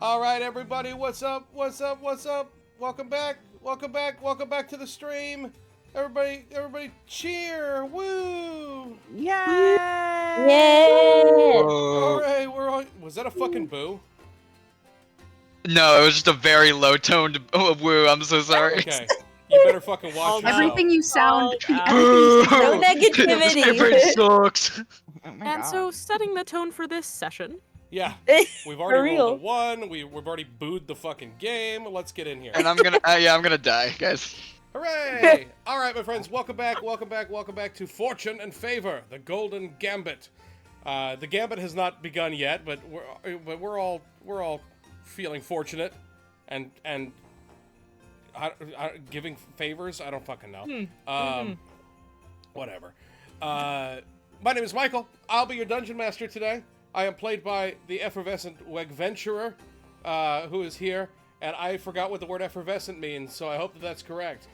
All right, everybody, what's up? What's up? What's up? Welcome back. Welcome back. Welcome back to the stream. Everybody, cheer! Woo! Yeah! Yeah. All right, we're on. Was that a fucking boo? No, it was just a very low-toned woo. I'm so sorry. Okay, you better fucking watch yourself. Everything you sound. Boo! No This negativity. campaign sucks. Oh my And God. so, setting the tone for this session. Yeah, we've For already rolled a real. 1. We've already booed the fucking game. Let's get in here. And I'm gonna die, guys. Hooray! All right, my friends, welcome back to Fortune and Favor, the Golden Gambit. The Gambit has not begun yet, but we're all feeling fortunate, and giving favors. I don't fucking know. Whatever. My name is Michael. I'll be your dungeon master today. I am played by the effervescent Wegventurer, who is here, and I forgot what the word effervescent means, so I hope that that's correct.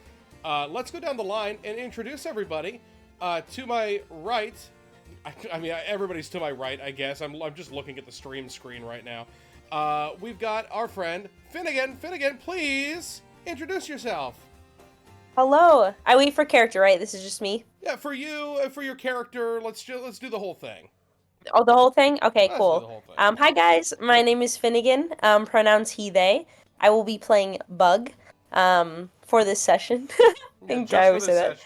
Let's go down the line and introduce everybody. To my right, I mean, everybody's to my right, I guess. I'm just looking at the stream screen right now. We've got our friend Finnegan. Finnegan, please introduce yourself. Hello. I wait for character, right? This is just me. Yeah, for you, for your character, let's do the whole thing. Oh, the whole thing? Okay, Let's do the cool. whole thing. Hi guys, my name is Finnegan. Pronouns he, they. I will be playing Bug for this session. I think I always say that.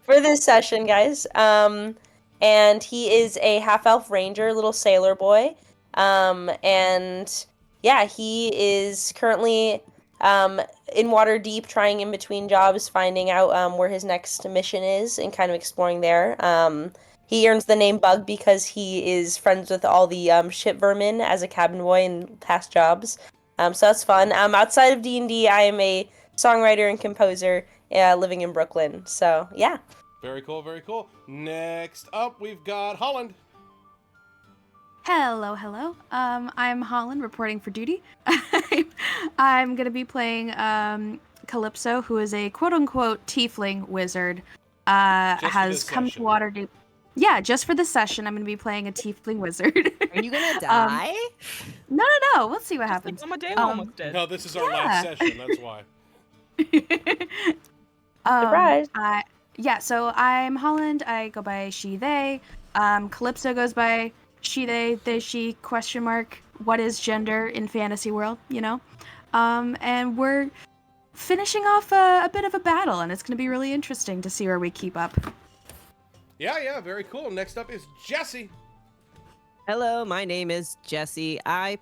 For this session, guys. And he is a half-elf ranger, little sailor boy. And yeah, he is currently in Waterdeep, trying in between jobs, finding out where his next mission is and kind of exploring there. He earns the name Bug because he is friends with all the ship vermin as a cabin boy in past jobs. So that's fun. Outside of D&D, I am a songwriter and composer living in Brooklyn. So yeah. Very cool, very cool. Next up, we've got Holland. Hello, hello. I'm Holland, reporting for duty. I'm gonna be playing Calypso, who is a quote-unquote tiefling wizard. Has come to session. Waterdeep. Yeah, just for the session, I'm gonna be playing a tiefling wizard. Are you gonna die? No. We'll see what happens. Amadeo Um, almost did. No, this is our last session, that's why. Surprise. So I'm Holland. I go by she, they. Calypso goes by she, they, she, question mark. What is gender in fantasy world, you know? And we're finishing off a bit of a battle, and it's going to be really interesting to see where we keep up. Yeah, very cool. Next up is Jesse. Hello, my name is Jesse. I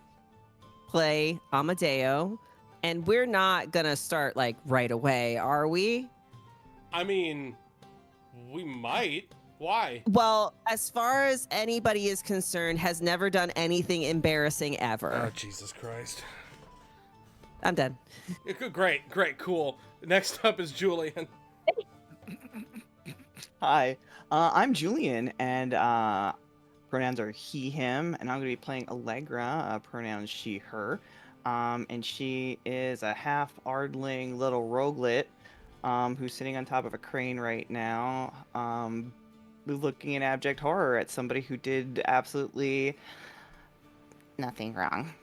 play Amadeo, and we're not gonna start like right away, are we? I mean, we might. Why? Well, as far as anybody is concerned, has never done anything embarrassing ever. Oh, Jesus Christ. I'm done. Great, cool. Next up is Julian. Hi, I'm Julian, and pronouns are he, him, and I'm going to be playing Allegra, pronouns she, her. And she is a half-ardling little roguelet who's sitting on top of a crane right now, looking in abject horror at somebody who did absolutely nothing wrong.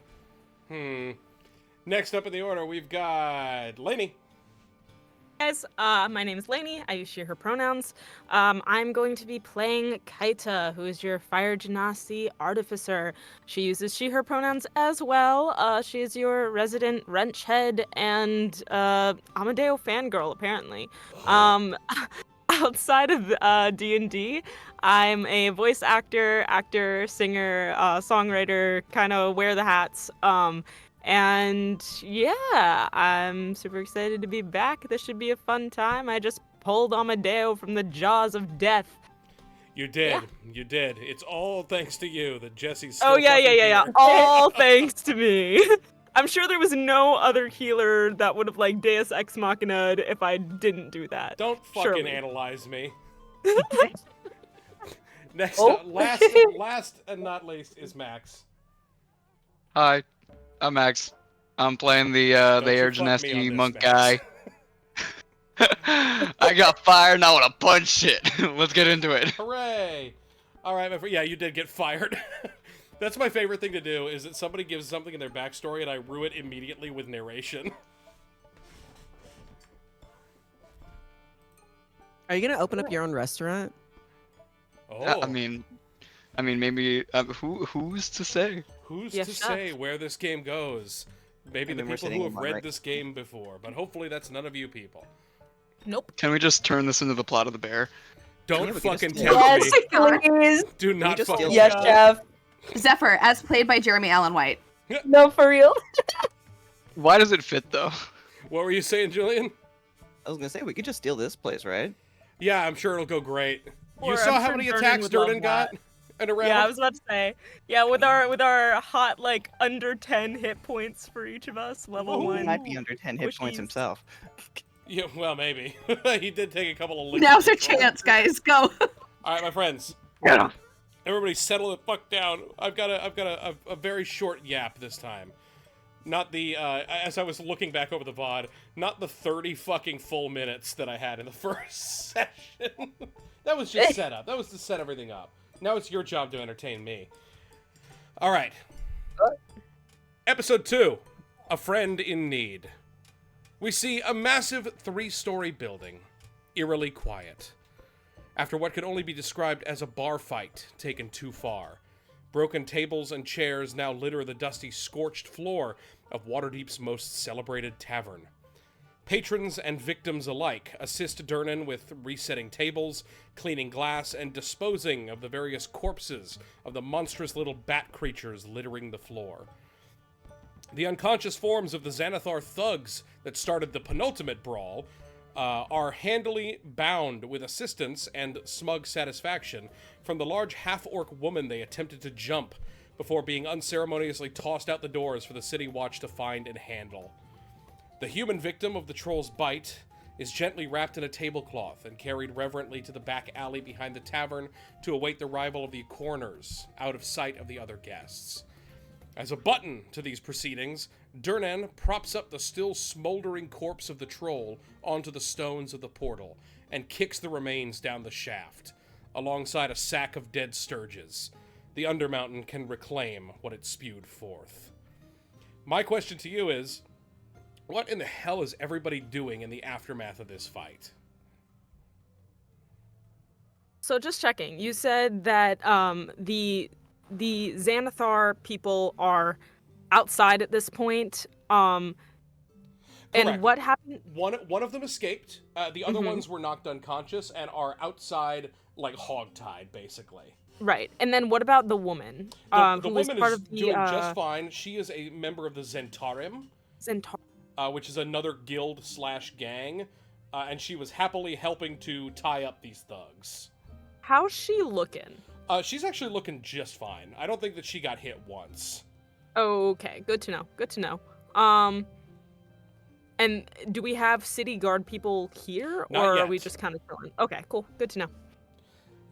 Next up in the order, we've got Lainey. Guys, my name is Lainey. I use she, her pronouns. I'm going to be playing Kaita, who is your fire genasi artificer. She uses she, her pronouns as well. She is your resident wrench head and Amadeo fangirl, apparently. Outside of D&D, I'm a voice actor, singer, songwriter, kind of wear the hats. And yeah, I'm super excited to be back. This should be a fun time. I just pulled Amadeo from the jaws of death. You did. Yeah. You did. It's all thanks to you that Jesse's Oh, still yeah. fucking here. All thanks to me. I'm sure there was no other healer that would have, like, Deus Ex Machina'd if I didn't do that. Don't fucking Surely. analyze me. Next Oh. up, last and not least is Max. Hi, I'm Max. I'm playing the Don't you Air fuck me on Genasi this, monk Max. guy. I got fired and I want to punch shit. Let's get into it. Hooray! All right, yeah, you did get fired. That's my favorite thing to do, is that somebody gives something in their backstory and I rue it immediately with narration. Are you gonna open up your own restaurant? Oh. I mean, maybe who's to say? Who's Yes, to chef. say where this game goes? Maybe And the then we're people sitting who in have one, read right? this game before, but hopefully that's none of you people. Nope. Can we just turn this into the plot of the bear? Don't Yeah, we can just fucking do tempt Yes, me. please. Do not just fucking steal Yes, tempt chef. Zephyr, as played by Jeremy Allen White. No, for real. Why does it fit though? me. What were you saying, Julian? I was gonna say we could just steal this place, right? Yeah, I'm sure it'll go great. Or You saw I'm how sure many Durnan attacks would love Durnan got in a round? Yeah, I was about to say. Yeah, with our hot like under 10 hit points for each of us, level Ooh. He 1. might be under 10 hit points Squishies. himself. Yeah, well, maybe. He did take a couple of licks. Now's our of control. chance, guys. Go. All right, my friends. Yeah. Everybody settle the fuck down. I've got a very short yap this time. Not the, as I was looking back over the VOD, not the 30 fucking full minutes that I had in the first session. That was just set up. That was to set everything up. Now it's your job to entertain me. All right. Episode 2, A Friend in Need. We see a massive 3-story building, eerily quiet. After what could only be described as a bar fight taken too far, broken tables and chairs now litter the dusty, scorched floor of Waterdeep's most celebrated tavern. Patrons and victims alike assist Durnan with resetting tables, cleaning glass, and disposing of the various corpses of the monstrous little bat creatures littering the floor. The unconscious forms of the Xanathar thugs that started the penultimate brawl are handily bound with assistance and smug satisfaction from the large half-orc woman they attempted to jump before being unceremoniously tossed out the doors for the City Watch to find and handle. The human victim of the troll's bite is gently wrapped in a tablecloth and carried reverently to the back alley behind the tavern to await the arrival of the coroners, out of sight of the other guests. As a button to these proceedings, Durnan props up the still smoldering corpse of the troll onto the stones of the portal and kicks the remains down the shaft, alongside a sack of dead sturges. The Undermountain can reclaim what it spewed forth. My question to you is, what in the hell is everybody doing in the aftermath of this fight? So just checking. You said that the Xanathar people are outside at this point. And Correct. what happened? One of them escaped. The other ones were knocked unconscious and are outside, like hogtied, basically. Right. And then what about the woman? The who was woman part is of the, doing just fine. She is a member of the Zentarim, Zentarim. which is another guild/gang, and she was happily helping to tie up these thugs. How's she looking? She's actually looking just fine. I don't think that she got hit once. Okay, good to know. Good to know. And do we have city guard people here, Not or yet. are we just kind of chilling? Okay, cool. Good to know.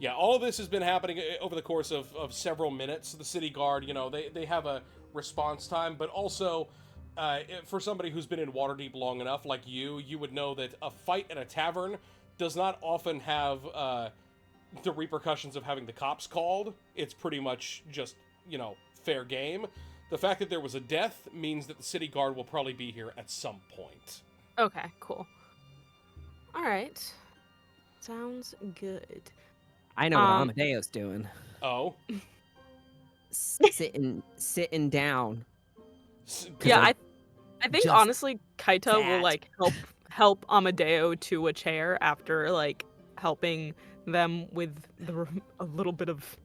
Yeah, all of this has been happening over the course of several minutes. The city guard, they have a response time, but also, for somebody who's been in Waterdeep long enough, like you would know that a fight in a tavern does not often have the repercussions of having the cops called. It's pretty much just, fair game. The fact that there was a death means that the city guard will probably be here at some point. Okay, cool. All right. Sounds good. I know what Amadeo's doing. Oh? Sitting down. Yeah, I think just honestly, Kaita will that. like help Amadeo to a chair after like helping them with a little bit of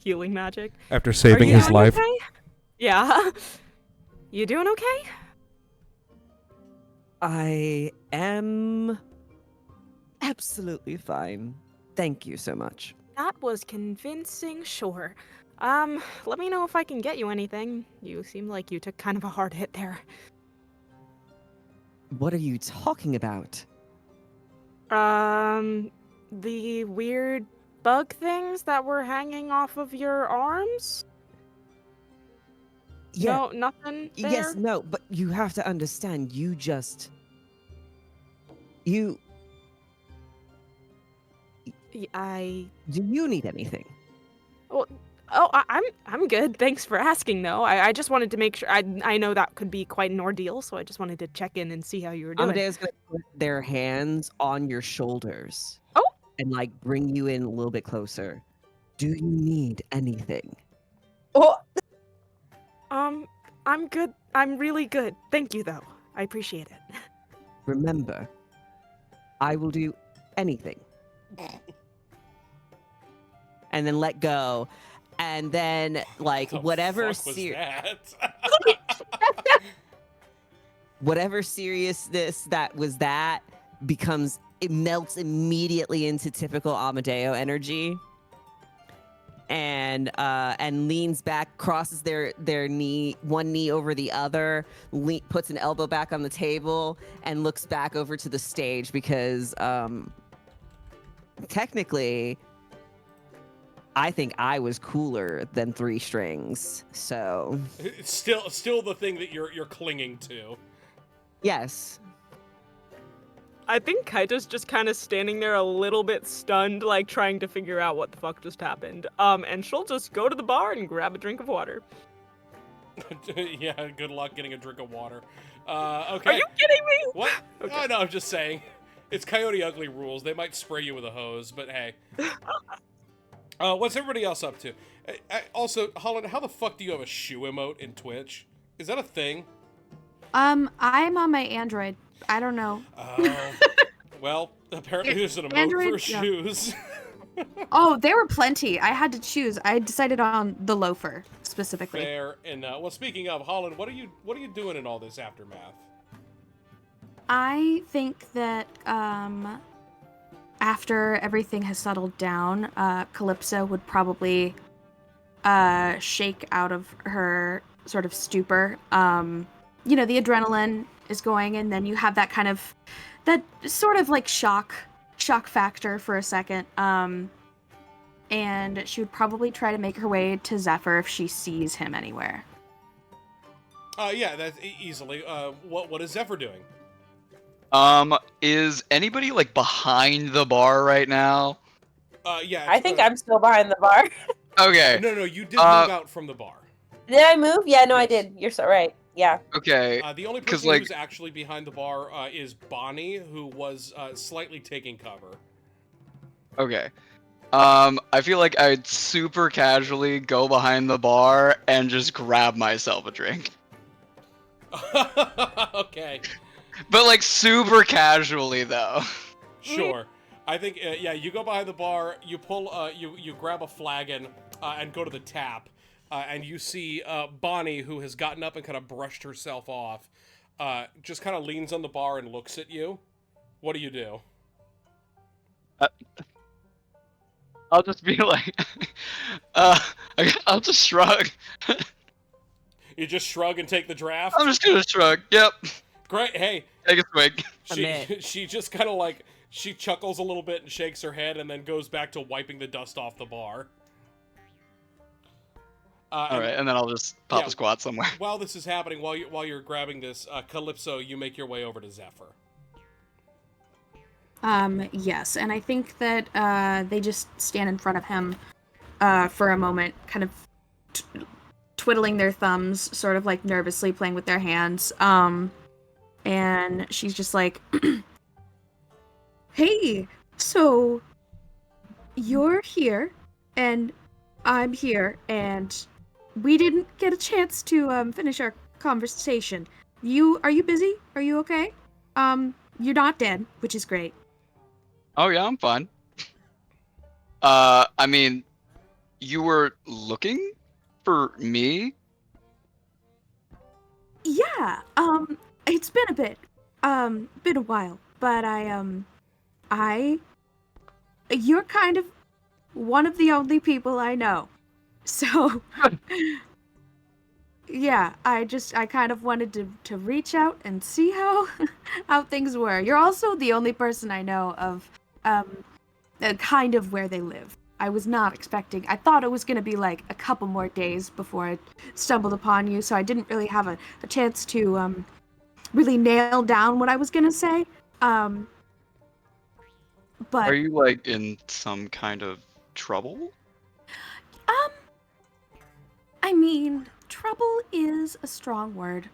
healing magic. After Are saving you his doing life. okay? Yeah. You doing okay? I am absolutely fine. Thank you so much. That was convincing, sure. Let me know if I can get you anything. You seem like you took kind of a hard hit there. What are you talking about? The weird bug things that were hanging off of your arms? Yeah. No, nothing there? Yes, no, but you have to understand, do you need anything? I'm I'm good. Thanks for asking, though. I just wanted to make sure. I know that could be quite an ordeal, so I just wanted to check in and see how you were doing. Amadeus gonna put their hands on your shoulders. Oh. And like bring you in a little bit closer. Do you need anything? Oh, I'm good. I'm really good. Thank you, though. I appreciate it. Remember, I will do anything. And then let go. And then, like, The whatever fuck was that? whatever seriousness that becomes, it melts immediately into typical Amadeo energy. And leans back, crosses their knee, one knee over the other, puts an elbow back on the table, and looks back over to the stage because technically, I think I was cooler than 3 strings. So It's still the thing that you're clinging to. yes. I think Kaita's just kind of standing there a little bit stunned, like trying to figure out what the fuck just happened. And she'll just go to the bar and grab a drink of water. Yeah, good luck getting a drink of water. Okay. Are you kidding me? What? Okay. Oh, no, I'm just saying. It's Coyote Ugly rules. They might spray you with a hose, but hey. What's everybody else up to? Also, Holland, how the fuck do you have a shoe emote in Twitch? Is that a thing? I'm on my Android. I don't know. Well, apparently there's an emote Android? for Yeah. shoes. Oh, there were plenty. I had to choose. I decided on the loafer specifically. Fair enough. Well, speaking of, Holland, what are you doing in all this aftermath? I think that after everything has settled down, Calypso would probably shake out of her sort of stupor. You know, the adrenaline is going, and then you have that kind of, that sort of like shock factor for a second. And she would probably try to make her way to Zephyr if she sees him anywhere. Yeah, that's easily. What is Zephyr doing? Is anybody like behind the bar right now? Yeah. I think I'm still behind the bar. Okay. No, you did move out from the bar. Did I move? Yeah, no, I Yes. did. You're so right. Yeah. Okay. The only 'cause, person like- who's actually behind the bar is Bonnie, who was slightly taking cover. Okay. I feel like I'd super casually go behind the bar and just grab myself a drink. Okay. But like super casually though. Sure. I think yeah, you go behind the bar, you pull you grab a flagon and go to the tap, and you see Bonnie, who has gotten up and kind of brushed herself off, just kind of leans on the bar and looks at you. What do you do? I'll just be like, I'll just shrug. You just shrug and take the draft? I'm just gonna shrug. Yep. Great. Hey, Take a swig. she just kind of like, she chuckles a little bit and shakes her head and then goes back to wiping the dust off the bar. All right, and then I'll just pop yeah. a squat somewhere. While this is happening, while you're grabbing this, Calypso, you make your way over to Zephyr. Yes, and I think that they just stand in front of him for a moment, kind of twiddling their thumbs, sort of like nervously playing with their hands. And she's just like, "Hey, so you're here, and I'm here, and we didn't get a chance to finish our conversation. Are you busy? Are you okay? You're not dead, which is great." Oh yeah, I'm fine. I mean, you were looking for me? Yeah, it's been a bit, been a while, but you're kind of one of the only people I know. So, yeah, I kind of wanted to reach out and see how things were. You're also the only person I know of, kind of where they live. I was not expecting. I thought it was going to be like a couple more days before I stumbled upon you, so I didn't really have a chance to really nail down what I was going to say. But Are you like in some kind of trouble? mean, trouble is a strong word.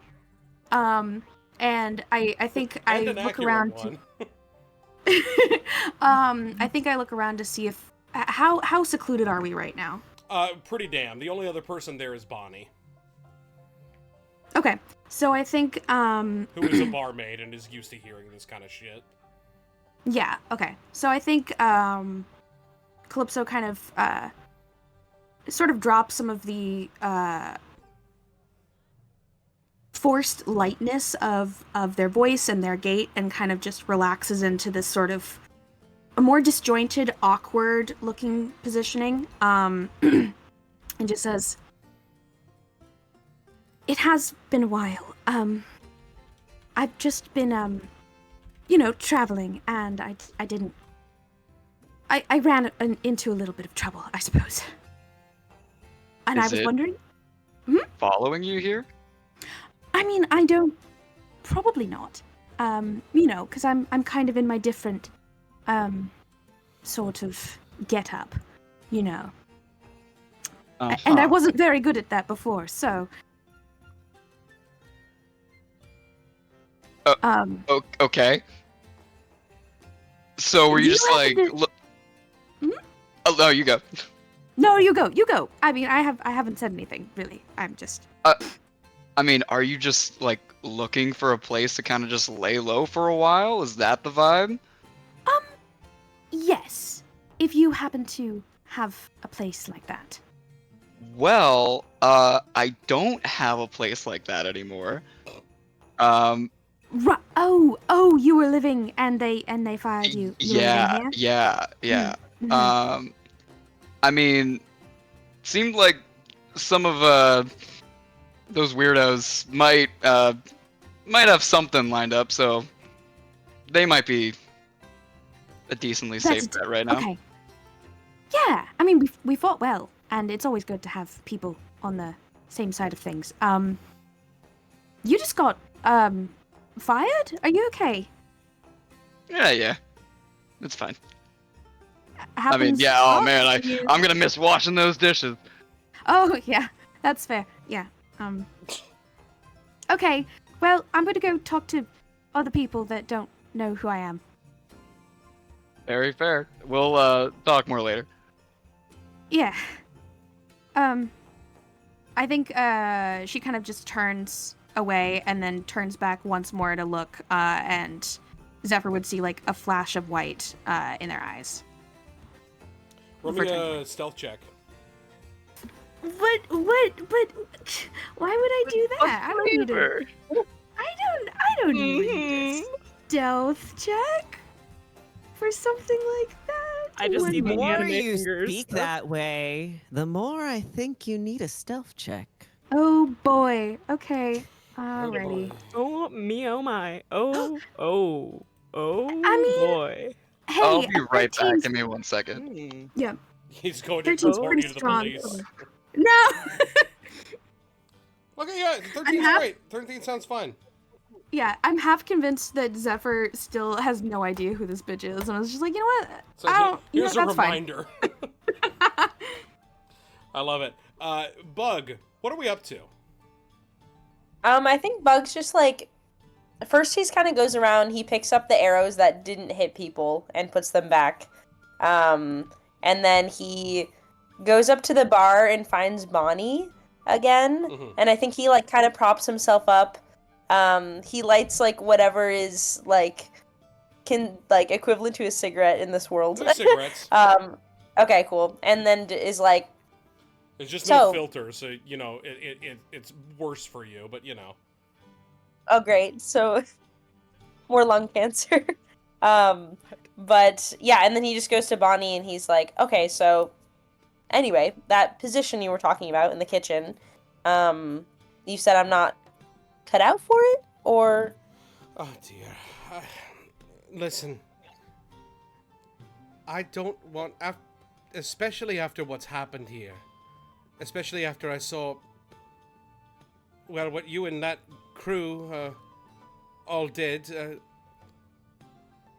And I think I And an look accurate around one. I think I look around to see if how secluded are we right now? Pretty damn. The only other person there is Bonnie, Okay. So I think who is a barmaid and is used to hearing this kind of shit. yeah, okay. So I think Calypso kind of sort of drops some of the forced lightness of their voice and their gait and kind of just relaxes into this sort of a more disjointed, awkward looking positioning. And just says, "It has been a while. I've just been traveling, and I didn't. I ran into a little bit of trouble, I suppose. And I Is was it wondering. following you here? I mean, I don't. Probably not. Because I'm kind of in my different, sort of get up, And I Uh-huh. wasn't very good at that before, so. Okay. So were you You just have like, to- look? Hmm? Oh, no, you go. No, you go. You go. I mean, I haven't said anything really. I'm just. I mean, are you just like looking for a place to kind of just lay low for a while? Is that the vibe? Yes. If you happen to have a place like that. Well, I don't have a place like that anymore. Oh, you were living and they fired you. You were living here? Yeah. Mhm. I mean, seemed like some of those weirdos might have something lined up, so they might be a decently safe bet right now. Okay. Yeah, I mean we fought well, and it's always good to have people on the same side of things. You just got fired? Are you okay? Yeah. It's fine. I mean, Happens yeah, oh lots man, to you. I'm gonna miss washing those dishes. Oh, yeah, that's fair. Yeah. Okay, well, I'm gonna go talk to other people that don't know who I am. Very fair. We'll talk more later. Yeah. I think she kind of just turns away and then turns back once more to look, and Zephyr would see like a flash of white in their eyes. Roll me a stealth check. But why would I do that? I don't need a I don't need a stealth check for something like that. I just The see the more anime you fingers. speak that way, the more I think you need a stealth check. Oh boy. Okay. Oh, Alrighty. boy. Oh me, oh my, oh I mean, boy. hey, I'll be right back. 13's Give me 1 second. Yeah, He's going to 13's report pretty you to the strong. police. No. Okay, yeah, 13's half- great. 13 sounds fine. Yeah, I'm half convinced that Zephyr still has no idea who this bitch is, and I was just like, you know what? So I don't. You know, here's a that's fine. reminder. I love it. Bug, what are we up to? I think Bug's just like, first he's kind of goes around, he picks up the arrows that didn't hit people and puts them back. And then he goes up to the bar and finds Bonnie again. Mhm. And I think he like kind of props himself up. He lights like whatever is like equivalent to a cigarette in this world. There's cigarettes. Okay, cool. And then is like, There's just so- no filter, so, it's worse for you, but, oh great, so more lung cancer. But yeah, and then he just goes to Bonnie and he's like, okay, so anyway, that position you were talking about in the kitchen, you said I'm not cut out for it, or Oh, dear. Listen. I don't want... especially after what's happened here. Especially after I saw... Well, what you and that crew, all did.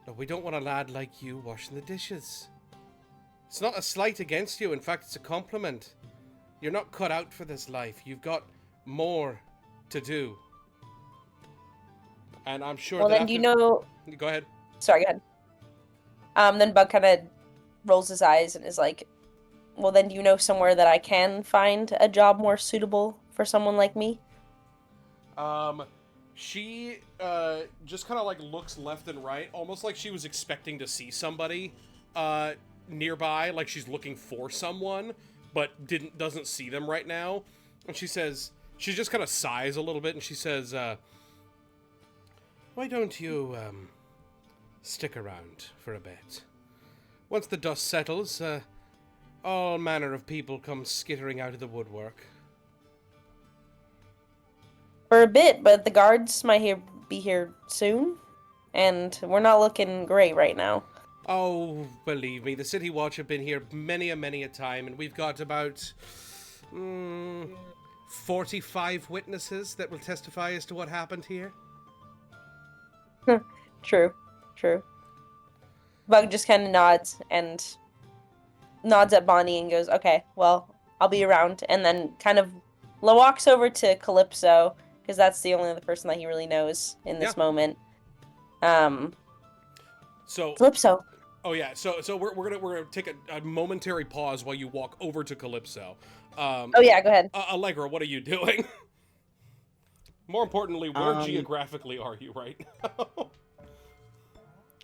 No, we don't want a lad like you washing the dishes. It's not a slight against you. In fact, it's a compliment. you're not cut out for this life. You've got more to do. And I'm sure Well, that then do you know... Go ahead. Sorry, go ahead. Then Bug kind of rolls his eyes and is like, well, then do you know somewhere that I can find a job more suitable for someone like me? She just kind of like looks left and right, almost like she was expecting to see somebody nearby, like she's looking for someone, but doesn't see them right now. And she says, she just kind of sighs a little bit, and she says, why don't you stick around for a bit? Once the dust settles, all manner of people come skittering out of the woodwork. For a bit, but the guards might be here soon, and we're not looking great right now. Oh, believe me, the City Watch have been here many a time, and we've got about 45 witnesses that will testify as to what happened here. True. Bug just kind of nods at Bonnie and goes, okay, well, I'll be around, and then kind of walks over to Calypso, because that's the only other person that he really knows in this moment. So Calypso. Oh yeah, so we're gonna take a momentary pause while you walk over to Calypso. Oh yeah, go ahead. Allegra, what are you doing? More importantly, where geographically are you right now?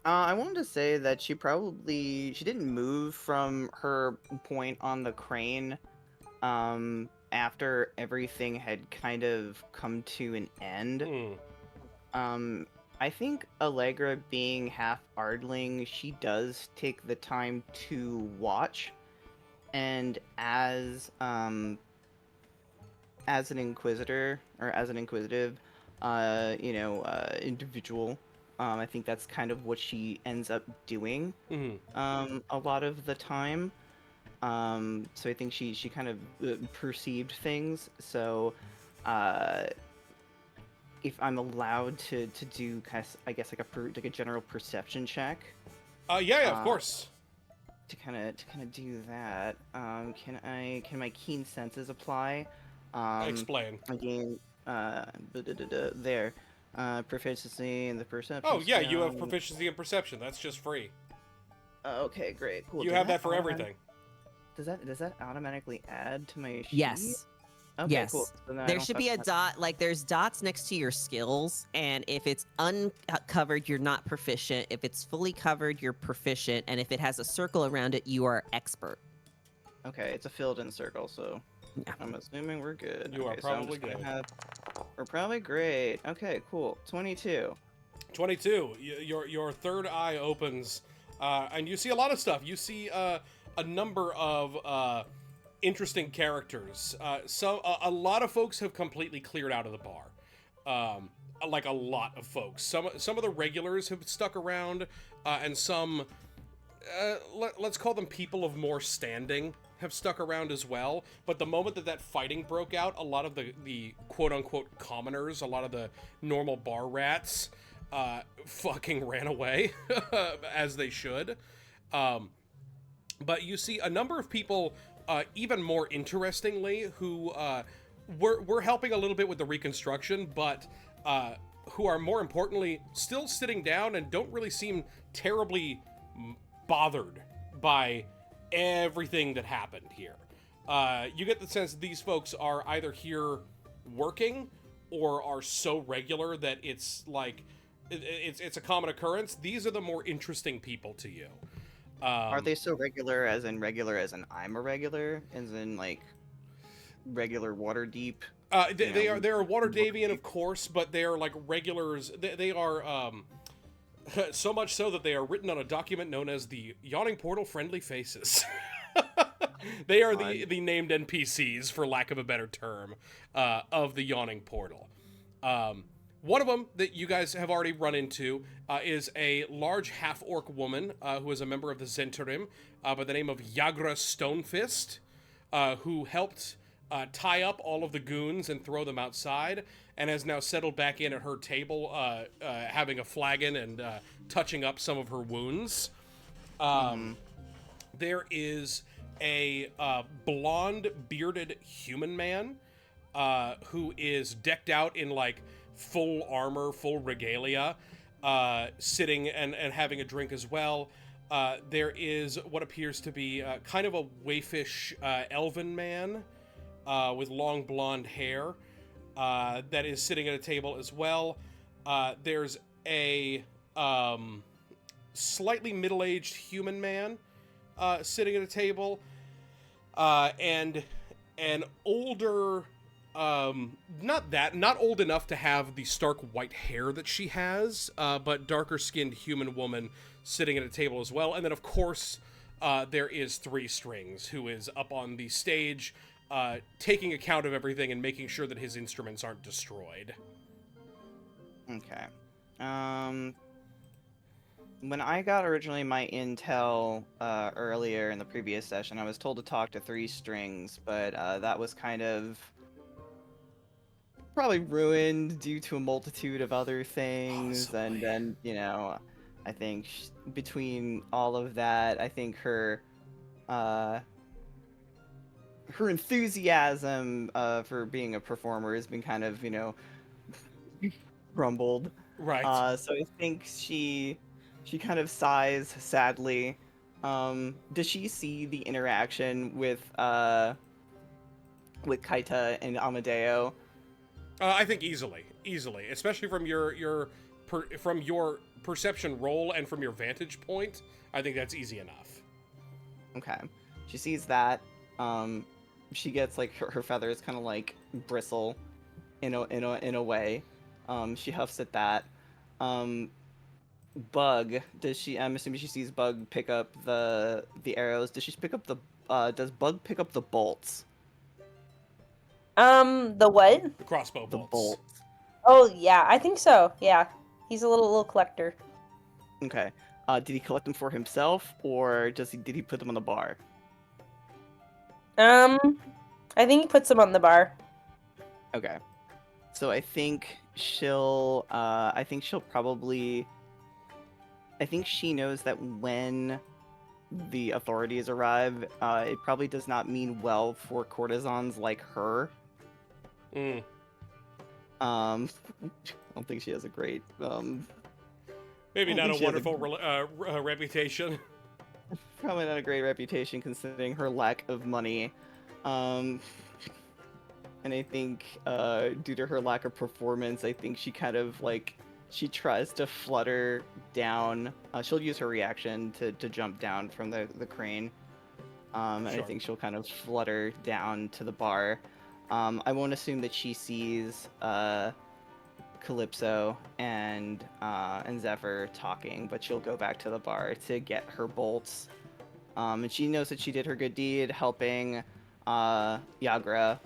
I wanted to say that she didn't move from her point on the crane after everything had kind of come to an end. I think Allegra being half Ardling, she does take the time to watch, and as an inquisitor or as an inquisitive, individual, I think that's kind of what she ends up doing a lot of the time. So I think she kind of perceived things. So if I'm allowed to do, I guess like a general perception check. Yeah, of course. To kind of do that, can my keen senses apply? Explain. Again, there. Proficiency in the perception. Oh yeah, you have proficiency in perception. That's just free. Okay, great, cool. You have that for everything. Does that automatically add to my sheet? Yes. Okay, yes. cool. So there should be a dot, like there's dots next to your skills, and if it's uncovered, you're not proficient. If it's fully covered, you're proficient, and if it has a circle around it, you are expert. Okay, it's a filled-in circle, so yeah. I'm assuming we're good. You are probably good. We're probably great. Okay, cool. 22. 22. Your third eye opens, and you see a lot of stuff. You see a number of interesting characters. A lot of folks have completely cleared out of the bar. Like a lot of folks. Some of the regulars have stuck around, and some, let's call them people of more standing, have stuck around as well. But the moment that fighting broke out, a lot of the quote-unquote commoners, a lot of the normal bar rats, fucking ran away, as they should. But you see a number of people, even more interestingly, who we're helping a little bit with the reconstruction, but who are more importantly still sitting down and don't really seem terribly bothered by everything that happened here. You get the sense that these folks are either here working or are so regular that it's like it's a common occurrence. These are the more interesting people to you. Are they so regular as in I'm a regular, as in like regular Waterdeep? They are Waterdavian, of course, but they are like regulars. They are so much so that they are written on a document known as the Yawning Portal Friendly Faces. They are the named NPCs, for lack of a better term, of the Yawning Portal. One of them that you guys have already run into is a large half-orc woman who is a member of the Zentarim by the name of Yagra Stonefist, who helped tie up all of the goons and throw them outside, and has now settled back in at her table, having a flagon and touching up some of her wounds. There is a blonde, bearded human man who is decked out in like full armor, full regalia, sitting and having a drink as well. There is what appears to be kind of a waifish elven man with long blonde hair that is sitting at a table as well. There's a slightly middle-aged human man sitting at a table, and an older, not old enough to have the stark white hair that she has, but darker-skinned human woman sitting at a table as well. And then, of course, there is Three Strings, who is up on the stage, taking account of everything and making sure that his instruments aren't destroyed. Okay. When I got originally my intel earlier in the previous session, I was told to talk to Three Strings, but that was kind of probably ruined due to a multitude of other things. Possibly. And then, you know, I think between all of that, I think her enthusiasm for being a performer has been kind of, you know, crumbled. Right. So I think she kind of sighs sadly. Does she see the interaction with Kaita and Amadeo? I think easily, especially from your perception roll and from your vantage point. I think that's easy enough. Okay, she sees that. She gets like her feathers kind of like bristle in a way. She huffs at that. Bug, does she? I'm assuming she sees Bug pick up the arrows. Does she pick up the? Does Bug pick up the bolts? The what? The crossbow bolts. The bolts. Oh yeah, I think so. Yeah, he's a little collector. Okay. Did he collect them for himself, or did he put them on the bar? I think he puts them on the bar. Okay. So I think she'll probably. I think she knows that when the authorities arrive, it probably does not mean well for courtesans like her. Mm. I don't think she has a great. Maybe not a she has a- wonderful reputation. Probably not a great reputation considering her lack of money. And I think due to her lack of performance, I think she kind of like she tries to flutter down. She'll use her reaction to jump down from the crane. And I Sure. think she'll kind of flutter down to the bar. I won't assume that she sees Calypso and Zephyr talking, but she'll go back to the bar to get her bolts. And she knows that she did her good deed helping Yagra.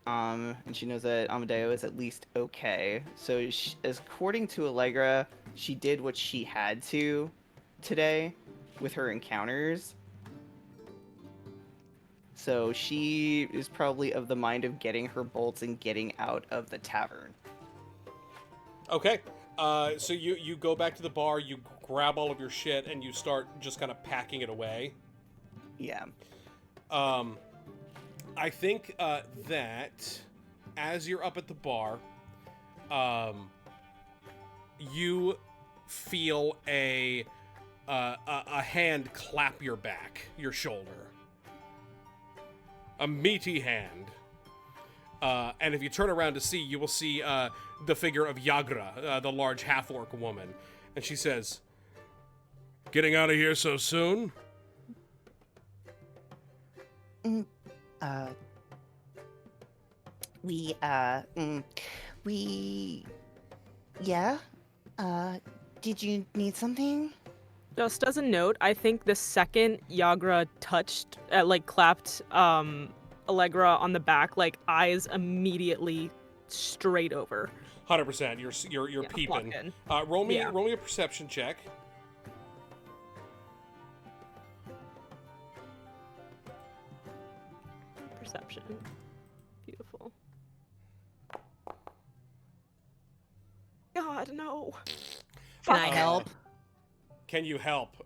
And she knows that Amadeo is at least okay. So, according to Allegra, she did what she had to today with her encounters. So, she is probably of the mind of getting her bolts and getting out of the tavern. Okay. So you go back to the bar, you grab all of your shit, and you start just kind of packing it away. Yeah. I think that as you're up at the bar, you feel a hand clap your back, your shoulder. A meaty hand. And if you turn around to see, you will see the figure of Yagra, the large half-orc woman. And she says, "Getting out of here so soon?" Yeah? Did you need something? Just as a note, I think the second Yagra touched, clapped Allegra on the back, like eyes immediately straight over. 100%. You're Yeah, peeping. locked in. Roll me Yeah. a perception check. Perception. Beautiful. God, no. Can I help? Can you help?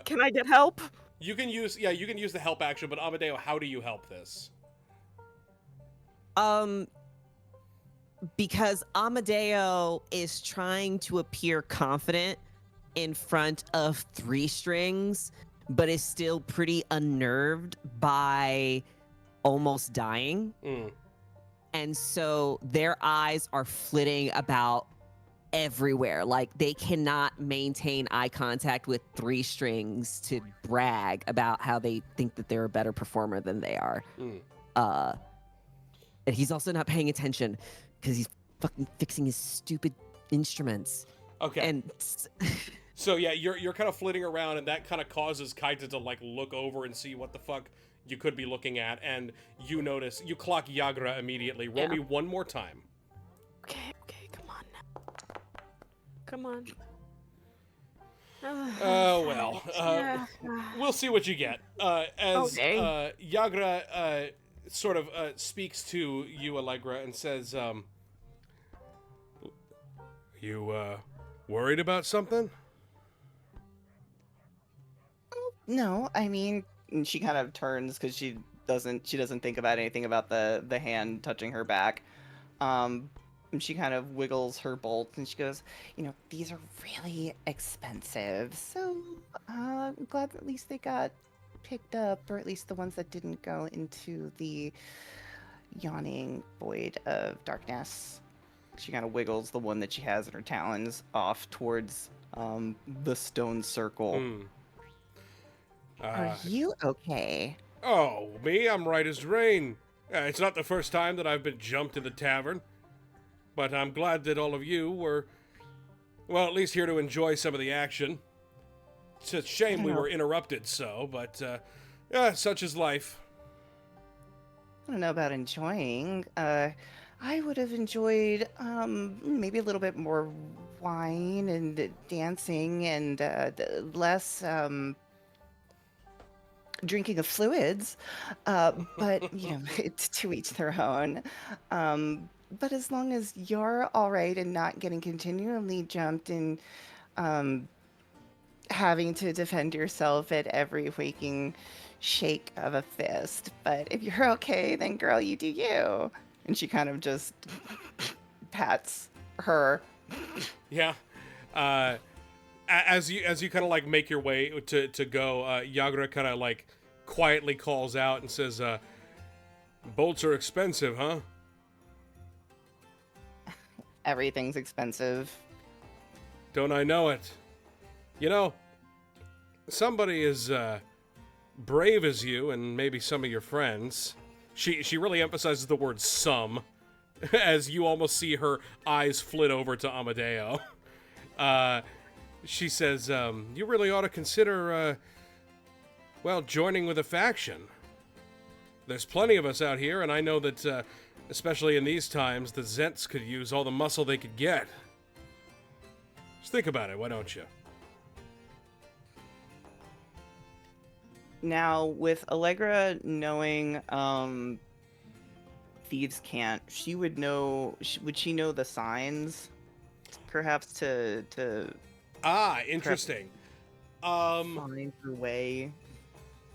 Can I get help? You can use the help action, but Amadeo, how do you help this? Because Amadeo is trying to appear confident in front of Three Strings, but is still pretty unnerved by almost dying. And so their eyes are flitting about everywhere. Like, they cannot maintain eye contact with Three Strings to brag about how they think that they're a better performer than they are. And he's also not paying attention because he's fucking fixing his stupid instruments. Okay. And so yeah, you're kind of flitting around, and that kind of causes Kaita to like look over and see what the fuck you could be looking at, and you clock Yagra immediately. Roll me one more time. Okay, come on now. Come on. Oh, well. We'll see what you get. As Yagra sort of speaks to you, Allegra, and says, you worried about something? No, I mean, and she kind of turns because she doesn't think about anything about the hand touching her back. And she kind of wiggles her bolt and she goes, these are really expensive. So I'm glad at least they got picked up, or at least the ones that didn't go into the yawning void of darkness. She kind of wiggles the one that she has in her talons off towards the stone circle. Are you okay? Oh, me? I'm right as rain. It's not the first time that I've been jumped in the tavern, but I'm glad that all of you were, well, at least here to enjoy some of the action. It's a shame we were interrupted but such is life. I don't know about enjoying. I would have enjoyed maybe a little bit more wine and dancing and less drinking of fluids, but it's to each their own. But as long as you're all right and not getting continually jumped and having to defend yourself at every waking shake of a fist. But if you're okay, then girl, you do you. And she kind of just pats her. Yeah. As you kind of like make your way to go, Yagra kind of like quietly calls out and says, bolts are expensive, huh? Everything's expensive. Don't I know it? Somebody as brave as you and maybe some of your friends. She really emphasizes the word some, as you almost see her eyes flit over to Amadeo. She says, you really ought to consider, joining with a faction. There's plenty of us out here, and I know that, especially in these times, the Zents could use all the muscle they could get. Just think about it, why don't you? Now, with Allegra knowing thieves can't, she would know. Would she know the signs, perhaps to interesting. Find her way.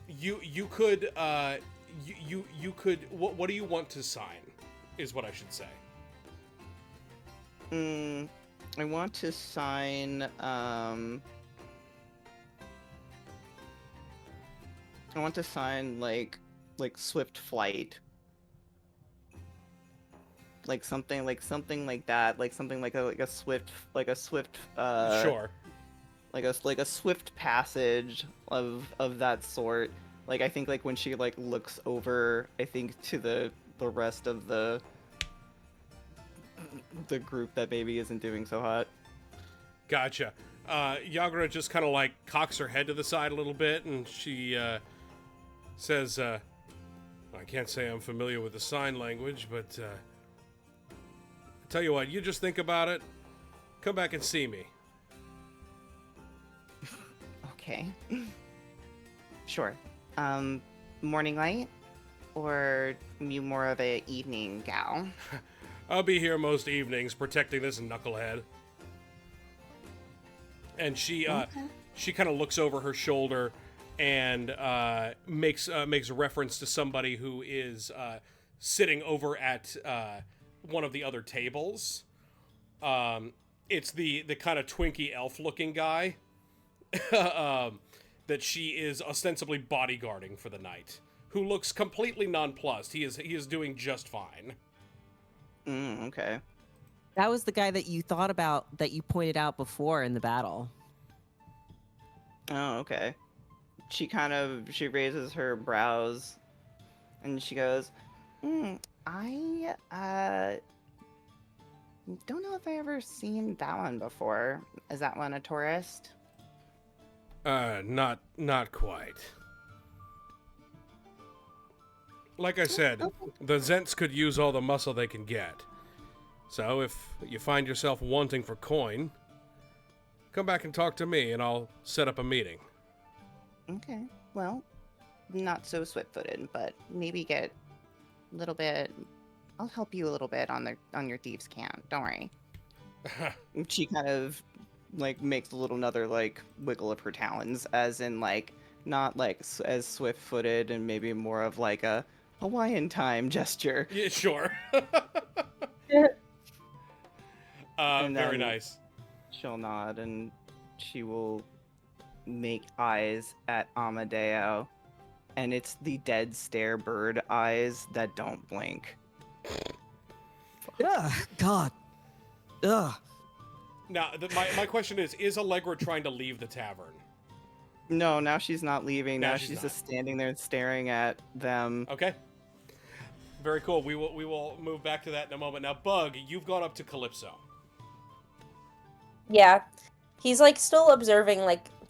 You could you could. What do you want to sign? Is what I should say. I want to sign. I want to sign like swift flight. Like something like that, like something like a swift Sure. Like a swift passage of that sort. Like I think like when she like looks over, I think to the rest of the group that maybe isn't doing so hot. Gotcha. Yagra just kind of like cocks her head to the side a little bit, and she says, I can't say I'm familiar with the sign language, but tell you what, you just think about it. Come back and see me. Okay. Sure. Morning light? Or you more of a evening gal? I'll be here most evenings protecting this knucklehead. And she kind of looks over her shoulder and makes a reference to somebody who is sitting over at one of the other tables. It's the kind of Twinkie elf-looking guy that she is ostensibly bodyguarding for the night, who looks completely nonplussed. He is doing just fine. Okay. That was the guy that you thought about, that you pointed out before in the battle. Oh, okay. She raises her brows, and she goes, I don't know if I ever seen that one before. Is that one a tourist? Not quite. Like I said, the Zents could use all the muscle they can get. So if you find yourself wanting for coin, come back and talk to me, and I'll set up a meeting. Okay. Well, not so swift-footed, but maybe get a little bit. I'll help you a little bit on your thieves' camp. Don't worry. She kind of makes another wiggle of her talons, as in not as swift-footed and maybe more of a Hawaiian time gesture. Yeah, sure. Very nice. She'll nod and she will make eyes at Amadeo, and it's the dead stare bird eyes that don't blink. Ugh, God. Ugh. Now, my question is Allegra trying to leave the tavern? No, now she's not leaving. Now Now she's she's not. just standing there staring at them. Okay. Very cool. We will move back to that in a moment. Now, Bug, you've gone up to Calypso. Yeah. He's still observing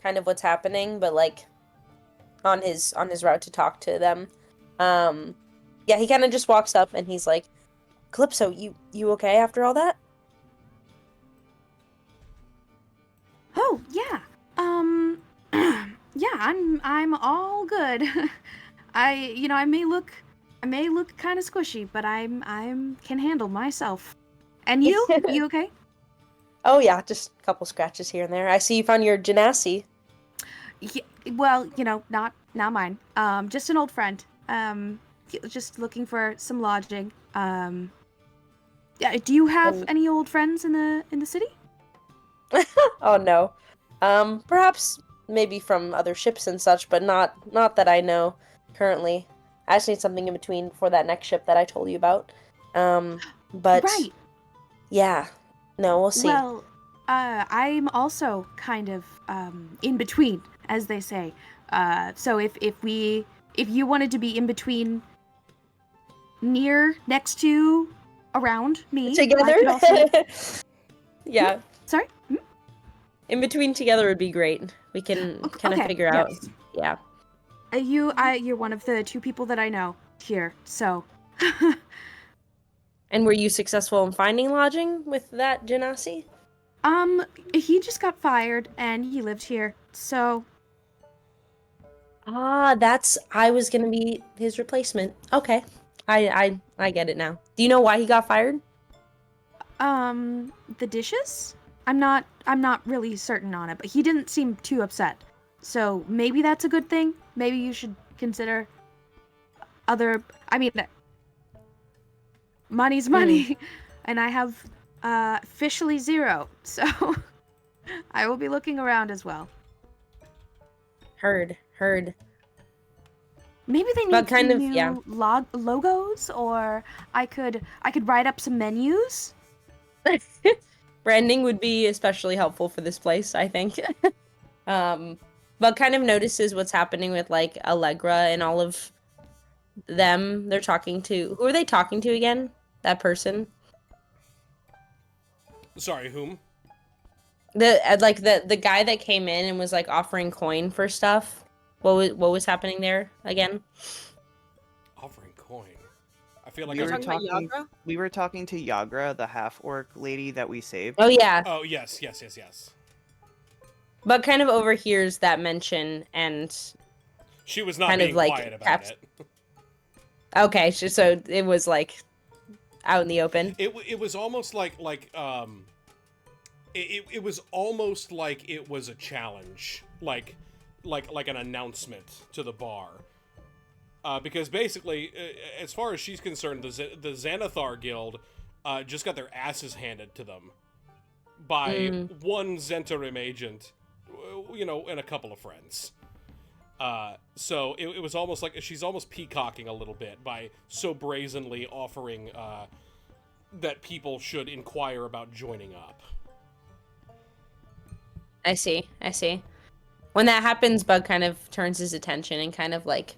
kind of what's happening, but on his route to talk to them. Yeah, he kind of just walks up and he's like, Calypso, you okay after all that? Oh, yeah. Yeah, I'm all good. I may look kind of squishy, but I'm can handle myself. And you? You okay? Oh yeah, just a couple scratches here and there. I see you found your genasi. Yeah, well, not mine. Just an old friend. Just looking for some lodging. Yeah, do you have any old friends in the city? Oh no. Perhaps maybe from other ships and such, but not that I know currently. I just need something in between for that next ship that I told you about. But Right. Yeah. No, we'll see. Well, I'm also kind of in between, as they say. So if you wanted to be in between, next to, around me, Together? I could also... Yeah. Sorry? In between together would be great. We can kind of figure out. Yes. Yeah. You're one of the two people that I know here, so. And were you successful in finding lodging with that genasi? He just got fired and he lived here, so. I was gonna be his replacement. Okay. I get it now. Do you know why he got fired? The dishes? I'm not really certain on it, but he didn't seem too upset. So maybe that's a good thing. Maybe you should consider money's money, and I have officially 0, so I will be looking around as well. Heard. Maybe they But need kind some of, new yeah. logos, or I could write up some menus. Branding would be especially helpful for this place, I think. But kind of notices what's happening with Allegra and all of them. They're talking to. Who are they talking to again? That person. Sorry, whom? The guy that came in and was offering coin for stuff. What was happening there again? Offering coin. I feel like We I were was talking about talking. Yagra? We were talking to Yagra, the half-orc lady that we saved. Oh yeah. Oh, yes. But kind of overhears that mention and She was not kind of, being quiet about taps- it. okay, so it was out in the open. It was almost it was almost like it was a challenge. like an announcement to the bar. Because basically, as far as she's concerned, the Xanathar Guild just got their asses handed to them by one Zentarim agent, and a couple of friends. So it was almost like she's almost peacocking a little bit by so brazenly offering that people should inquire about joining up. I see. When that happens, Bug kind of turns his attention and kind of like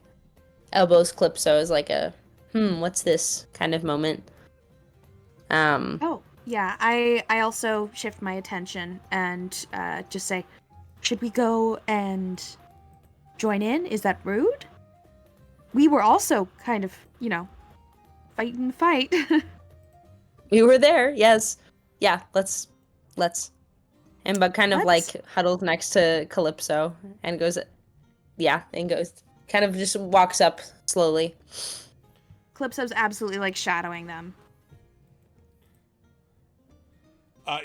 elbows Calypso as like a, what's this kind of moment. Oh, yeah. I also shift my attention and just say, should we go and join in? Is that rude? We were also kind of, fighting the fight. We were there, yes. Yeah, let's. And Bug kind of Let's. like huddles next to Calypso and goes, kind of just walks up slowly. Calypso's absolutely like shadowing them.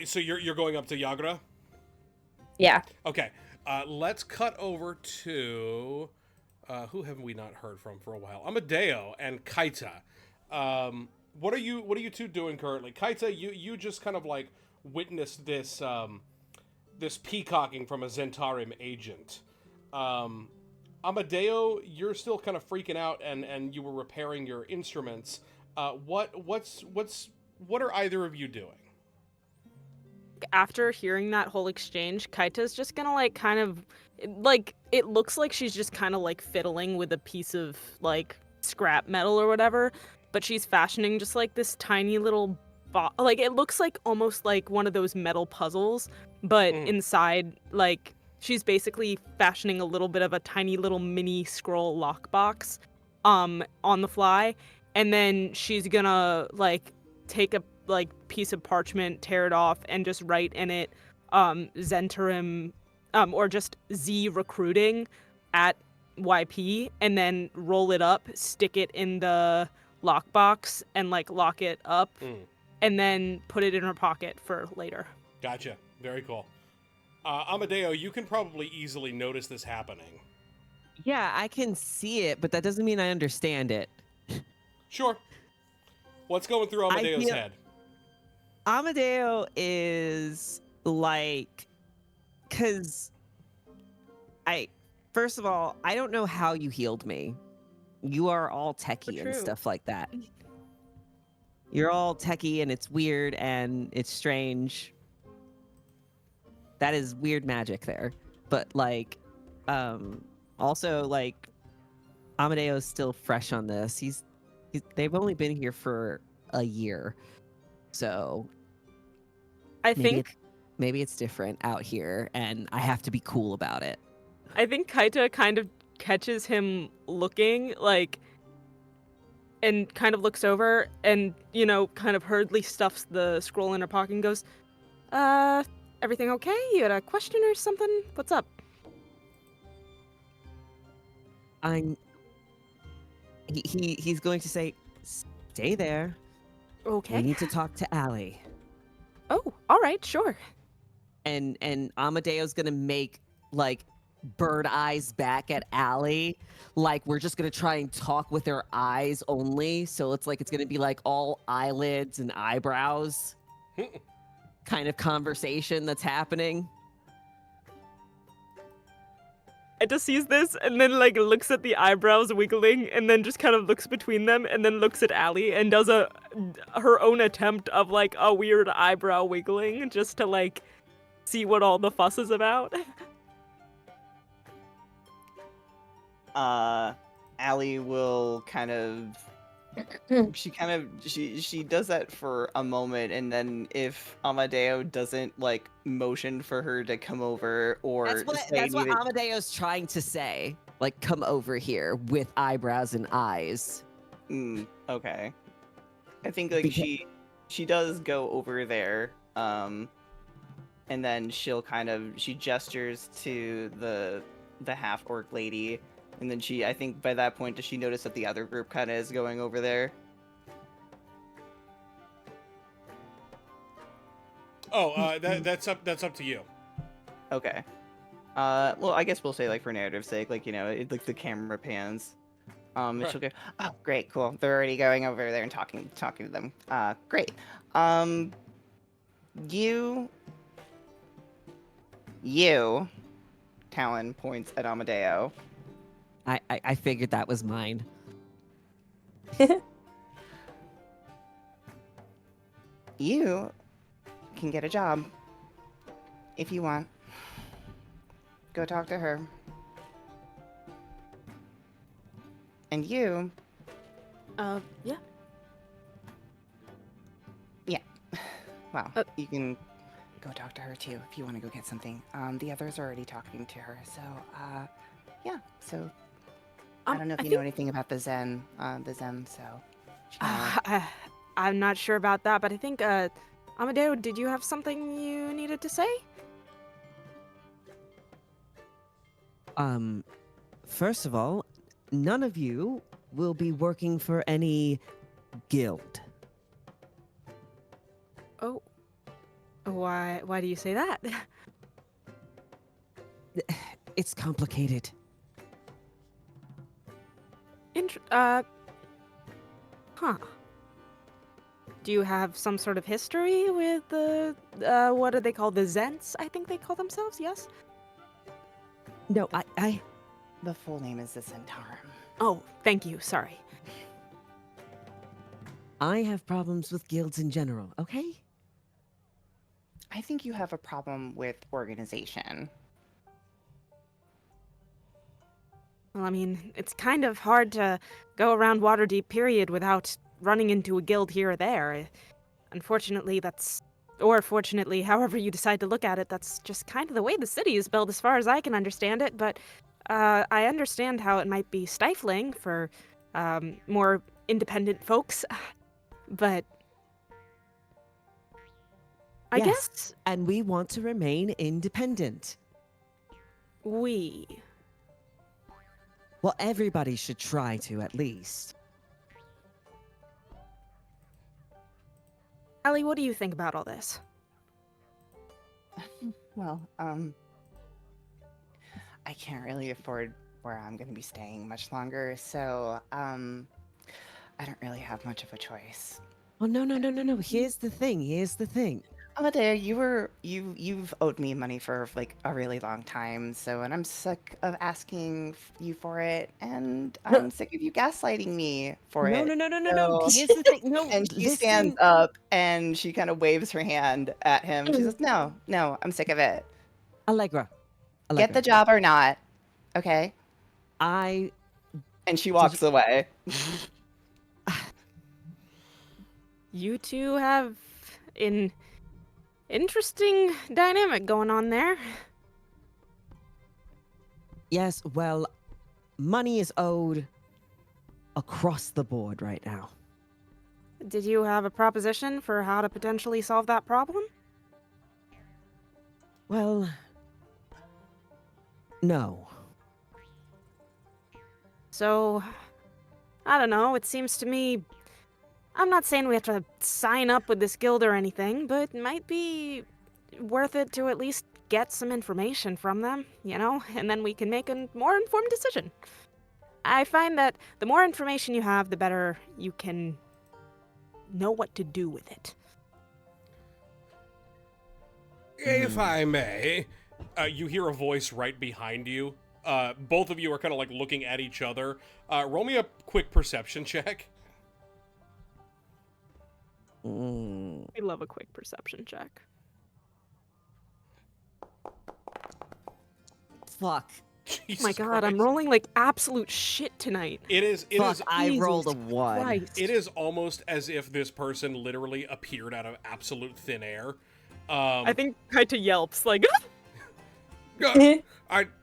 So you're going up to Yagra? Yeah. Okay. Let's cut over to who have we not heard from for a while? Amadeo and Kaita. What are you two doing currently? Kaita, you just kind of like witnessed this this peacocking from a Zentarim agent. Amadeo, you're still kind of freaking out and you were repairing your instruments. What are either of you doing? After hearing that whole exchange, Kaita's just gonna like kind of like, it looks like she's just kind of like fiddling with a piece of like scrap metal or whatever, but she's fashioning just like this tiny little like it looks like almost like one of those metal puzzles, but inside, like, she's basically fashioning a little bit of a tiny little mini scroll lockbox on the fly, and then she's gonna like take a like piece of parchment, tear it off, and just write in it Zentarim or just Z recruiting at YP, and then roll it up, stick it in the lockbox, and like lock it up, and then put it in her pocket for later. Gotcha. Very cool. Amadeo, you can probably easily notice this happening. Yeah, I can see it, but that doesn't mean I understand it. Sure. What's going through Amadeo's head? Amadeo is like, because first of all, I don't know how you healed me. You are all techie and stuff like that. You're all techie and it's weird and it's strange. That is weird magic there. But like, also like, Amadeo's still fresh on this. They've only been here for a year. So I think maybe it's different out here and I have to be cool about it. I think Kaita kind of catches him looking, like, and kind of looks over and, kind of hurriedly stuffs the scroll in her pocket and goes, everything okay? You had a question or something? What's up? He's going to say, stay there. Okay. We need to talk to Allie. Oh, all right, sure. And Amadeo's gonna make like bird eyes back at Allie, like we're just gonna try and talk with her eyes only. So it's gonna be like all eyelids and eyebrows kind of conversation that's happening. I just sees this and then like looks at the eyebrows wiggling and then just kind of looks between them and then looks at Allie and does her own attempt of like a weird eyebrow wiggling just to like see what all the fuss is about. Allie will kind of she does that for a moment, and then if Amadeo doesn't like motion for her to come over or that's what Amadeo's trying to say, like come over here with eyebrows and eyes. Okay. I think like she does go over there, and then she gestures to the half orc lady. And then I think by that point, does she notice that the other group kind of is going over there? Oh, that's up to you. Okay. Well, I guess we'll say like for narrative's sake, like like the camera pans. And she'll go, oh, great, cool. They're already going over there and talking to them. Great. You, Talon points at Amadeo. I figured that was mine. You can get a job if you want. Go talk to her. And you, Yeah. well, you can go talk to her too if you want to go get something. The others are already talking to her, so yeah. So I don't know if you know anything about the Zen, so. I'm not sure about that, but I think, Amadeo, did you have something you needed to say? First of all, none of you will be working for any guild. Oh. Why do you say that? It's complicated. Huh. Do you have some sort of history with the, what do they call, the Zents, I think they call themselves, yes? No, I The full name is the Centaurum. Oh, thank you, sorry. I have problems with guilds in general, okay? I think you have a problem with organization. Well, I mean, it's kind of hard to go around Waterdeep, period, without running into a guild here or there. Unfortunately, or fortunately, however you decide to look at it, that's just kind of the way the city is built as far as I can understand it, but I understand how it might be stifling for more independent folks, but I guess and we want to remain independent. Well, everybody should try to, at least. Ellie, what do you think about all this? Well, I can't really afford where I'm going to be staying much longer, so, I don't really have much of a choice. Oh, no. Here's the thing. Amadeo, you've owed me money for like a really long time, and I'm sick of asking you for it, and I'm sick of you gaslighting me for it. No. Here's the thing. No, And she listen. stands up and she kind of waves her hand at him. She says, "No, I'm sick of it. Allegra. Get the job or not, okay?" And she walks away. You two have an interesting dynamic going on there. Yes, well, money is owed across the board right now. Did you have a proposition for how to potentially solve that problem? Well, no. So, I don't know, it seems to me, I'm not saying we have to sign up with this guild or anything, but it might be worth it to at least get some information from them, and then we can make a more informed decision. I find that the more information you have, the better you can know what to do with it. If I may, you hear a voice right behind you. Both of you are kind of like looking at each other. Roll me a quick perception check. I love a quick perception check. Fuck. Jesus Oh my god, Christ. I'm rolling like absolute shit tonight. It is. I rolled a 1. Christ. It is almost as if this person literally appeared out of absolute thin air. I think Kaita yelps like. I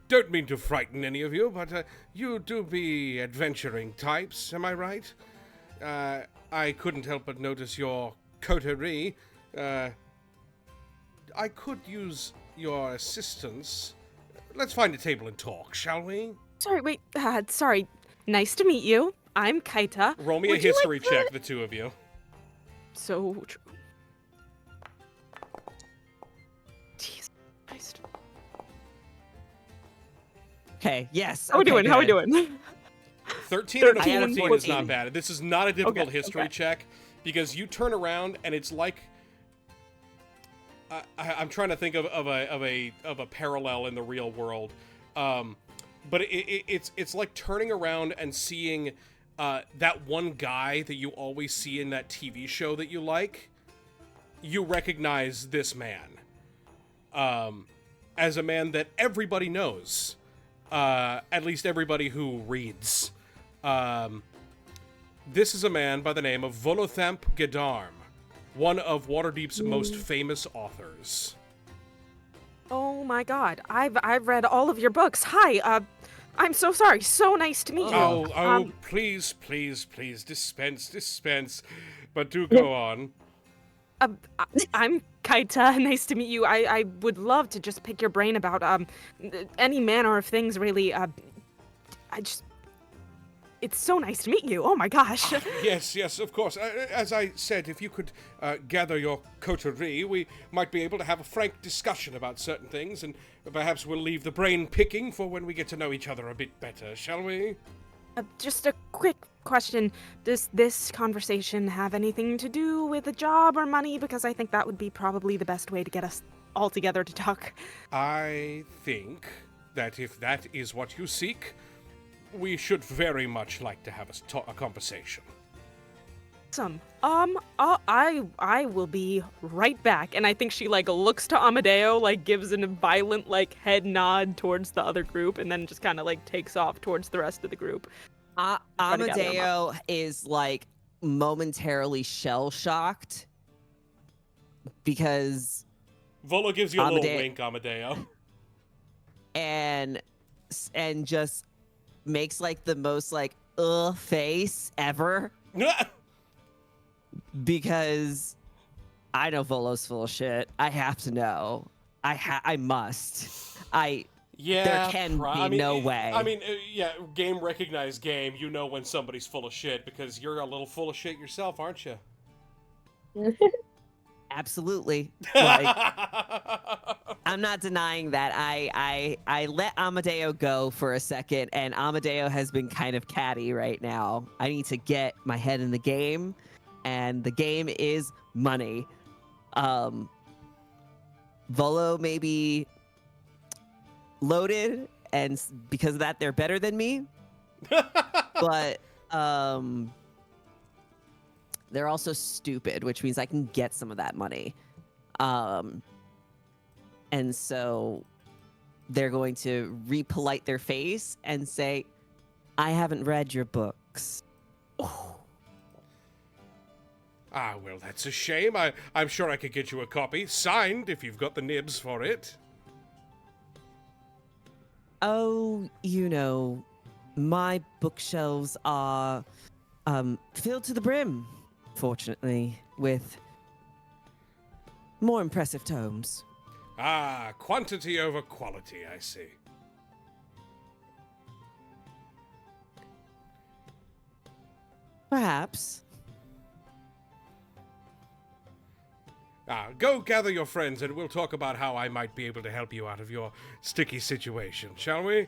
don't mean to frighten any of you, but you do be adventuring types, am I right? I couldn't help but notice your coterie. I could use your assistance. Let's find a table and talk, shall we? Sorry, wait. Sorry. Nice to meet you. I'm Kaita. Roll me a history check, the two of you. So true. Jesus Christ. Okay, yes. How we okay, doing? How we good. doing? 13 and a 13 and 14 is not 14. bad. This is not a difficult Okay, history okay. check because you turn around and it's like I'm trying to think of a parallel in the real world, but it's like turning around and seeing that one guy that you always see in that TV show that you like. You recognize this man as a man that everybody knows, at least everybody who reads. This is a man by the name of Volothamp Gedarm, one of Waterdeep's most famous authors. Oh my god, I've read all of your books. Hi, I'm so sorry. So nice to meet you. Oh, please, dispense. But do go on. I'm Kaita. Nice to meet you. I would love to just pick your brain about any manner of things, really. It's so nice to meet you. Oh my gosh. Yes, of course. As I said, if you could gather your coterie, we might be able to have a frank discussion about certain things, and perhaps we'll leave the brain picking for when we get to know each other a bit better, shall we? Just a quick question. Does this conversation have anything to do with a job or money? Because I think that would be probably the best way to get us all together to talk. I think that if that is what you seek, we should very much like to have a conversation. Awesome. I will be right back. And I think she looks to Amadeo, gives a violent head nod towards the other group, and then just kind of takes off towards the rest of the group. Amadeo is momentarily shell shocked because Volo gives you a little wink, Amadeo, and just makes the most face ever. Because I know Volo's full of shit. I have to know. I must. There can be no way. Game recognized game. You know when somebody's full of shit because you're a little full of shit yourself, aren't you? Absolutely. I'm not denying that. I let Amadeo go for a second, and Amadeo has been kind of catty right now. I need to get my head in the game, and the game is money. Volo may be loaded, and because of that, they're better than me. But they're also stupid, which means I can get some of that money. And so they're going to repolite their face and say, I haven't read your books. Oh. Ah, well, that's a shame. I'm sure I could get you a copy, signed, if you've got the nibs for it. Oh, my bookshelves are filled to the brim, fortunately, with more impressive tomes. Ah, quantity over quality, I see. Perhaps. Go gather your friends and we'll talk about how I might be able to help you out of your sticky situation, shall we?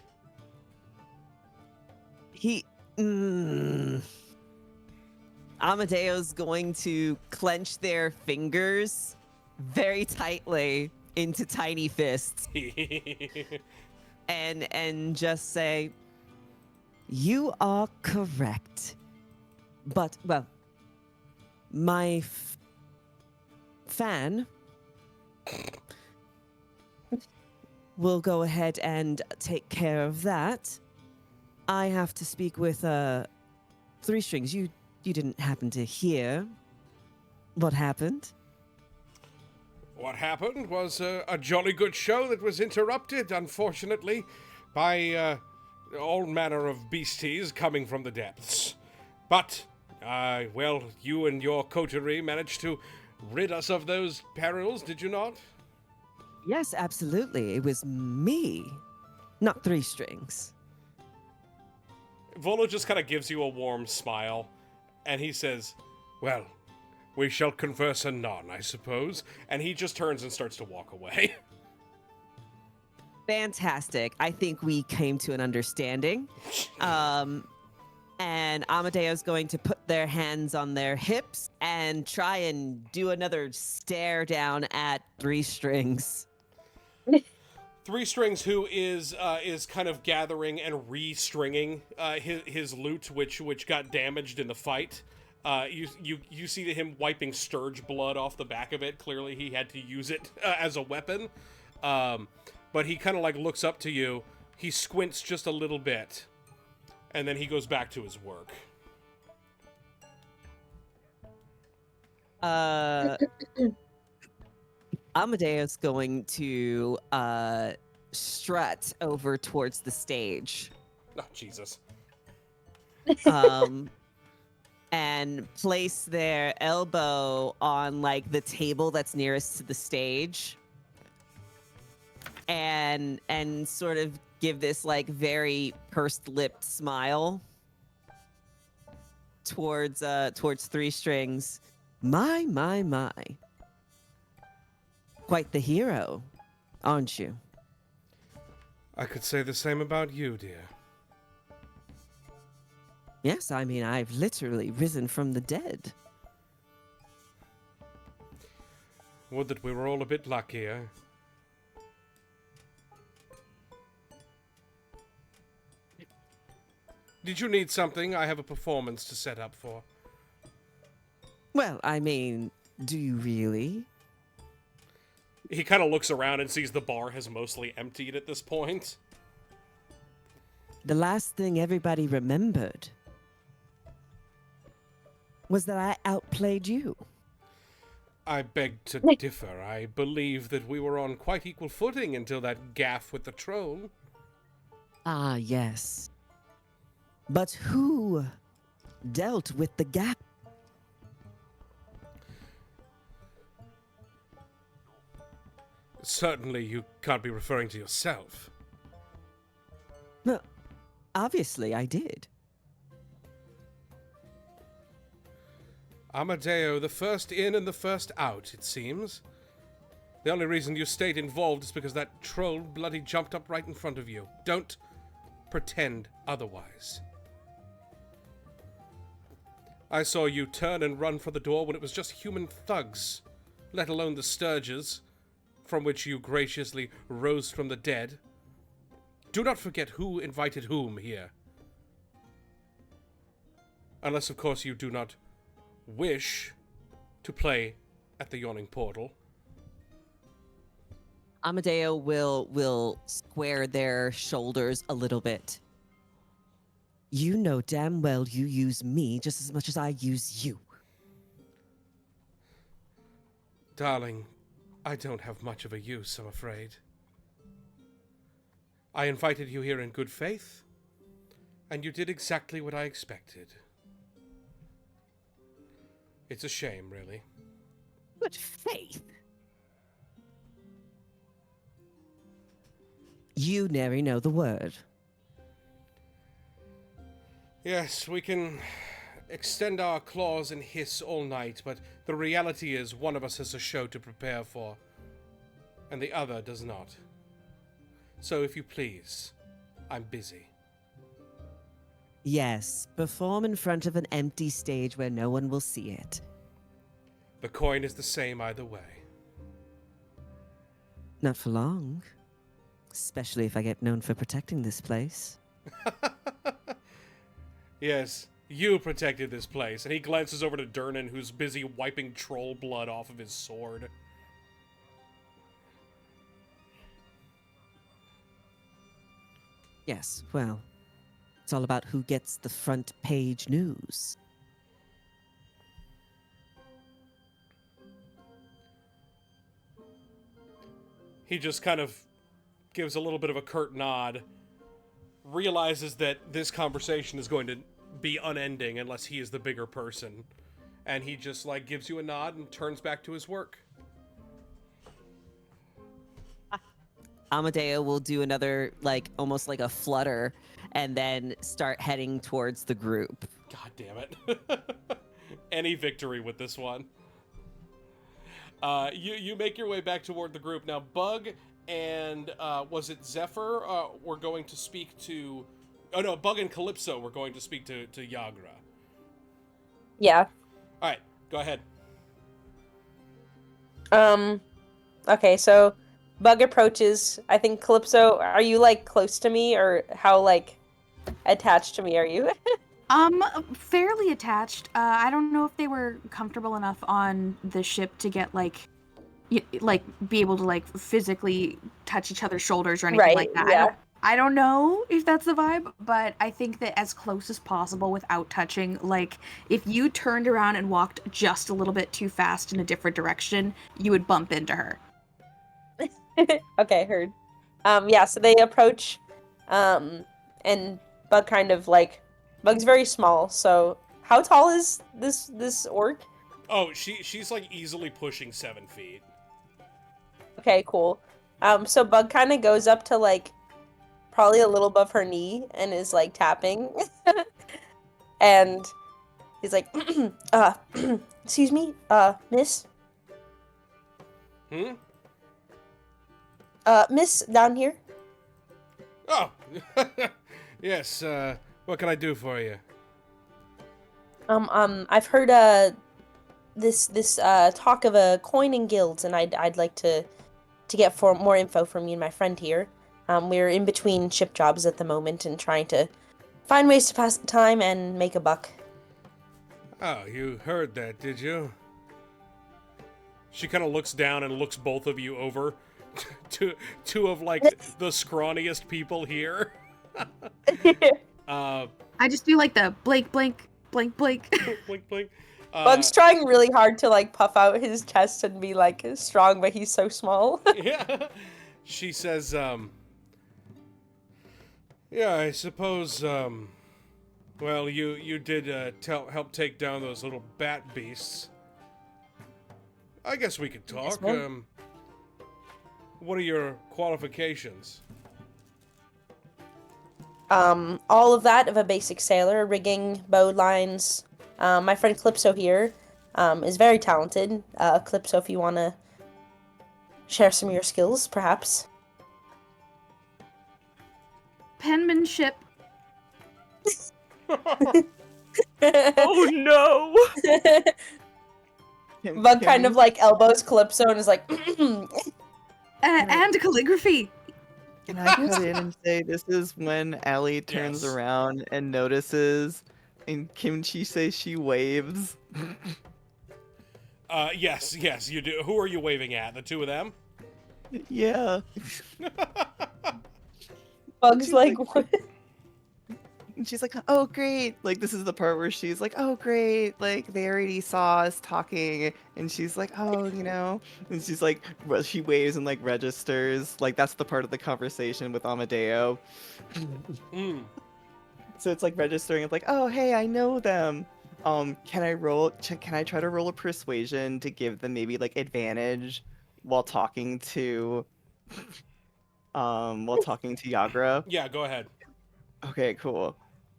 Amadeo's going to clench their fingers very tightly into tiny fists and just say, you are correct. But, well, my fan will go ahead and take care of that. I have to speak with Three Strings. You didn't happen to hear what happened? What happened was a jolly good show that was interrupted, unfortunately, by all manner of beasties coming from the depths. But, well, you and your coterie managed to rid us of those perils, did you not? Yes, absolutely. It was me, not Three Strings. Volo just kind of gives you a warm smile, and he says, well, we shall converse anon, I suppose. And he just turns and starts to walk away. Fantastic. I think we came to an understanding. And Amadeo's going to put their hands on their hips and try and do another stare down at Three Strings. Three Strings, who is kind of gathering and re-stringing his lute, which got damaged in the fight. You see him wiping Sturge blood off the back of it. Clearly, he had to use it as a weapon. But he kind of like looks up to you. He squints just a little bit, and then he goes back to his work. Amadeo's going to strut over towards the stage. Oh, Jesus. And place their elbow on like the table that's nearest to the stage. And sort of give this like very pursed-lipped smile towards Three Strings. My. Quite the hero, aren't you? I could say the same about you, dear. Yes, I mean, I've literally risen from the dead. Would that we were all a bit luckier. Did you need something? I have a performance to set up for. Well, I mean, do you really? He kind of looks around and sees the bar has mostly emptied at this point. The last thing everybody remembered was that I outplayed you. I beg to differ. I believe that we were on quite equal footing until that gaffe with the troll. Ah, yes. But who dealt with the gap? Certainly you can't be referring to yourself. Well, obviously I did. Amadeo, the first in and the first out, it seems. The only reason you stayed involved is because that troll bloody jumped up right in front of you. Don't pretend otherwise. I saw you turn and run for the door when it was just human thugs, let alone the Sturges, from which you graciously rose from the dead. Do not forget who invited whom here. Unless, of course, you do not wish to play at the Yawning Portal. Amadeo will square their shoulders a little bit. You know damn well you use me just as much as I use you. Darling, I don't have much of a use, I'm afraid. I invited you here in good faith, and you did exactly what I expected. It's a shame, really. Good faith? You nary know the word. Yes, we can extend our claws and hiss all night, but the reality is one of us has a show to prepare for, and the other does not. So if you please, I'm busy. Yes, perform in front of an empty stage where no one will see it. The coin is the same either way. Not for long. Especially if I get known for protecting this place. Yes, you protected this place. And he glances over to Durnan, who's busy wiping troll blood off of his sword. Yes, well, it's all about who gets the front page news. He just kind of gives a little bit of a curt nod, realizes that this conversation is going to be unending unless he is the bigger person, and he just like gives you a nod and turns back to his work. Amadeo will do another, like, almost like a flutter, and then start heading towards the group. God damn it. Any victory with this one. You make your way back toward the group. Now, Bug and was it Zephyr? We're going to speak to. Oh no, Bug and Calypso. We're going to speak to Yagra. Yeah. All right, go ahead. Okay, so Bug approaches. I think Calypso, are you like close to me, or how like attached to me are you? Fairly attached. I don't know if they were comfortable enough on the ship to get like be able to like physically touch each other's shoulders or anything Right, like that. yeah. I don't know if that's the vibe, but I think that as close as possible without touching, like if you turned around and walked just a little bit too fast in a different direction, you would bump into her. Okay, heard. Yeah, so they approach, and Bug kind of like, Bug's very small, so how tall is this orc? Oh, she's like easily pushing 7 feet. Okay, cool. So Bug kind of goes up to like, probably a little above her knee and is like tapping, and he's like, excuse me, miss? Miss, down here? Oh, yes, what can I do for you? I've heard, this talk of a coining guild, and I'd like to get more info from you and my friend here. We're in between ship jobs at the moment and trying to find ways to pass the time and make a buck. Oh, you heard that, did you? She kind of looks down and looks both of you over. Two of like the scrawniest people here. I just do like the blink, blink, blink, blink. Blink, blink. Bug's trying really hard to like puff out his chest and be like strong, but he's so small. Yeah. She says, yeah, I suppose, well, you did help take down those little bat beasts. I guess we could talk. Yes, what are your qualifications? All of that of a basic sailor, rigging, bow lines. My friend Calypso here is very talented. Calypso, if you want to share some of your skills, perhaps. Penmanship. Oh no! Bug kind of like elbows Calypso and is like, And calligraphy. Can I cut in and say this is when Allie turns Yes. around and notices, and Kimchi says she waves? Yes, you do. Who are you waving at? The two of them? Yeah. Bug's She's like, like- what? And she's like, oh, great. Like, this is the part where she's like, oh, great. Like, they already saw us talking. And she's like, oh, you know. And she's like, she waves and, like, registers. Like, that's the part of the conversation with Amadeo. So it's, like, registering. It's like, oh, hey, I know them. Can I try to roll a persuasion to give them maybe, like, advantage while talking to, Yagra? Yeah, go ahead. Okay, cool.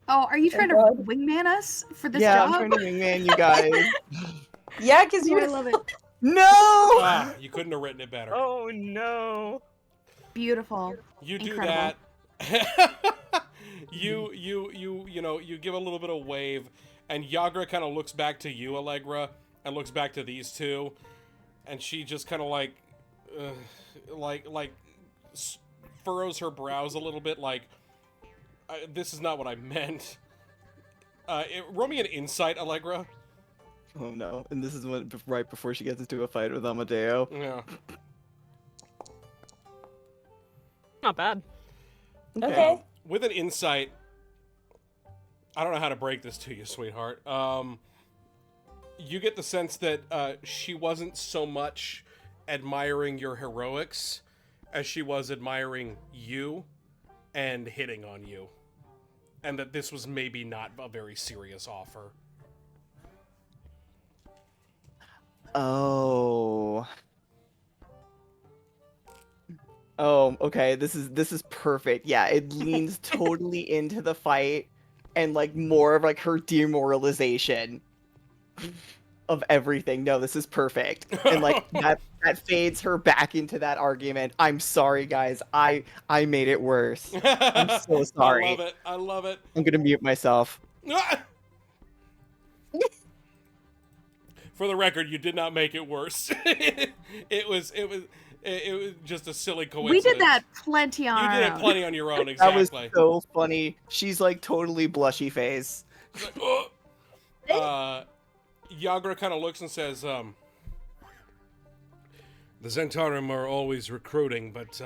Oh, are you trying to God. wingman us for this Yeah, job? I'm trying to wingman you guys. Yeah, because Oh, I you. love it. No! Ah, you couldn't have written it better. Oh no! Beautiful. You do Incredible. that. you know, you give a little bit of wave, and Yagra kind of looks back to you, Allegra, and looks back to these two, and she just kind of like furrows her brows a little bit, like, this is not what I meant. Roll me an insight, Allegra. Oh no! And this is right before she gets into a fight with Amadeo. Yeah. Not bad. Okay. With an insight, I don't know how to break this to you, sweetheart. You get the sense that she wasn't so much admiring your heroics as she was admiring you and hitting on you. And that this was maybe not a very serious offer. Oh. Oh, okay. This is perfect. Yeah, it leans totally into the fight and like more of like her demoralization. of everything. No, this is perfect. And like that fades her back into that argument. I'm sorry, guys. I made it worse. I'm so sorry. I love it. I love it. I'm gonna mute myself. For the record, you did not make it worse. it was just a silly coincidence. We did that plenty on You our did it own. plenty on your own, exactly. That was so funny. She's like totally blushy face. She's like, Yagra kind of looks and says, the Zentarum are always recruiting, but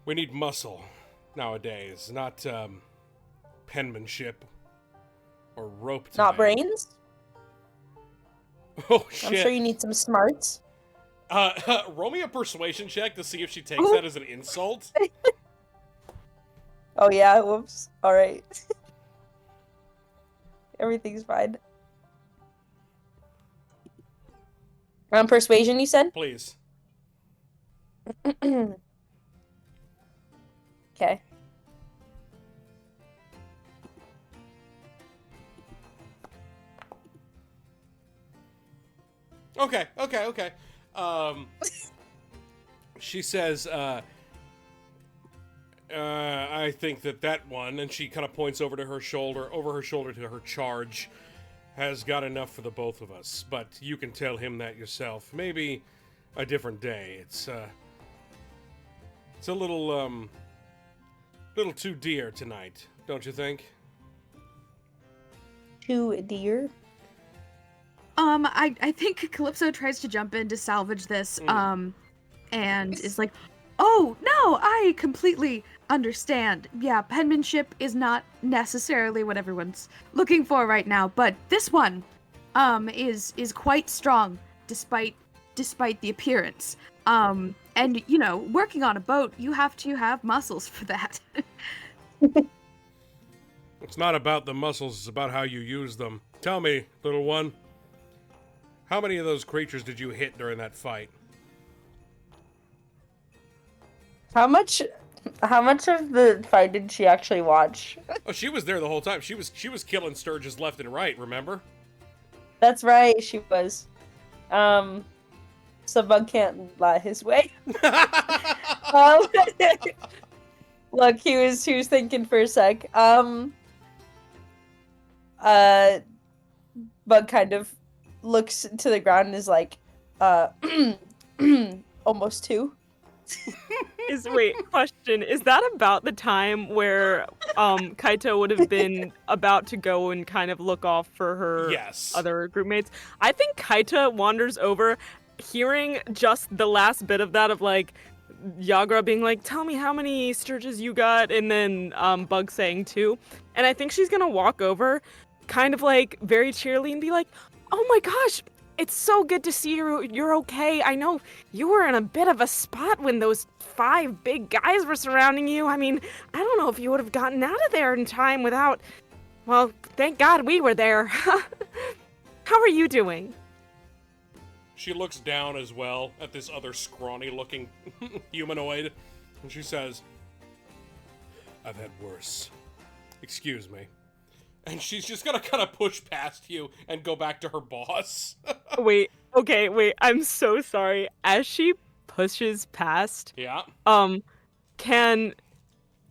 we need muscle nowadays, not penmanship or rope tying. Not brains? Oh, shit. I'm sure you need some smarts. Roll me a persuasion check to see if she takes that as an insult. Oh yeah, whoops. Alright. Everything's fine. Persuasion, you said? Please. Okay. Okay. She says, I think that one, and she kind of points over her shoulder to her charge, has got enough for the both of us. But you can tell him that yourself. Maybe a different day. It's a little too dear tonight, don't you think? Too dear? I think Calypso tries to jump in to salvage this, and is like, oh, no, I completely understand. Yeah, penmanship is not necessarily what everyone's looking for right now, but this one, is quite strong, despite the appearance. And, you know, working on a boat, you have to have muscles for that. It's not about the muscles, it's about how you use them. Tell me, little one, how many of those creatures did you hit during that fight? How much of the fight did she actually watch? Oh, she was there the whole time. She was killing Sturges left and right, remember? That's right, she was. So Bug can't lie his way. Look, he was thinking for a sec. Bug kind of looks to the ground and is like, almost 2. Question, is that about the time where Kaito would have been about to go and kind of look off for her other groupmates? I think Kaito wanders over, hearing just the last bit of that of like Yagra being like, tell me how many Sturges you got, and then Bug saying 2. And I think she's gonna walk over kind of like very cheerily and be like, oh my gosh, it's so good to see you're okay. I know you were in a bit of a spot when those 5 big guys were surrounding you. I mean, I don't know if you would have gotten out of there in time without... Well, thank God we were there. How are you doing? She looks down as well at this other scrawny-looking humanoid, and she says, I've had worse. Excuse me. And she's just gonna kind of push past you and go back to her boss. Wait, I'm so sorry. As she pushes past, can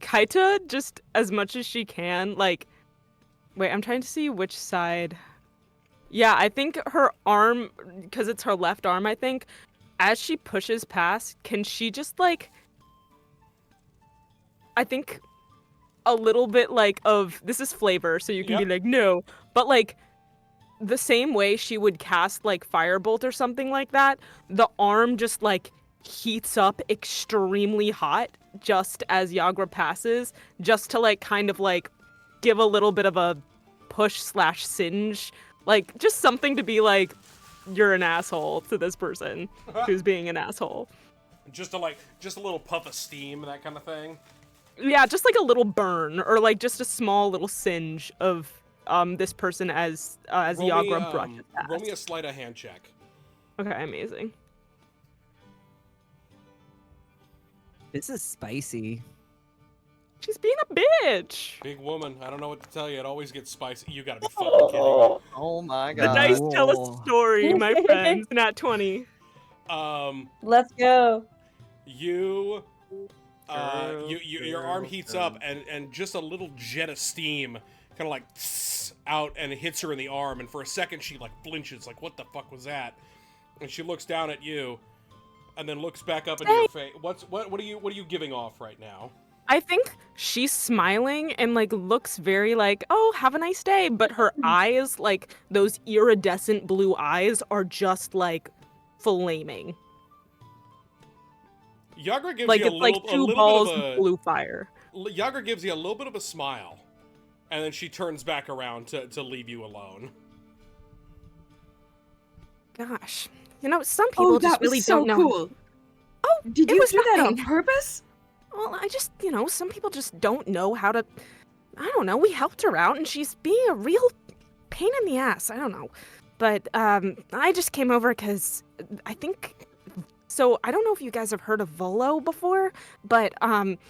Kaita, just as much as she can, like, wait, I'm trying to see which side. Yeah, I think her arm, because it's her left arm, I think, as she pushes past, can she just, like, I think a little bit, like, of, this is flavor, so you can be like, no, but, like, the same way she would cast, like, Firebolt or something like that, the arm just, like, heats up extremely hot just as Yagra passes, just to, like, kind of, like, give a little bit of a push/singe, like, just something to be like, you're an asshole to this person who's being an asshole. Just a little puff of steam, that kind of thing. Yeah, just like a little burn, or like just a small little singe of this person as Yagra brushes past. Roll me a sleight of hand check. Okay, amazing. This is spicy. She's being a bitch. Big woman. I don't know what to tell you. It always gets spicy. You gotta be fucking kidding me. Oh my The god. dice tell a story, my friends. Not 20. Let's go. Your arm heats up and just a little jet of steam kind of like out and it hits her in the arm, and for a second she like flinches, like what the fuck was that? And she looks down at you, and then looks back up into your face. What are you giving off right now? I think she's smiling and like looks very like, oh, have a nice day, but her eyes, like those iridescent blue eyes, are just like flaming. Yagra gives Like you it's like two balls of blue fire. Yagra gives you a little bit of a smile, and then she turns back around to leave you alone. Gosh, some people just really don't know. Cool. Oh, Did it you was do that on nothing. purpose? Well, I just, some people just don't know how to. I don't know. We helped her out, and she's being a real pain in the ass. I don't know, but I just came over because I think. So I don't know if you guys have heard of Volo before, but Volo?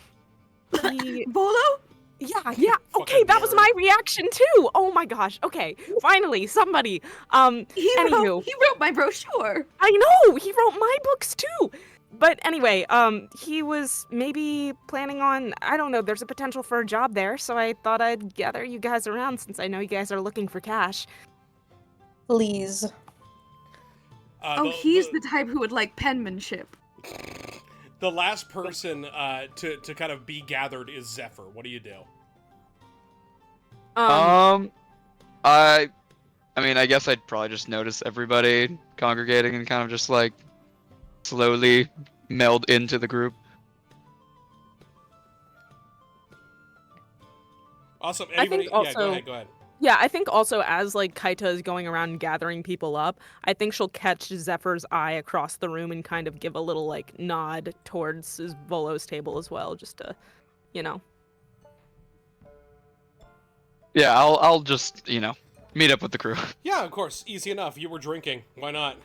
Yeah. Okay, that was my reaction too. Oh my gosh. Okay, finally somebody. He Anywho, wrote my brochure. I know he wrote my books too. But anyway, he was maybe planning on, I don't know, there's a potential for a job there, so I thought I'd gather you guys around since I know you guys are looking for cash. Please. He's the type who would like penmanship. The last person to kind of be gathered is Zephyr. What do you do? I mean, I guess I'd probably just notice everybody congregating and kind of just like slowly meld into the group. Awesome. I think Anybody? Yeah, go ahead. Yeah, I think also as like Kaita is going around and gathering people up, I think she'll catch Zephyr's eye across the room and kind of give a little like nod towards Volo's table as well, just to, Yeah, I'll just, meet up with the crew. Yeah, of course. Easy enough. You were drinking. Why not?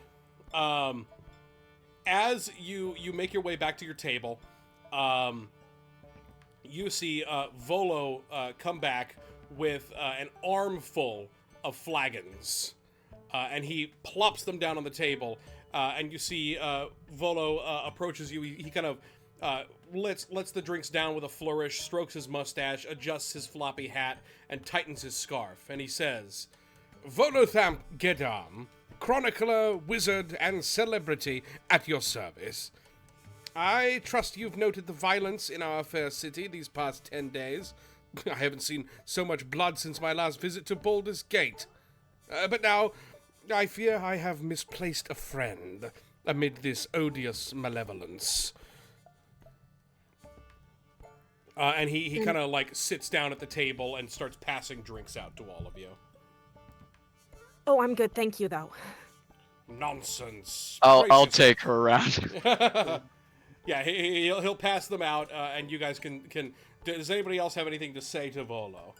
As you make your way back to your table, you see Volo come back with an armful of flagons, and he plops them down on the table, and you see Volo approaches you. He kind of lets the drinks down with a flourish, strokes his mustache, adjusts his floppy hat, and tightens his scarf, and he says, Volothamp Gedam, chronicler, wizard, and celebrity at your service. I trust you've noted the violence in our fair city these past 10 days. I haven't seen so much blood since my last visit to Baldur's Gate. But now, I fear I have misplaced a friend amid this odious malevolence. And he kind of like sits down at the table and starts passing drinks out to all of you. Oh, I'm good, thank you though. Nonsense. I'll take her around. Yeah, he'll pass them out, and you guys can. Does anybody else have anything to say to Volo?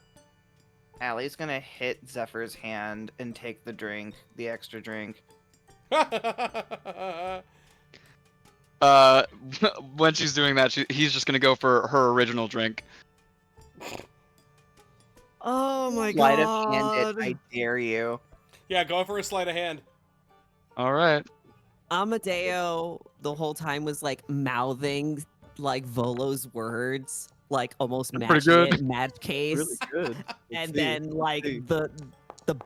Allie's gonna hit Zephyr's hand and take the extra drink. When she's doing that, he's just gonna go for her original drink. Oh my Sleight god. of hand it, I dare you. Yeah, go for a sleight of hand. All right. Amadeo the whole time was like mouthing like Volo's words, like almost match case. Really good. And then like the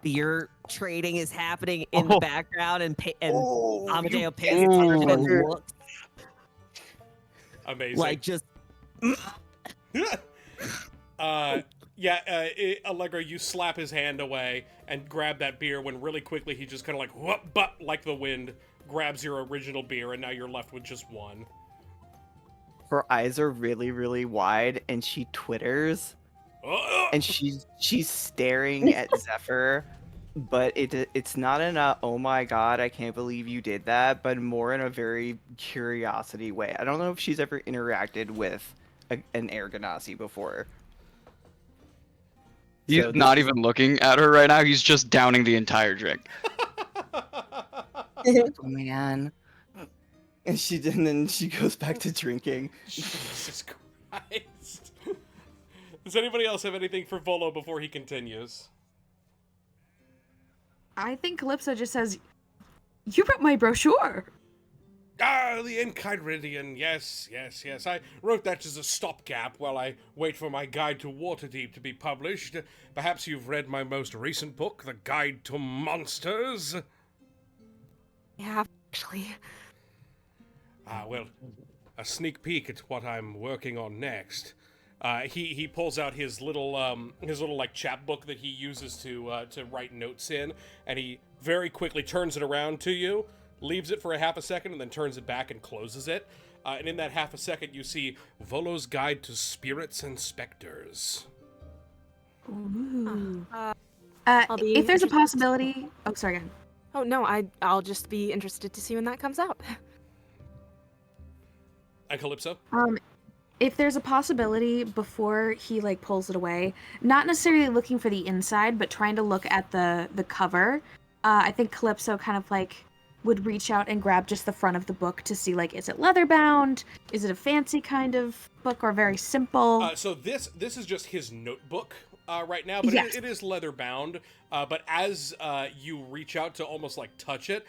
beer trading is happening in the background, and Amadeo pays attention and looks. Amazing. Like just. Allegra, you slap his hand away and grab that beer when really quickly he just kind of like whoop, but like the wind grabs your original beer, and now you're left with just one. Her eyes are really, really wide, and she twitters, and she's staring at Zephyr, but it's not in a oh my god I can't believe you did that, but more in a very curiosity way. I don't know if she's ever interacted with an Air Ganassi before. He's not even looking at her right now. He's just downing the entire drink. Oh, man. And then she goes back to drinking. Jesus Christ. Does anybody else have anything for Volo before he continues? I think Calypso just says, "You wrote my brochure." Ah, the Enchiridion. Yes. I wrote that as a stopgap while I wait for my guide to Waterdeep to be published. Perhaps you've read my most recent book, The Guide to Monsters? Yeah, actually. Well, a sneak peek at what I'm working on next. He pulls out his little like chapbook that he uses to write notes in, and he very quickly turns it around to you, leaves it for a half a second, and then turns it back and closes it. And in that half a second, you see Volo's Guide to Spirits and Specters. Ooh. I'll be If there's a interested- possibility, oh, sorry, go ahead. Oh no, I'll just be interested to see when that comes out. And Calypso? If there's a possibility before he like pulls it away, not necessarily looking for the inside, but trying to look at the cover, I think Calypso kind of like would reach out and grab just the front of the book to see like, is it leather bound? Is it a fancy kind of book or very simple? So this is just his notebook right now, but Yes. it is leather bound. But as you reach out to almost like touch it,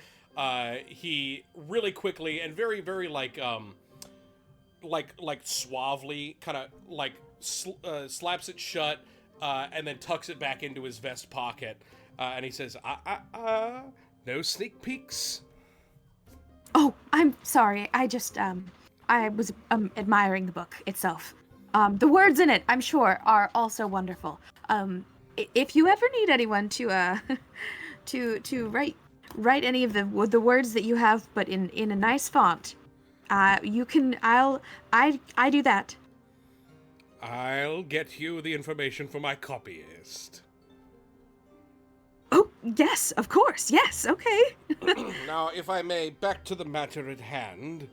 he really quickly and very very like suavely kind of like slaps it shut and then tucks it back into his vest pocket, and he says, no sneak peeks. Oh, I'm sorry. I just I was admiring the book itself. The words in it, I'm sure, are also wonderful. If you ever need anyone to to write any of the words that you have, but in a nice font, you can. I do that. I'll get you the information for my copyist. Oh yes, of course. Yes. Okay. Now, if I may, back to the matter at hand.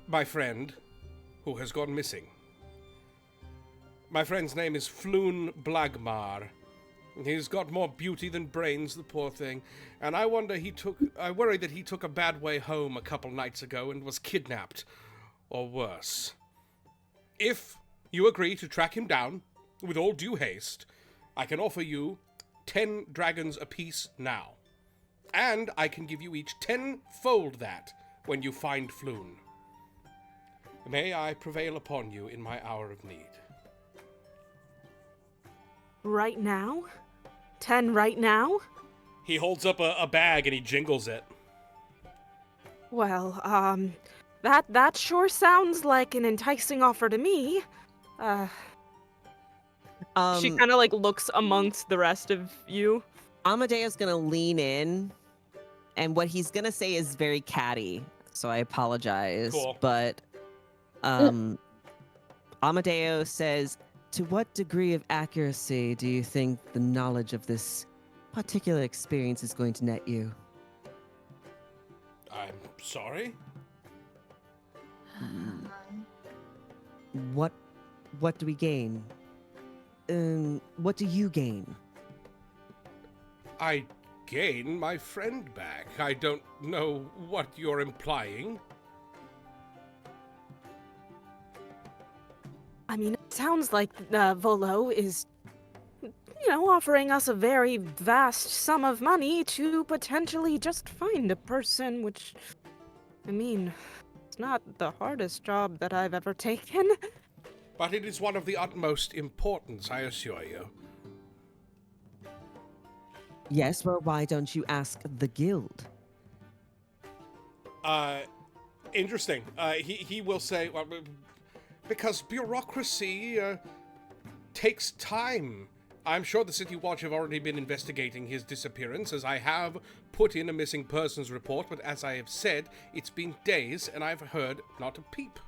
My friend, who has gone missing. My friend's name is Floon Blagmar. He's got more beauty than brains, the poor thing, and I worry that he took a bad way home a couple nights ago and was kidnapped, or worse. If you agree to track him down, with all due haste, I can offer you 10 dragons apiece now. And I can give you each 10-fold that when you find Floon. May I prevail upon you in my hour of need. Right now? 10 right now? He holds up a bag and he jingles it. Well, that sure sounds like an enticing offer to me. She kind of like looks amongst the rest of you. Amadeo's gonna lean in, and what he's gonna say is very catty, so I apologize. Cool. But Amadeo says, to what degree of accuracy do you think the knowledge of this particular experience is going to net you? I'm sorry? What do we gain? What do you gain? I gain my friend back. I don't know what you're implying. I mean, it sounds like Volo is, offering us a very vast sum of money to potentially just find a person, which, I mean, it's not the hardest job that I've ever taken. But it is one of the utmost importance, I assure you. Yes, well, why don't you ask the guild? Interesting. He will say, well, because bureaucracy takes time. I'm sure the City Watch have already been investigating his disappearance, as I have put in a missing persons report, but as I have said, it's been days and I've heard not a peep.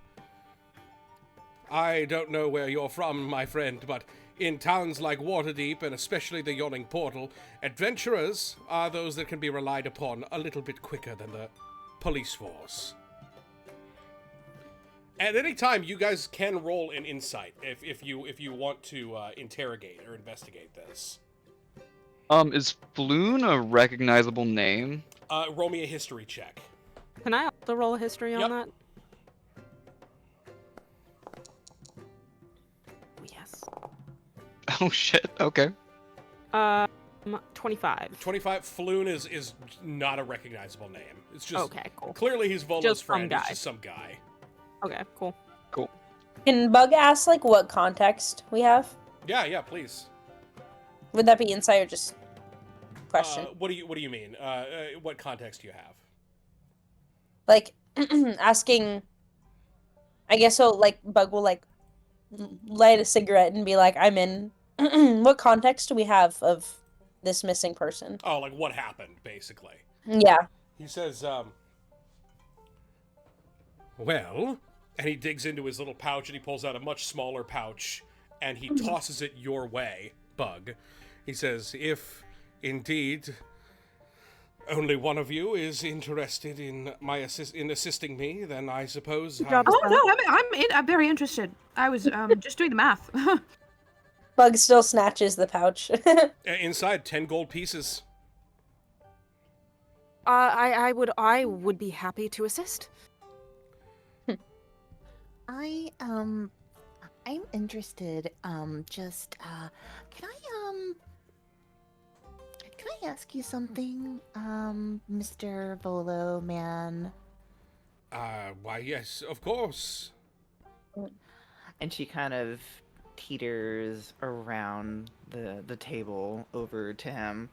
I don't know where you're from, my friend, but in towns like Waterdeep, and especially the Yawning Portal, adventurers are those that can be relied upon a little bit quicker than the police force. At any time, you guys can roll an insight if you want to interrogate or investigate this. Is Floon a recognizable name? Roll me a history check. Can I also roll a history on Yep. that? Oh shit. Okay. 25. 25. Floon is not a recognizable name. It's just Okay, cool. clearly he's Volo's Just some friend. He's guy. just some guy. Okay, cool. Cool. Can Bug ask like what context we have? Yeah, please. Would that be insight or just question? What do you mean? What context do you have? Like asking. I guess so. Like Bug will like light a cigarette and be like, "I'm in." What context do we have of this missing person? Oh, like what happened, basically. Yeah. He says, well, and he digs into his little pouch and he pulls out a much smaller pouch and he tosses it your way, Bug. He says, if indeed only one of you is interested in in assisting me, then I suppose. Good job, Oh no, I'm very interested. I was just doing the math. Bug still snatches the pouch. Inside, 10 gold pieces. I would be happy to assist. I'm interested. Can I ask you something, Mr. Volo man? Why, yes, of course. And she kind of teeters around the table over to him.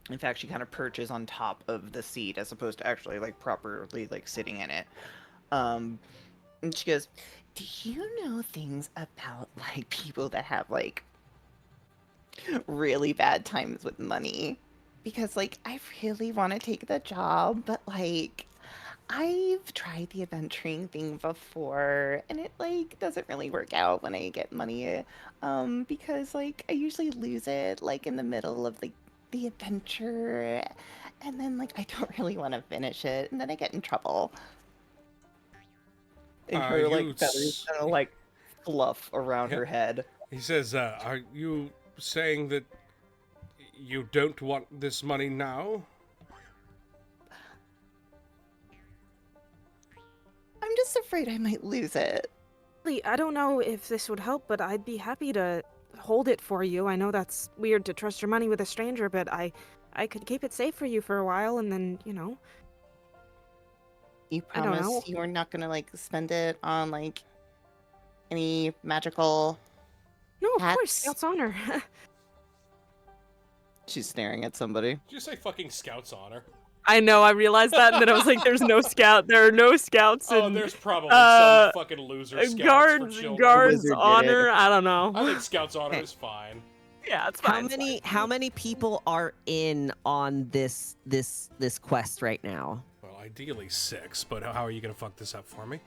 In fact, she kind of perches on top of the seat as opposed to actually like properly like sitting in it. And she goes, Do you know things about like people that have like really bad times with money? Because like I really want to take the job, but like I've tried the adventuring thing before and it like doesn't really work out when I get money because like I usually lose it like in the middle of like the adventure and then like I don't really want to finish it and then I get in trouble. and her like feathers kind of like fluff around her head. He says, are you saying that you don't want this money now? I'm just afraid I might lose it. I don't know if this would help, but I'd be happy to hold it for you. I know that's weird to trust your money with a stranger, but I could keep it safe for you for a while, and then, you know. You I don't know. promise you're not gonna like spend it on like any magical No, of hats? course, Scout's honor. She's staring at somebody. Did you say fucking Scout's honor? I know, I realized that, and then I was like, there's no scout. There are no scouts. Oh, And, there's probably some fucking loser scouts for children. guards Wizard did honor. it. I don't know. I think Scout's honor is fine. Yeah, it's fine. How many people are in on this quest right now? Well, ideally 6, but how are you gonna fuck this up for me?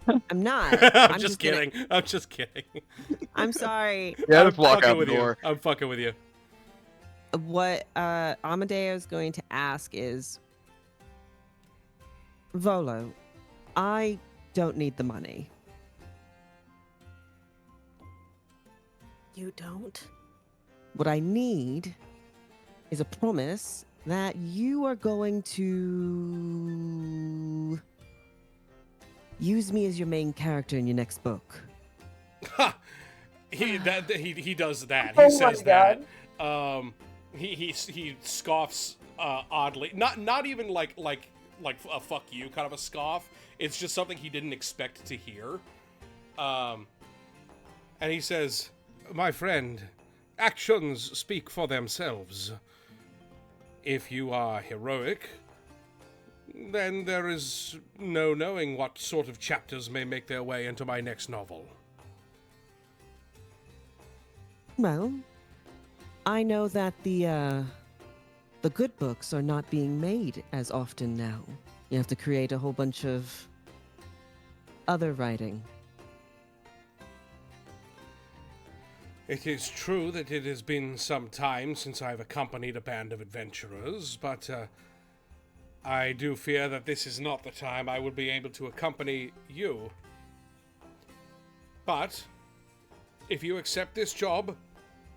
I'm not. I'm just kidding. I'm just kidding. I'm sorry. Yeah, I'm just walk fucking out the with door. you. I'm fucking with you. What Amadeo is going to ask is, Volo, I don't need the money. You don't? What I need is a promise that you are going to use me as your main character in your next book. Ha! He does that. Oh He my says God. that. He scoffs oddly. Not even like a fuck you kind of a scoff. It's just something he didn't expect to hear. And he says, "My friend, actions speak for themselves. If you are heroic, then there is no knowing what sort of chapters may make their way into my next novel." Well, I know that the good books are not being made as often now. You have to create a whole bunch of other writing. It is true that it has been some time since I've accompanied a band of adventurers, but I do fear that this is not the time I will be able to accompany you. But if you accept this job,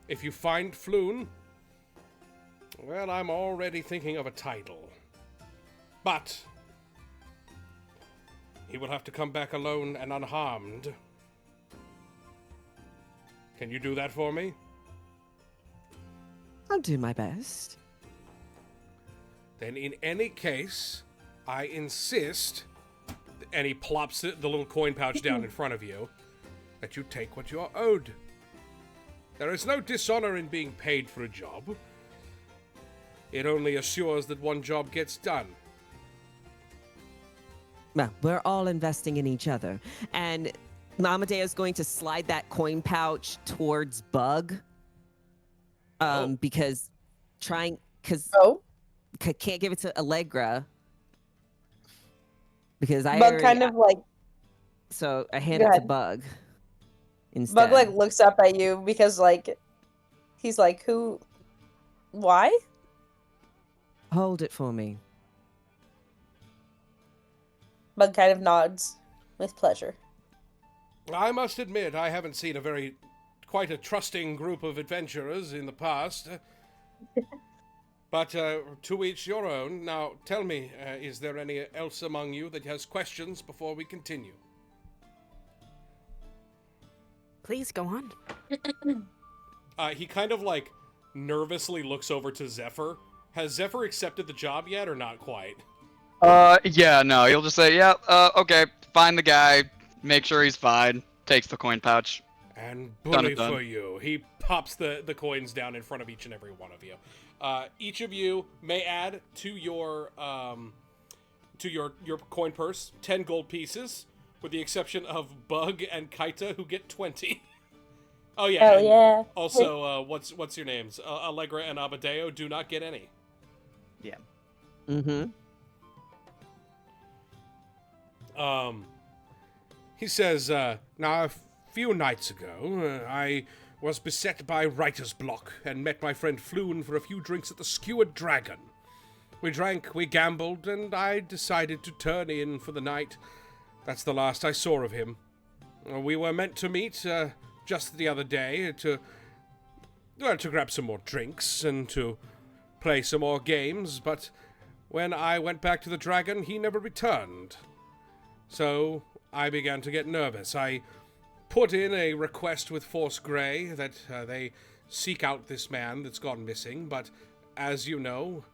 if you find Floon, well, I'm already thinking of a title. But he will have to come back alone and unharmed. Can you do that for me? I'll do my best. Then in any case, I insist, and he plops the little coin pouch down in front of you, that you take what you are owed. There is no dishonor in being paid for a job. It only assures that one job gets done. Well, we're all investing in each other. And Amadeo's going to slide that coin pouch towards Bug. Because can't give it to Allegra. Because Bug kind of like... So I hand it to Bug instead. Bug like looks up at you because like he's like, who? Why? Hold it for me. Bug kind of nods with pleasure. I must admit, I haven't seen quite a trusting group of adventurers in the past. But to each your own. Now, tell me, is there any else among you that has questions before we continue? Please go on. He kind of like nervously looks over to Zephyr. Has Zephyr accepted the job yet or not quite? Yeah, no, he'll just say, yeah, okay, find the guy, make sure he's fine, takes the coin pouch. And bully for you. He pops the coins down in front of each and every one of you. Each of you may add to your coin purse 10 gold pieces, with the exception of Bug and Kaita, who get 20. Oh yeah. Oh yeah. Also, what's your names? Allegra and Amadeo do not get any. Yeah. Mm-hmm. He says, now a few nights ago, I was beset by writer's block and met my friend Floon for a few drinks at the Skewered Dragon. We drank, we gambled, and I decided to turn in for the night. That's the last I saw of him. We were meant to meet just the other day to grab some more drinks and to play some more games, but when I went back to the dragon, he never returned. So I began to get nervous. I put in a request with Force Grey that they seek out this man that's gone missing, but as you know,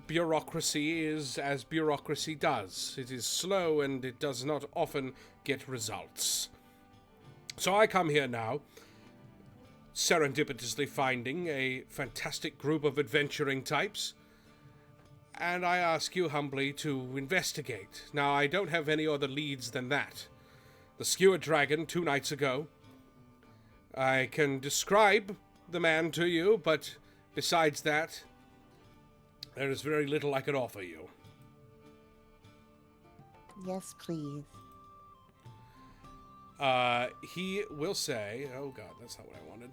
bureaucracy is as bureaucracy does. It is slow and it does not often get results. So I come here now, serendipitously finding a fantastic group of adventuring types, and I ask you humbly to investigate. Now, I don't have any other leads than that. The Skewered Dragon 2 nights ago. I can describe the man to you, but besides that, there is very little I could offer you. Yes, please. He will say, oh god, that's not what I wanted.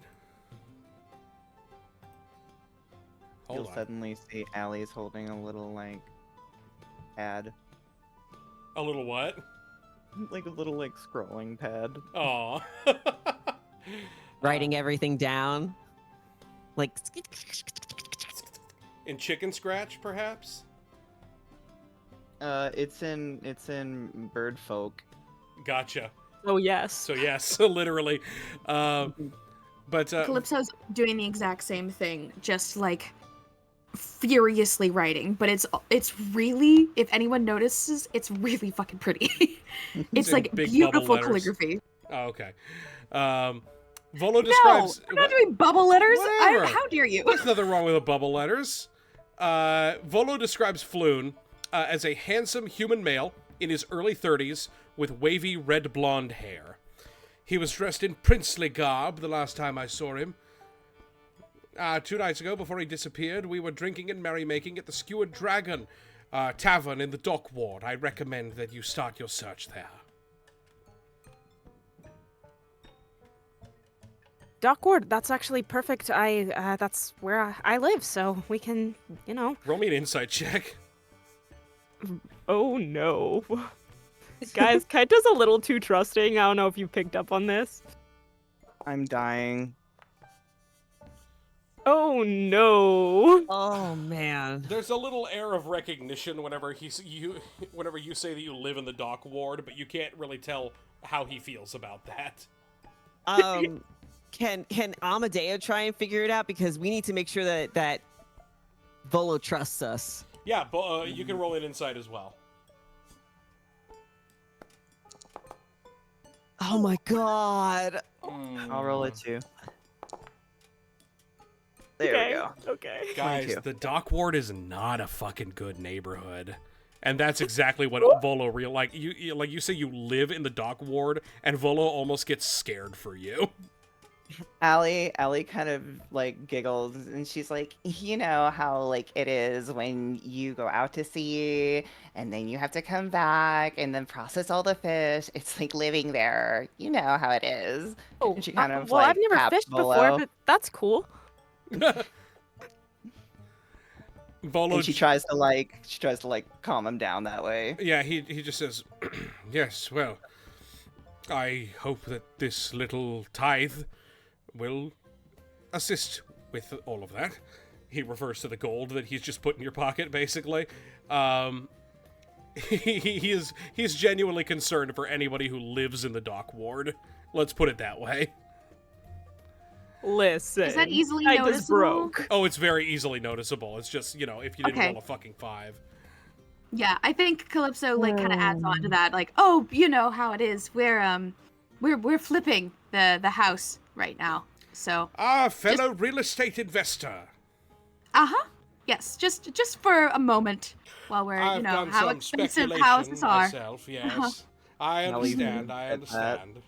Hold You'll on. suddenly see Allie's holding a little, like, pad. A little what? Like a little, like, scrolling pad. Aw. Writing everything down. Like... In Chicken Scratch, perhaps? It's in Bird Folk. Gotcha. Oh, yes. So yes, literally. But Calypso's doing the exact same thing, just like furiously writing, but it's really, if anyone notices, it's really fucking pretty. It's like big beautiful bubble letters. calligraphy. Oh, okay. Volo describes... No, I'm not doing bubble letters. Whatever. How dare you? There's nothing wrong with the bubble letters. Volo describes Floon as a handsome human male in his early 30s with wavy red-blonde hair. He was dressed in princely garb the last time I saw him. 2 nights ago, before he disappeared, we were drinking and merrymaking at the Skewered Dragon Tavern in the Dock Ward. I recommend that you start your search there. Dock Ward, that's actually perfect. That's where I live, so we can, Roll me an insight check. Oh no. Guys, Kaita's a little too trusting. I don't know if you picked up on this. I'm dying. Oh no. Oh, man. There's a little air of recognition whenever whenever you say that you live in the Dock Ward, but you can't really tell how he feels about that. Can Amadeo try and figure it out, because we need to make sure that Volo trusts us. Yeah, but you can roll an insight as well. Oh my god. I'll roll it too. There we go. Okay. Guys, 22. the dock ward is not a fucking good neighborhood. And that's exactly what Volo like you say you live in the dock ward, and Volo almost gets scared for you. Allie kind of like giggles and she's like, you know how like it is when you go out to sea and then you have to come back and then process all the fish. It's like living there. You know how it is. Oh, And she kind of well, like I've never taps fished Volo. before, but that's cool. Volo And she tries to like calm him down that way. Yeah, he just says, yes, well, I hope that this little tithe will assist with all of that. He refers to the gold that he's just put in your pocket, basically. He's genuinely concerned for anybody who lives in the dock ward. Let's put it that way. Listen. Is that easily Titus noticeable? broke. Oh, it's very easily noticeable. It's just, if you didn't Okay. roll a fucking 5. Yeah, I think Calypso like kind of adds on to that, like, oh, you know how it is. We're flipping the house right now, so. Fellow real estate investor. Yes, just for a moment while we're I've done how some expensive speculation houses are. myself, yes. I understand, I Get that. understand.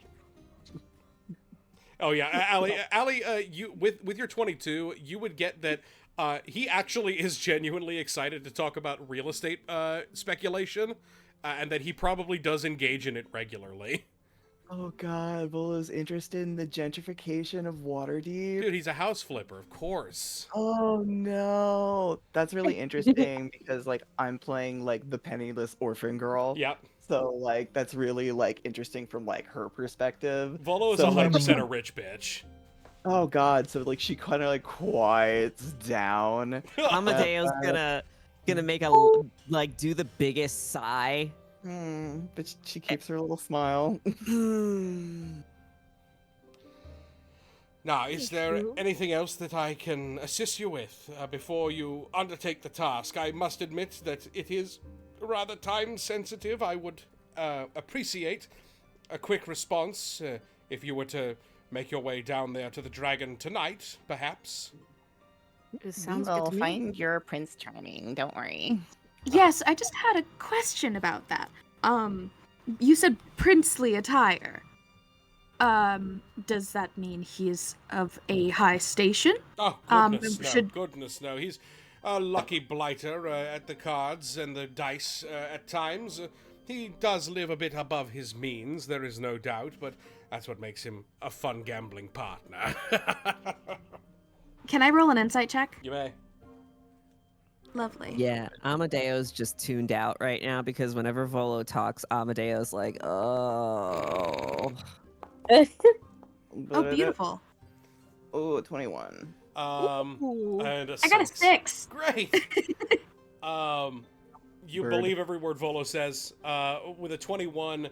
Oh yeah, Allie, you with your 22, you would get that he actually is genuinely excited to talk about real estate speculation, and that he probably does engage in it regularly. Oh god, Volo's interested in the gentrification of Waterdeep. Dude, he's a house flipper, of course. Oh no, that's really interesting because like I'm playing like the penniless orphan girl. Yep. So like that's really like interesting from like her perspective. Volo is So, 100% a rich bitch. Oh god, so like she kind of like quiets down. Amadeo's gonna make like do the biggest sigh. But she keeps her little smile. Now, is there anything else that I can assist you with before you undertake the task? I must admit that it is rather time sensitive. I would appreciate a quick response if you were to make your way down there to the dragon tonight, perhaps. It sounds We'll good to me. find your Prince Charming. Don't worry. Yes, I just had a question about that. You said princely attire. Does that mean he's of a high station? Oh, goodness, no. Goodness, no. He's a lucky blighter at the cards and the dice at times. He does live a bit above his means, there is no doubt, but that's what makes him a fun gambling partner. Can I roll an insight check? You may. Lovely. Yeah, Amadeo's just tuned out right now because whenever Volo talks, Amadeo's like, oh. Oh, beautiful. Oh, 21. And I got a 6. Great. You Bird. believe every word Volo says. With a 21,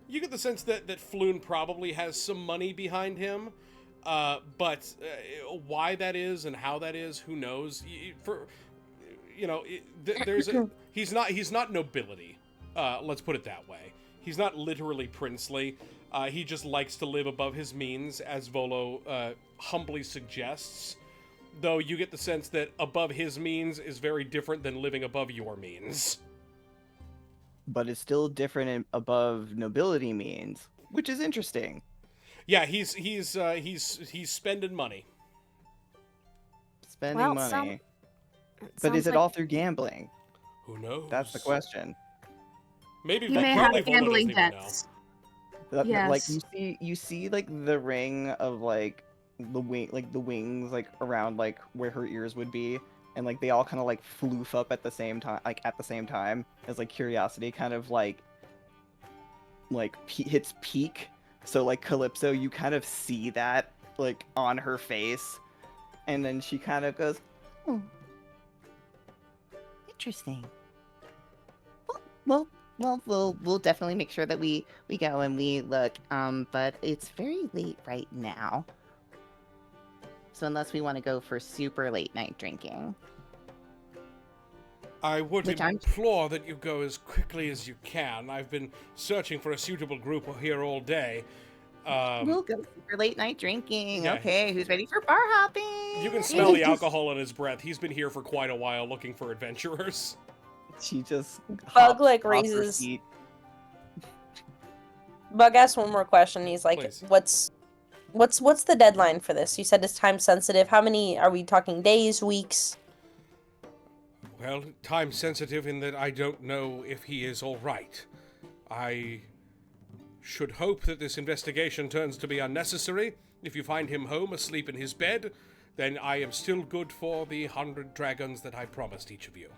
you get the sense that Floon probably has some money behind him. But why that is and how that is, who knows? He's not nobility. Let's put it that way. He's not literally princely. He just likes to live above his means, as Volo humbly suggests. Though you get the sense that above his means is very different than living above your means. But it's still different above nobility means, which is interesting. Yeah, he's spending money. Spending money. But is it all through gambling? Who knows? That's the question. Maybe He may probably have Volo gambling doesn't even know. debts. Like Yes. you see like the ring of like the wings like around like where her ears would be, and like they all kind of like floof up at the same time, as like curiosity kind of like hits peak. So like Calypso, you kind of see that like on her face, and then she kind of goes, Interesting. Well, Well, we'll definitely make sure that we go and we look. But it's very late right now. So unless we want to go for super late night drinking. I would Which I'm- implore that you go as quickly as you can. I've been searching for a suitable group here all day. We'll go super late night drinking. Yeah. Okay, who's ready for bar hopping? You can smell the alcohol in his breath. He's been here for quite a while looking for adventurers. She just Bug hops like off her raises. seat. Bug asks one more question. He's like, Please. What's the deadline for this? You said it's time sensitive. How many are we talking? Days, weeks? Well, time sensitive in that I don't know if he is all right. I should hope that this investigation turns to be unnecessary. If you find him home asleep in his bed, then I am still good for the 100 dragons that I promised each of you.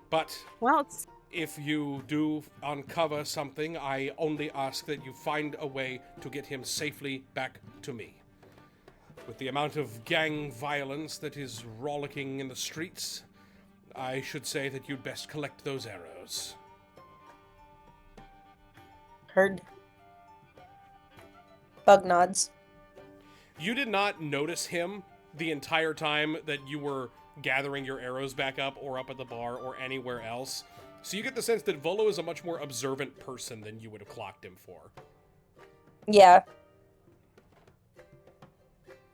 But Well, it's if you do uncover something, I only ask that you find a way to get him safely back to me. With the amount of gang violence that is rollicking in the streets, I should say that you'd best collect those arrows. Heard. Bug nods. You did not notice him the entire time that you were gathering your arrows back up or up at the bar or anywhere else. So you get the sense that Volo is a much more observant person than you would have clocked him for. Yeah.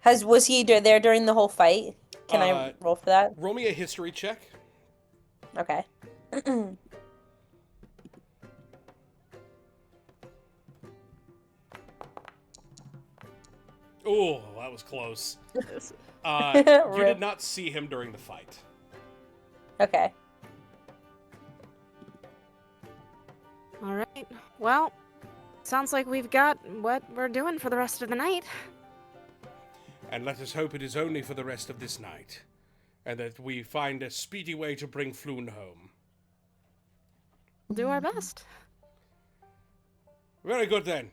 Was he there during the whole fight? Can I roll for that? Roll me a history check. Okay. Oh, that was close. You did not see him during the fight. Okay. all right. Well, sounds like we've got what we're doing for the rest of the night. And let us hope it is only for the rest of this night, and that we find a speedy way to bring Floon home. We'll do our best. Very good, then.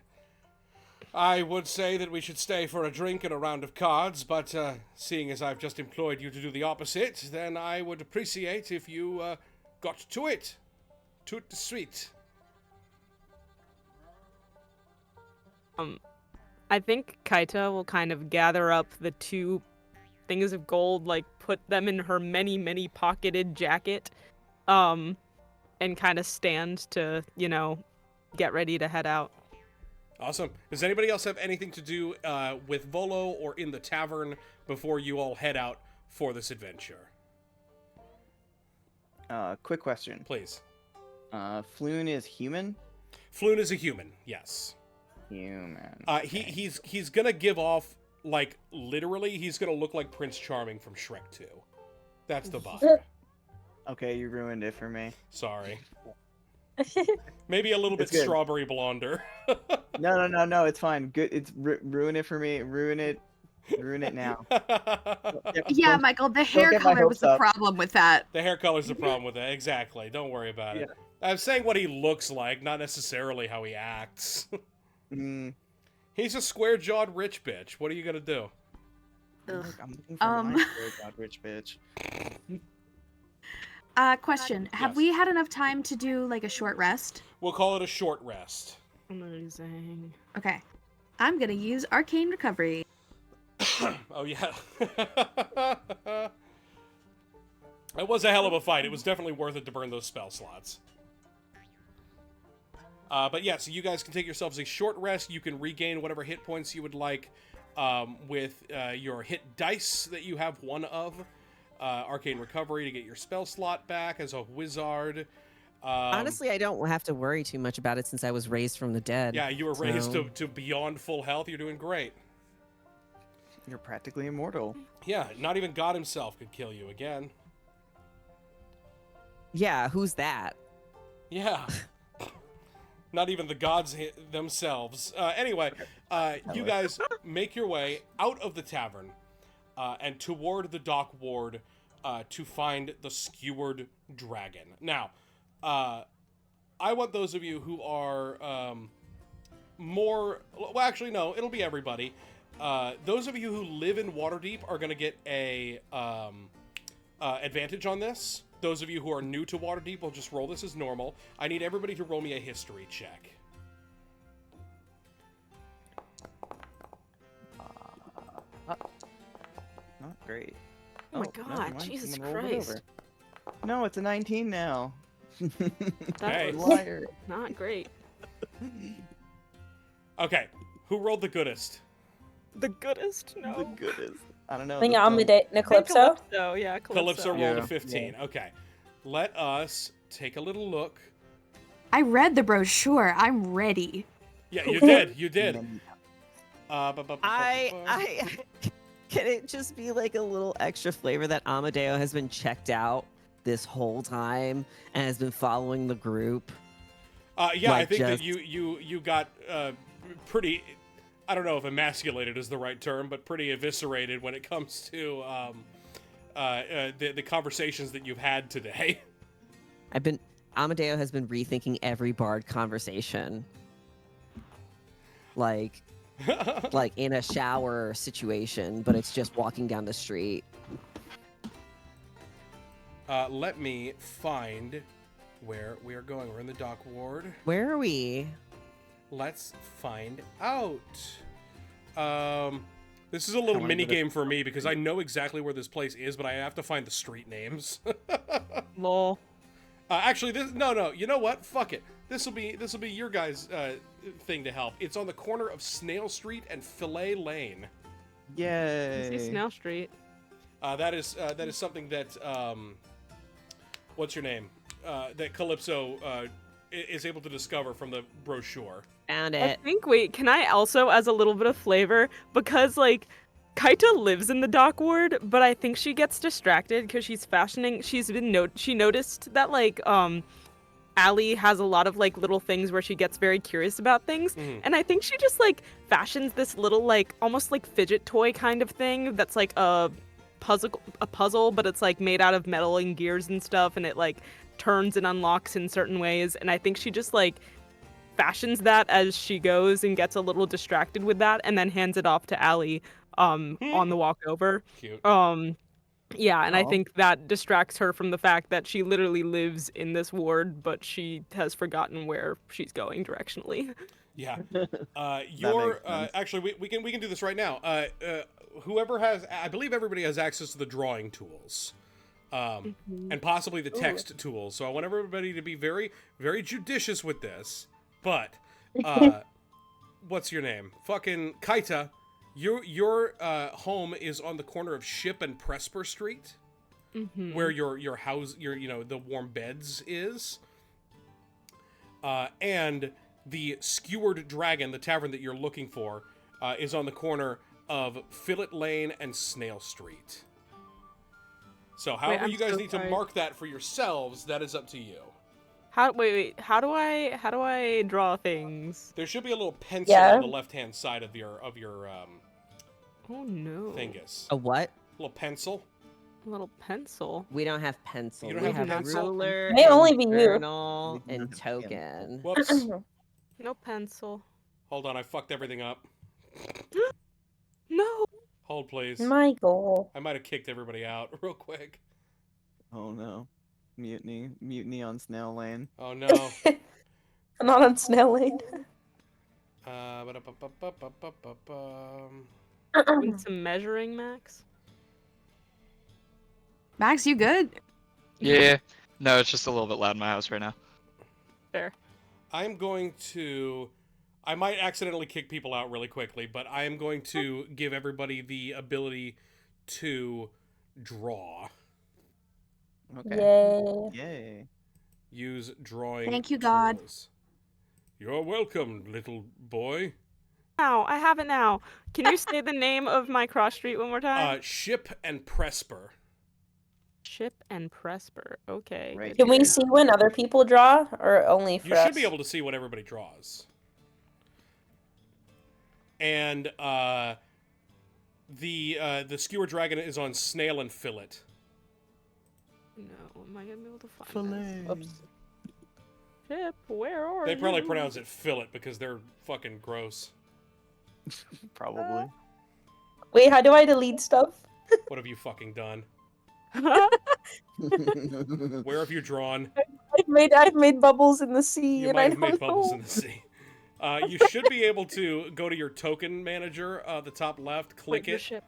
I would say that we should stay for a drink and a round of cards, but seeing as I've just employed you to do the opposite, then I would appreciate if you got to it. Tout de suite. I think Kaita will kind of gather up the 2 things of gold, like put them in her many, many pocketed jacket, and kind of stand to, get ready to head out. Awesome. Does anybody else have anything to do with Volo or in the tavern before you all head out for this adventure? Quick question. Please. Floon is human? Floon is a human, yes. Human. Okay. He's gonna give off, like, literally, he's gonna look like Prince Charming from Shrek 2. That's the vibe. Okay, you ruined it for me. Sorry. Maybe a little bit It's good. strawberry blonder. No, it's fine. Good. It's ruin it for me. Ruin it now. Yeah, Don't- Michael, the hair get my color was hopes the up. problem with that. The hair color's the problem with that. Exactly. Don't worry about it. I'm saying what he looks like, not necessarily how he acts. He's a square-jawed rich bitch. What are you gonna do? I'm looking for my god, rich bitch. Question. Have Yes. we had enough time to do like a short rest? We'll call it a short rest. Amazing. Okay. I'm gonna use Arcane Recovery. Oh, yeah. It was a hell of a fight. It was definitely worth it to burn those spell slots. But yeah, so you guys can take yourselves a short rest. You can regain whatever hit points you would like with your hit dice that you have one of. Arcane Recovery to get your spell slot back as a wizard. Honestly, I don't have to worry too much about it since I was raised from the dead. Yeah, you were raised so- to beyond full health. You're doing great. You're practically immortal. Yeah, not even God himself could kill you again. Yeah, who's that? Yeah. Not even the gods themselves. Anyway, you guys make your way out of the tavern and toward the dock ward to find the skewered dragon. Now, I want those of you who are more... Well, actually, no, it'll be everybody. Those of you who live in Waterdeep are going to get a advantage on this. those of you who are new to Waterdeep will just roll this as normal. I need everybody to roll me a history check. Not great. Oh my no, god, never mind. Jesus Someone rolled it Christ. over. No, it's a 19 now. That Hey. was Liar. not great. Okay, who rolled the goodest? The goodest? The No. goodest. I don't know. I think this I'm one- Calypso. Calypso, yeah, Calypso rolled Yeah. a 15. Okay, let us take a little look. I read the brochure. I'm ready. Yeah, you did. You did. Many- I can it just be like a little extra flavor that Amadeo has been checked out this whole time and has been following the group? Yeah, I Like, think that just- you got pretty. I don't know if emasculated is the right term, but pretty eviscerated when it comes to the conversations that you've had today. Amadeo has been rethinking every bard conversation. Like in a shower situation, but it's just walking down the street. Let me find where we are going. We're in the dock ward. Where are we? Let's find out. This is a little How mini many game for me because I know exactly where this place is, but I have to find the street names. Lol. Actually, no. You know what? Fuck it. This will be your guys' thing to help. It's on the corner of Snail Street and Fillet Lane. Is Yay. Snail Street? That is something that what's your name? That Calypso is able to discover from the brochure. Found I it. think, wait, can I also, as a little bit of flavor, because, like, Kaita lives in the dock ward, but I think she gets distracted because she's fashioning, she noticed that, like, Allie has a lot of, like, little things where she gets very curious about things, Mhm. and I think she just, like, fashions this little, like, almost, like, fidget toy kind of thing that's, like, a puzzle, but it's, like, made out of metal and gears and stuff, and it, like, turns and unlocks in certain ways, and I think she just, like, fashions that as she goes and gets a little distracted with that and then hands it off to Allie on the walk over. Cute. Yeah, and I Aw. think that distracts her from the fact that she literally lives in this ward, but she has forgotten where she's going directionally. Yeah. makes sense. Actually we can do this right now. Whoever has, I believe everybody has access to the drawing tools. And possibly the text tools. So I want everybody to be very, very judicious with this. But what's your name? Fucking Kaita. Your home is on the corner of Ship and Presper Street, where your house, the warm beds is. And the Skewered Dragon, the tavern that you're looking for, is on the corner of Fillet Lane and Snail Street. So however I'm you guys so need sorry. to mark that for yourselves, that is up to you. Wait, how do I draw things? There should be a little pencil Yeah. on the left-hand side of your Oh no. thingus. A what? Little pencil. A little pencil. We don't have pencil. You don't We have have pencil? ruler. May and only be you. journal We and don't have token. Whoops. No pencil. Hold on, I fucked everything up. No. Hold, please. Michael. I might have kicked everybody out real quick. Oh no. Mutiny on Snail Lane. Oh no. I'm not on Snail Lane. Need some measuring, Max. Max, you good? Yeah. No, it's just a little bit loud in my house right now. Fair. I'm going to... I might accidentally kick people out really quickly, but I am going to give everybody the ability to draw. Okay. Yay. Yay. Use drawing Thank you, God. tools. You're welcome, little boy. Now, I have it now. Can you say the name of my cross street one more time? Ship and Presper. Ship and Presper. Okay. Right. good Can to we know. see when other people draw, or only for You us? should be able to see what everybody draws. And the Skewer Dragon is on Snail and Fillet. No, am I gonna be able to find Fillet. this? Oops. Ship, where are They you? probably pronounce it Fillet because they're fucking gross. Probably. Wait, how do I delete stuff? What have you fucking done? Where have you drawn? I've made bubbles in the sea, You and might I have made don't bubbles know. in the sea. You should be able to go to your token manager, the top left, click Wait, your it. ship.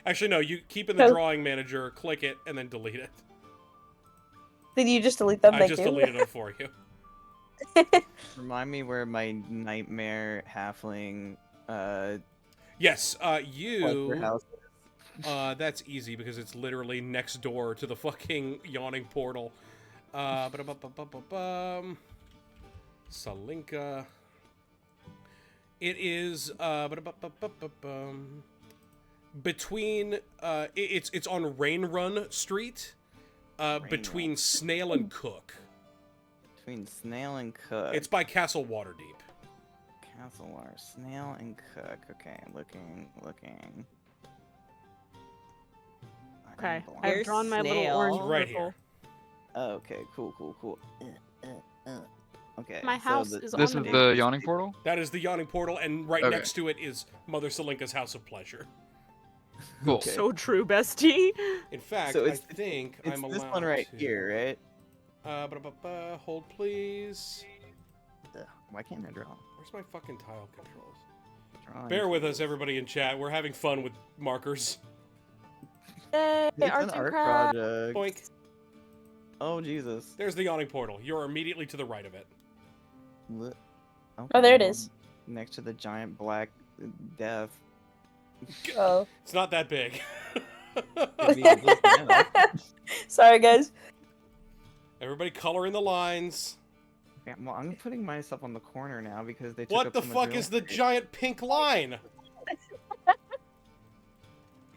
Actually, no, you keep in the So- drawing manager, click it, and then delete it. Did you just delete them? I Thank just you. deleted them for you. Remind me where my nightmare halfling Yes, cluster you. house That's easy because it's literally next door to the fucking yawning portal. Ba-da-ba-ba-ba-ba-bum. Salinka. It is ba-da-ba-ba-ba-ba-bum. Between it's on Rain Run Street, between Snail and Cook. between Snail and Cook. It's by Castle Waterdeep. Castle Water, Snail and Cook. Okay, looking. Okay, Blind. I've drawn my little Snail. orange Right purple. here. Oh, okay, cool. Okay. My so house the- is This on is the the yawning portal. That is the yawning portal, and right Okay. next to it is Mother Salinka's House of Pleasure. Cool. Okay. So true, bestie. In fact, So I it's- think It's I'm allowed this one right to... here, right? Hold please. Ugh, why can't I draw? Where's my fucking tile controls? Drawing Bear with us, tools. everybody in chat. We're having fun with markers. Yay, It's arts an and art crafts. project. Boink. Oh Jesus. There's the yawning portal. You're immediately to the right of it. Look. Oh, there it Okay, is. Next to the giant black death. Oh. It's not that big. I mean, it looks bad. Sorry, guys. Everybody color in the lines. Yeah, well, I'm putting myself on the corner now because they took What up the so much fuck real is the estate. giant pink line?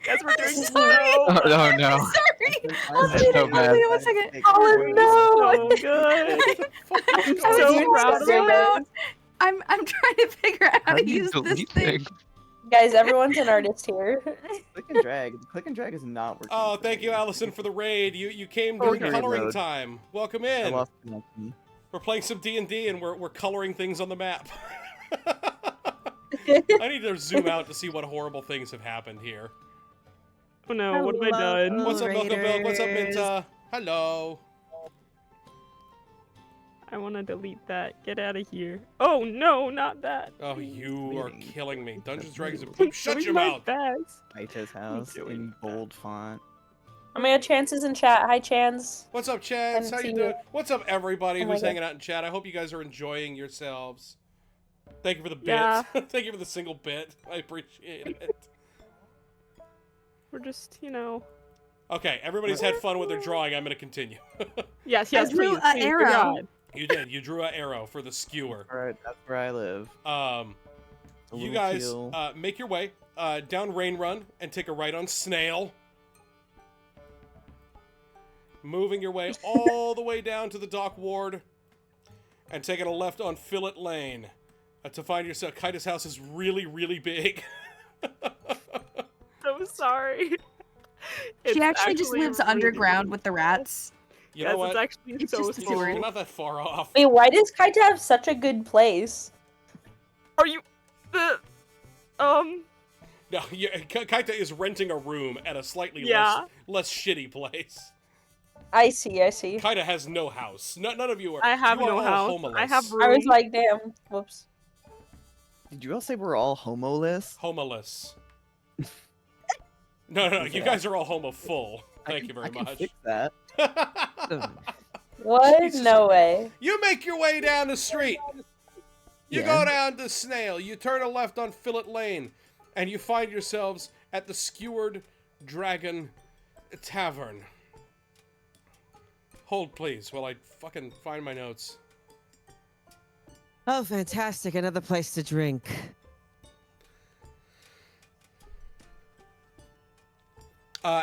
Guys, we're doing Sorry. Oh no. Sorry. That's so bad. Wait, 1 second. Oh no. so good. I'm I was so trying proud to of zoom us. out. I'm trying to figure out how How to do you use this delete thing. things? Guys, everyone's an artist here. Click and drag. Click and drag is not working. Oh, for thank me. you, Allison, for the raid. You came Oh, during okay. coloring Reload. time. Welcome I in. lost connection. We're playing some D&D, and we're coloring things on the map. I need to zoom out to see what horrible things have happened here. Oh no, what have I done? What's up, Milka Milk? What's up, Raiders. Minta? Hello. I want to delete that. Get out of here. Oh no, not that. Oh, you are Bleeding. killing me. Dungeons, Dragons, and I'm Poop. Shut doing your my mouth. best. Aita's house doing in that. bold font. Oh my god, Chance is in chat. Hi, Chance. What's up, Chance? How Haven't you seen doing? you. What's up, everybody Oh my who's God. hanging out in chat? I hope you guys are enjoying yourselves. Thank you for the bit. Yeah. Thank you for the single bit. I appreciate it. We're just, you know. Okay, everybody's had fun with their drawing. I'm going to continue. Yes, I yes, drew please. a please, dear arrow. God. You did. You drew an arrow for the skewer. Alright, that's where I live. A you little guys teal. make your way down Rain Run and take a right on Snail. Moving your way all the way down to the Dock Ward and taking a left on Fillet Lane to find yourself. Kita's house is really, really big. So sorry. She It's actually just lives really, underground really with the small. rats. You Yes, know what? it's actually It's so just a small. You're not that far off. Wait, why does Kaita have such a good place? Are you the No, Kaita is renting a room at a slightly Yeah. less shitty place. I see. Kaita has no house. None of you are. I have you are no all house. Homeless. I have I was room. like, damn. Whoops. Did you all say we're all homoless? Homeless. No, you guys are all homoful. Thank you very I can much. fix that. What? Jesus. No way. You make your way down the street. You Yeah. go down to Snail. You turn a left on Fillet Lane, and you find yourselves at the Skewered Dragon Tavern. Hold, please, while I fucking find my notes. Oh, fantastic. Another place to drink.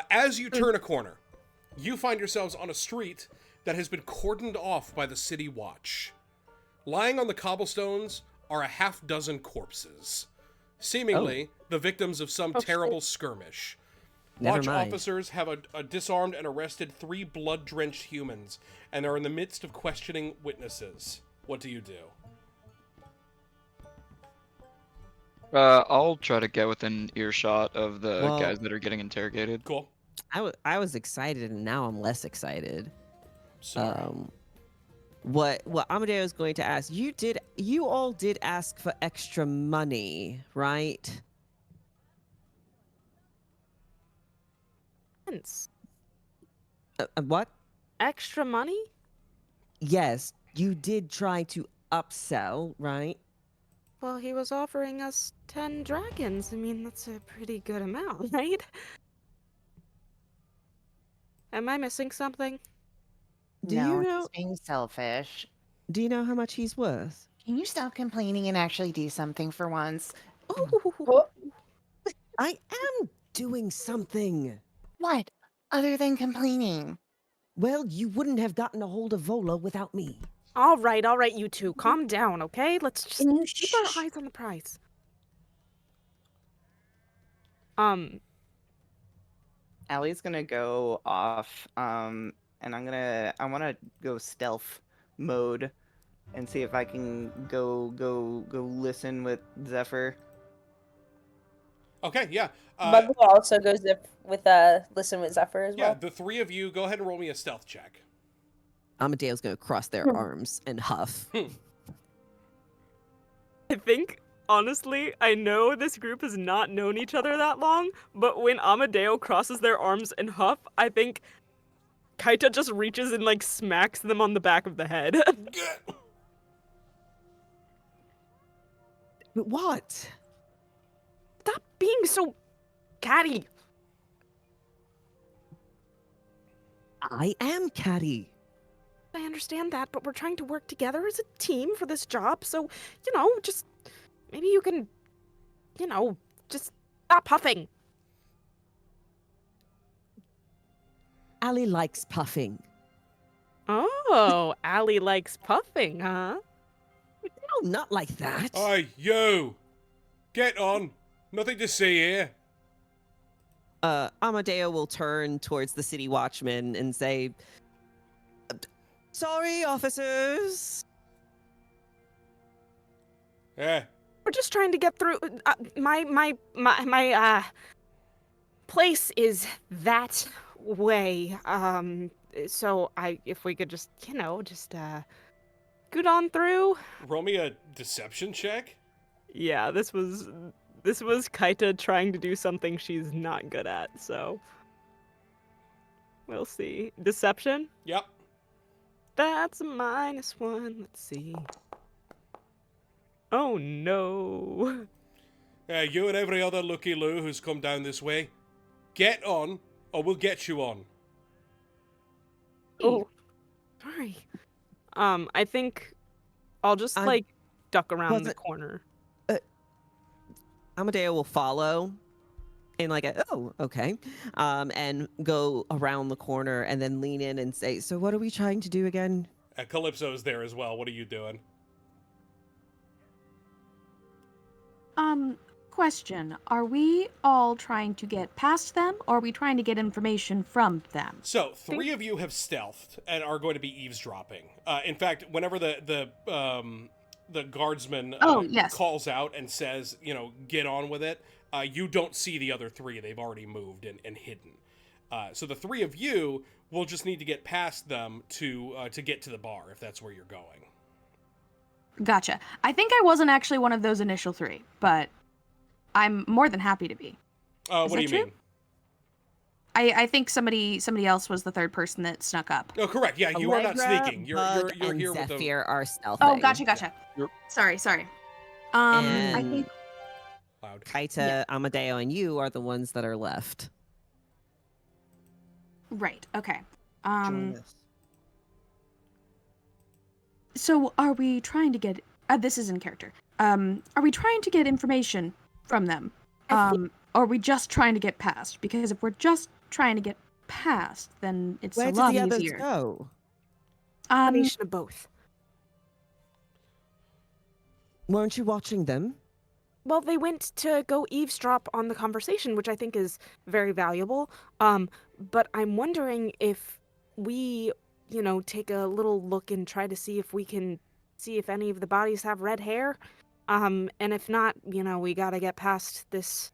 As you turn a corner, you find yourselves on a street that has been cordoned off by the City Watch. Lying on the cobblestones are a half-dozen corpses, seemingly the victims of some terrible skirmish. Never Watch mind. officers have disarmed and arrested 3 blood-drenched humans, and are in the midst of questioning witnesses. What do you do? I'll try to get within earshot of the Well- guys that are getting interrogated. Cool. I was excited, and now I'm less excited. Sorry. What Amadeo is going to ask, you all did ask for extra money, right? Hence, What? extra money? Yes, you did try to upsell, right? Well, he was offering us 10 dragons. I mean, that's a pretty good amount, right? Am I missing something? Do No, you he's know? being selfish. Do you know how much he's worth? Can you stop complaining and actually do something for once? What? I am doing something. What? Other than complaining? Well, you wouldn't have gotten a hold of Vola without me. All right, you two. Calm down, okay? Let's just Can you keep our shh? eyes on the prize. Allie's gonna go off, and I wanna go stealth mode and see if I can go listen with Zephyr. Okay, yeah. Bug will also go with listen with Zephyr as Yeah, well. the three of you, go ahead and roll me a stealth check. Amadeo's gonna cross their arms and huff. I think, honestly, I know this group has not known each other that long, but when Amadeo crosses their arms and huff, I think Kaita just reaches and, like, smacks them on the back of the head. But what? Stop being so catty. I am catty. I understand that, but we're trying to work together as a team for this job, so, just maybe you can, just stop huffing. Allie likes puffing. Oh, Allie likes puffing, huh? No, not like that. Oi, you! Get on! Nothing to see here. Amadeo will turn towards the city watchman and say, "Sorry, officers." Yeah. We're just trying to get through. My place is that way. So if we could just, scoot on through. Roll me a deception check. Yeah, this was Kaita trying to do something she's not good at. So we'll see. Deception. Yep. That's a -1. Let's see. Oh no. You and every other looky loo who's come down this way, get on, or we'll get you on. Oh, sorry. I think I'll just duck around the corner. Amadeo will follow and okay, and go around the corner and then lean in and say, "So what are we trying to do again?" Calypso's there as well. What are you doing? Question. Are we all trying to get past them, or are we trying to get information from them? So, three of you have stealthed and are going to be eavesdropping. In fact, whenever the guardsman calls out and says, get on with it, you don't see the other three. They've already moved and hidden. So the three of you will just need to get past them to get to the bar, if that's where you're going. Gotcha. I think I wasn't actually one of those initial three, but I'm more than happy to be. What do you mean? I think somebody else was the third person that snuck up. Oh, correct. Yeah, you are not sneaking. You're and here with Zephyr are stealthing. Oh, gotcha. Yep. Sorry. And I think Loud. Kaita, Amadeo, and you are the ones that are left. right. Okay. Join us. So are we trying to get? This is in character. Are we trying to get information from them? Or are we just trying to get past? Because if we're just trying to get past, then it's Where a did lot the others easier. go? Combination of both. Weren't you watching them? Well, they went to go eavesdrop on the conversation, which I think is very valuable. But I'm wondering if we, take a little look and try to see if we can see if any of the bodies have red hair. And if not, we gotta get past this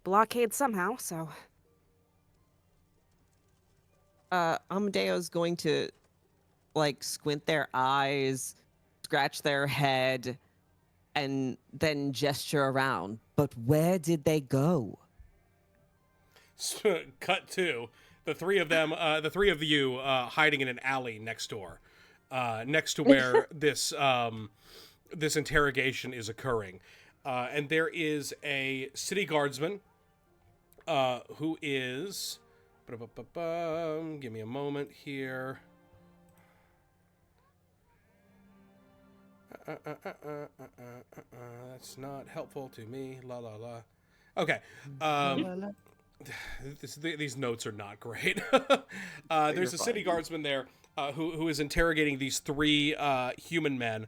blockade somehow, so. Amadeo's going to like squint their eyes, scratch their head, and then gesture around. But where did they go? Cut to the three of them, the three of you hiding in an alley next door, next to where this interrogation is occurring. And there is a city guardsman who is... Give me a moment here. That's not helpful to me. La la la. Okay. These notes are not great. There's a city guardsman there who is interrogating these three human men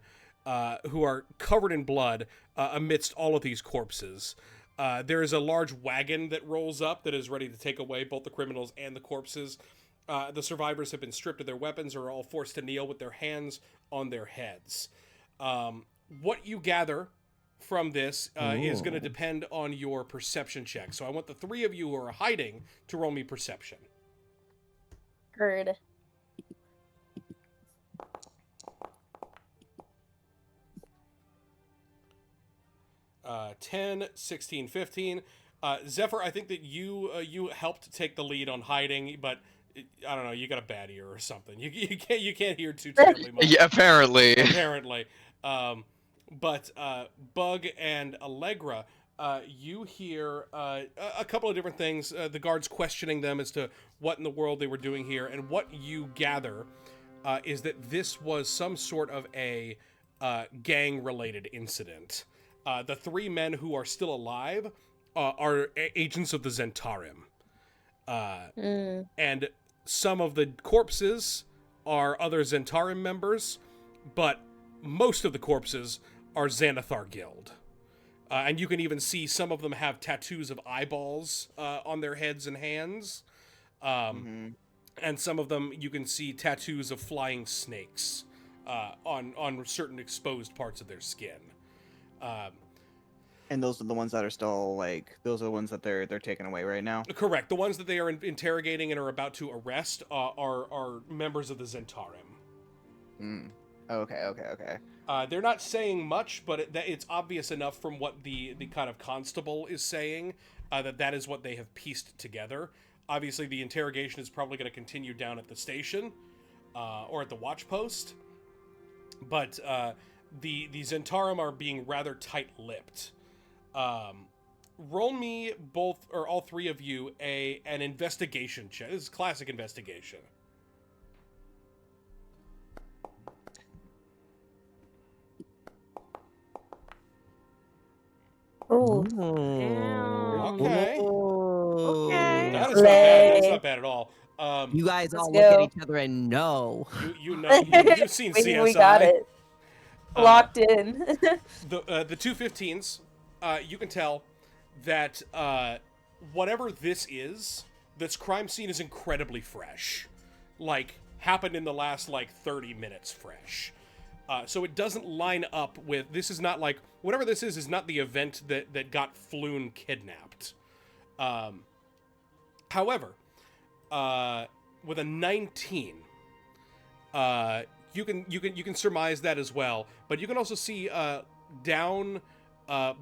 who are covered in blood amidst all of these corpses. There is a large wagon that rolls up that is ready to take away both the criminals and the corpses. The survivors have been stripped of their weapons or are all forced to kneel with their hands on their heads. What you gather from this is going to depend on your perception check. So I want the three of you who are hiding to roll me perception. Heard. 10, 16, 15. Zephyr, I think that you helped take the lead on hiding, but I don't know, you got a bad ear or something. You can't hear too terribly much. Yeah, apparently. Apparently. But Bug and Allegra, you hear a couple of different things. The guards questioning them as to what in the world they were doing here, and what you gather is that this was some sort of a gang-related incident. The three men who are still alive are agents of the Zentarim. And some of the corpses are other Zentarim members, but most of the corpses are Xanathar Guild. And you can even see some of them have tattoos of eyeballs on their heads and hands. And some of them you can see tattoos of flying snakes on certain exposed parts of their skin. And those are the ones that are still those are the ones that they're taking away right now. Correct. The ones that they are interrogating and are about to arrest are members of the Zentarim. Okay. They're not saying much, but it's obvious enough from what the kind of constable is saying that is what they have pieced together. Obviously, the interrogation is probably going to continue down at the station or at the watch post, but the Zentarim are being rather tight-lipped. Roll me both, or all three of you, an investigation check. This is classic investigation. Ooh. Okay. Okay. That is not bad. That's not bad at all. You guys Let's all go. look at each other and know. You know, you've seen CSI. We got it. Locked in. The two 15s, you can tell that whatever this crime scene is incredibly fresh. Like, happened in the last, 30 minutes fresh. So it doesn't line up with... This is not whatever this is not the event that got Floon kidnapped. However, with a 19, you can surmise that as well. But you can also see down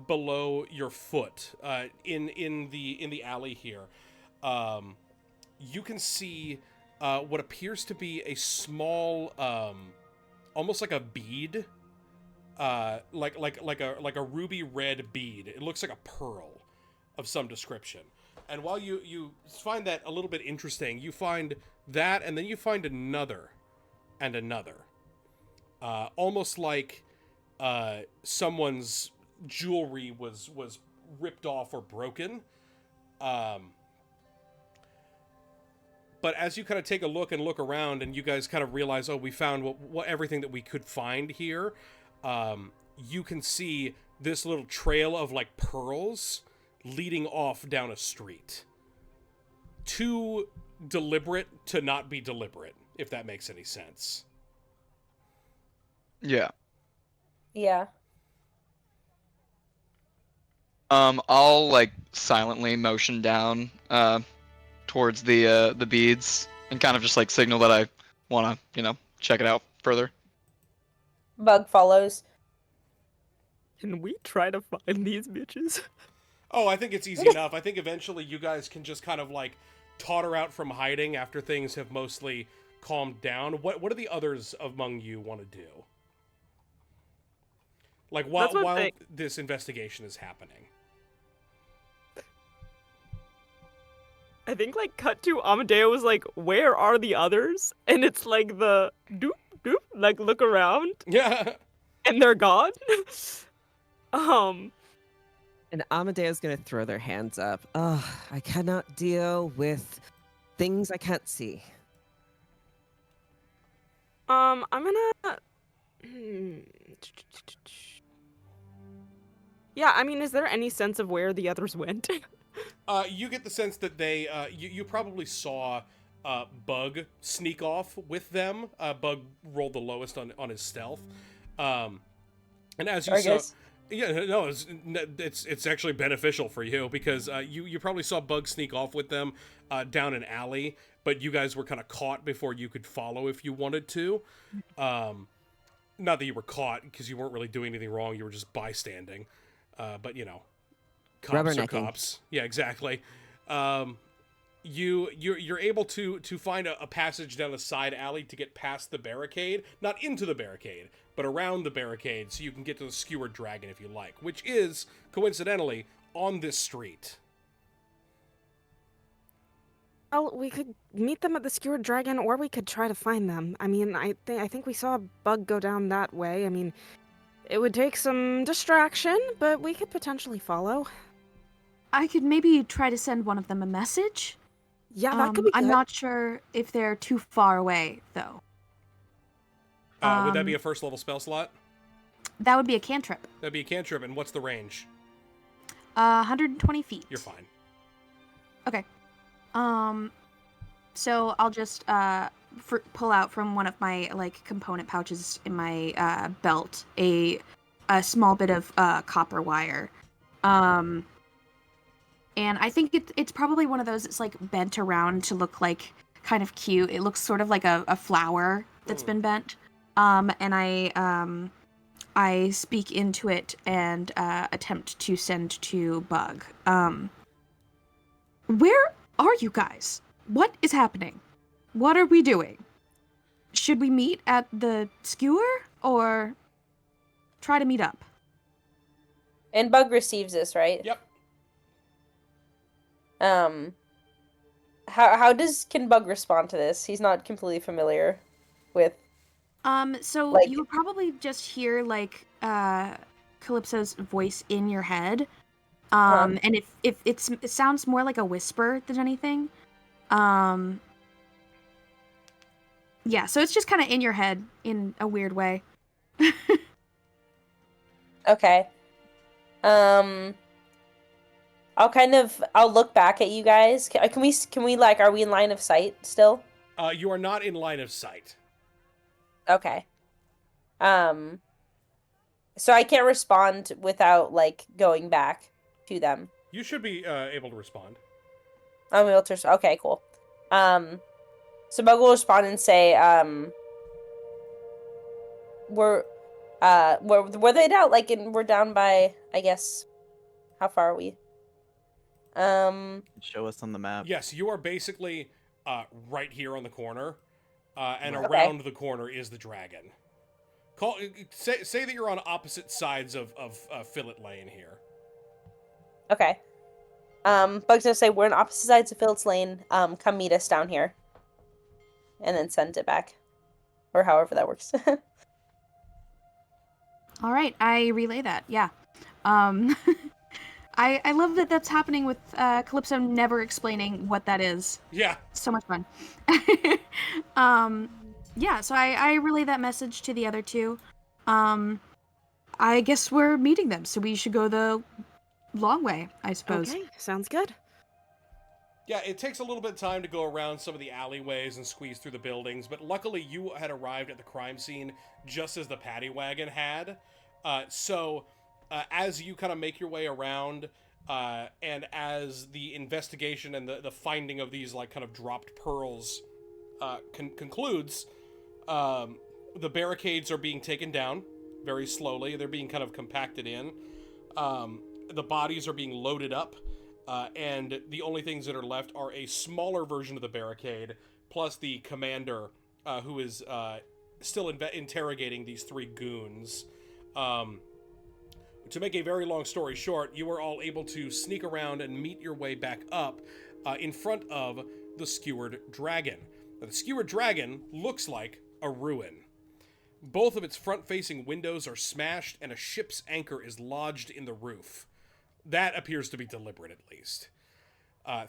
below your foot in the alley here. You can see what appears to be a small, almost like a bead, like a ruby red bead. It looks like a pearl of some description. And while you find that a little bit interesting, you find that, and then you find another, and another. Almost like someone's jewelry was ripped off or broken. But as you kind of take a look and look around, and you guys kind of realize, oh, we found what everything that we could find here, you can see this little trail of pearls leading off down a street. Too deliberate to not be deliberate, if that makes any sense. Yeah. Yeah. I'll silently motion down towards the beads and kind of just like signal that I want to, check it out further. Bug follows. Can we try to find these bitches? Oh, I think it's easy enough. I think eventually you guys can just kind of like totter out from hiding after things have mostly calmed down. What do the others among you want to do? Like while this investigation is happening. I think like cut to Amadeo was like, where are the others? And it's like the doop doop, like look around. Yeah. And they're gone. And Amadeo's gonna throw their hands up. Ugh, I cannot deal with things I can't see. I'm gonna. Yeah, I mean, is there any sense of where the others went? You get the sense that they, you probably saw Bug sneak off with them. Bug rolled the lowest on his stealth. And as you saw, yeah, no, it's actually beneficial for you because you probably saw Bug sneak off with them down an alley, but you guys were kind of caught before you could follow if you wanted to. Not that you were caught because you weren't really doing anything wrong; you were just bystanding. But cops are cops. Yeah, exactly. You're able to find a passage down a side alley to get past the barricade, not into the barricade, but around the barricade, so you can get to the skewered dragon if you like, which is coincidentally on this street. Well, we could meet them at the Skewered Dragon, or we could try to find them. I mean, I think we saw a bug go down that way. I mean, it would take some distraction, but we could potentially follow. I could maybe try to send one of them a message. Yeah, that could be good. I'm not sure if they're too far away, though. Would that be a first level spell slot? That would be a cantrip. That'd be a cantrip, and what's the range? 120 feet. You're fine. Okay. So I'll just pull out from one of my component pouches in my belt a small bit of copper wire. And I think it's probably one of those that's like bent around to look like kind of cute. It looks sort of like a flower that's been bent. And I speak into it and attempt to send to Bug. Where are you guys? What is happening? What are we doing? Should we meet at the skewer or try to meet up? And Bug receives this, right? Yep. Can Bug respond to this? He's not completely familiar with. So you would probably just hear Calypso's voice in your head. And if it sounds more like a whisper than anything. Yeah, so it's just kind of in your head in a weird way. Okay. I'll look back at you guys. Can we are we in line of sight still? You are not in line of sight. Okay. So I can't respond without going back to them. You should be able to respond. I'm able to. Okay, cool. So Bug will respond and say, were they down? We're down by, I guess. How far are we? Show us on the map. Yes, you are basically right here on the corner, and around the corner is the dragon. Say that you're on opposite sides of Fillet Lane here. Okay. Bug's gonna say we're on opposite sides of Fillet's Lane. Come meet us down here. And then send it back. Or however that works. All right, I relay that. Yeah. I love that that's happening with Calypso never explaining what that is. Yeah. So much fun. Yeah, so I relay that message to the other two. I guess we're meeting them, so we should go the long way, I suppose. Okay, sounds good. Yeah, it takes a little bit of time to go around some of the alleyways and squeeze through the buildings, but luckily you had arrived at the crime scene just as the paddy wagon had. So as you kind of make your way around, and as the investigation and the finding of these kind of dropped pearls concludes, the barricades are being taken down very slowly. They're being kind of compacted in. The bodies are being loaded up, and the only things that are left are a smaller version of the barricade, plus the commander, who is still interrogating these 3 goons. To make a very long story short, you are all able to sneak around and meet your way back up in front of the Skewered Dragon. Now, the Skewered Dragon looks like a ruin. Both of its front-facing windows are smashed, and a ship's anchor is lodged in the roof. That appears to be deliberate, at least.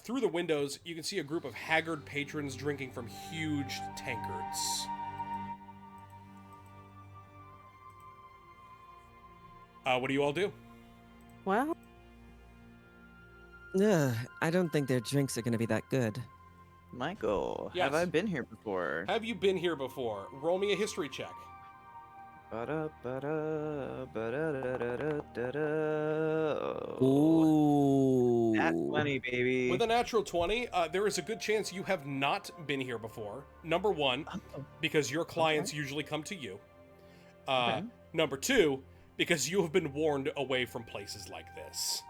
Through the windows, you can see a group of haggard patrons drinking from huge tankards. What do you all do? Well, I don't think their drinks are going to be that good. Michael, Yes. have I been here before? Have you been here before? Roll me a history check. Ooh. That's funny, baby. With a natural 20, there is a good chance you have not been here before. Number 1, because your clients usually come to you. Okay. Number 2, because you have been warned away from places like this.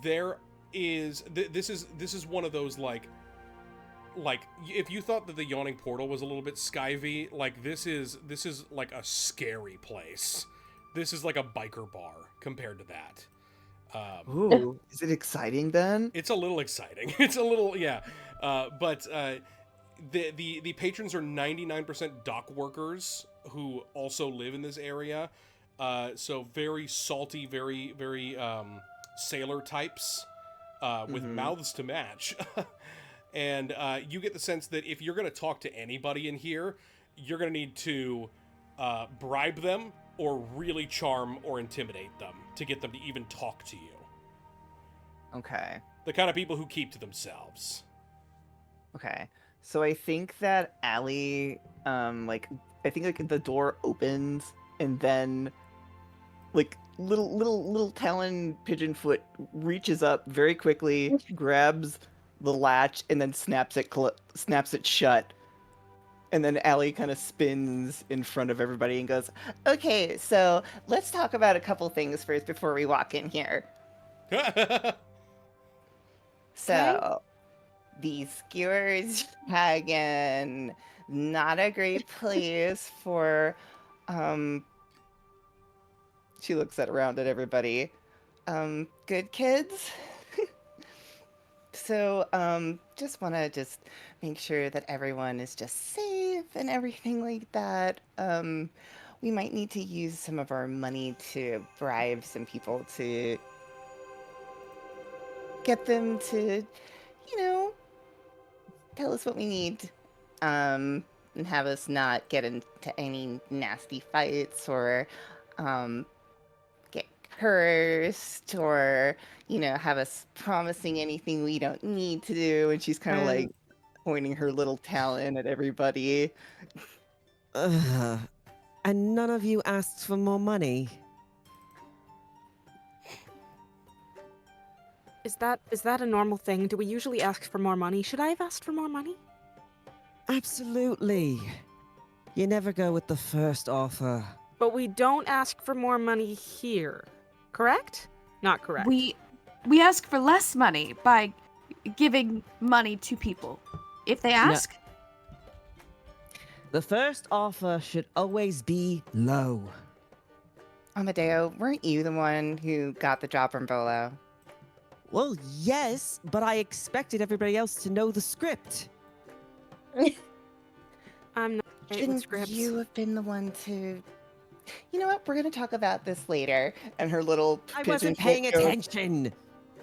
There is this is one of those like if you thought that the Yawning Portal was a little bit skivy, like this is like a scary place. This is like a biker bar compared to that. Ooh, is it exciting then? It's a little exciting. It's a little, yeah. But the patrons are 99% dock workers who also live in this area. So very salty, very sailor types with mouths to match. And you get the sense that if you're going to talk to anybody in here, you're going to need to bribe them or really charm or intimidate them to get them to even talk to you. Okay. The kind of people who keep to themselves. Okay. So I think that Allie, I think like the door opens and then like little Talon Pigeonfoot reaches up very quickly, grabs the latch, and then snaps it shut. And then Allie kind of spins in front of everybody and goes, "Okay, so let's talk about a couple things first before we walk in here." So, the Skewered Dragon, not a great place for, she looks around at everybody. Good kids? So, just want to make sure that everyone is just safe and everything like that. We might need to use some of our money to bribe some people to get them to, tell us what we need, and have us not get into any nasty fights or, get cursed or, have us promising anything we don't need to do. And she's kind of like pointing her little talon at everybody. And none of you asked for more money? is that a normal thing? Do we usually ask for more money? Should I have asked for more money? Absolutely. You never go with the first offer. But we don't ask for more money here. Correct? Not correct. We ask for less money by giving money to people. If they ask, The first offer should always be low. Amadeo, weren't you the one who got the job from Volo? Well, yes, but I expected everybody else to know the script. I'm not great with Shouldn't scripts. you have been the one to... You know what? We're going to talk about this later. And her little I pigeon wasn't foot paying goes- attention.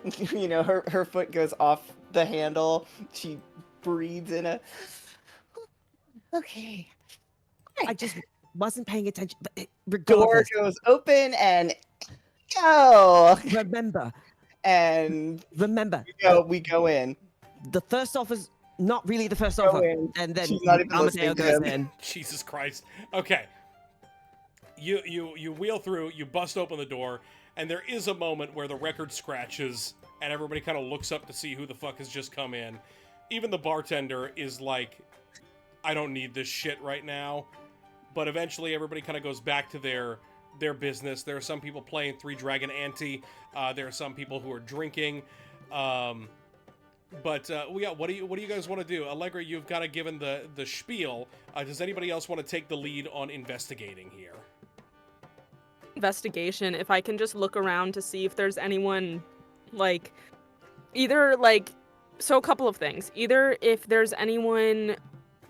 her foot goes off the handle. She breathes in a... Okay. I just wasn't paying attention. But Door regardless, goes open and go. remember, And we go in. the first offer's not really the first Go offer. in. And then She's not even listening Amadeo to goes him. in. Jesus Christ. Okay. You wheel through, you bust open the door, and there is a moment where the record scratches, and everybody kind of looks up to see who the fuck has just come in. even the bartender is like, I don't need this shit right now. But eventually everybody kind of goes back to their business. There are some people playing Three Dragon Ante. There are some people who are drinking. What do you guys want to do? Allegra, you've kind of given the spiel. Does anybody else want to take the lead on investigating here? Investigation. If I can just look around to see if there's anyone, like, either like, so a couple of things. Either if there's anyone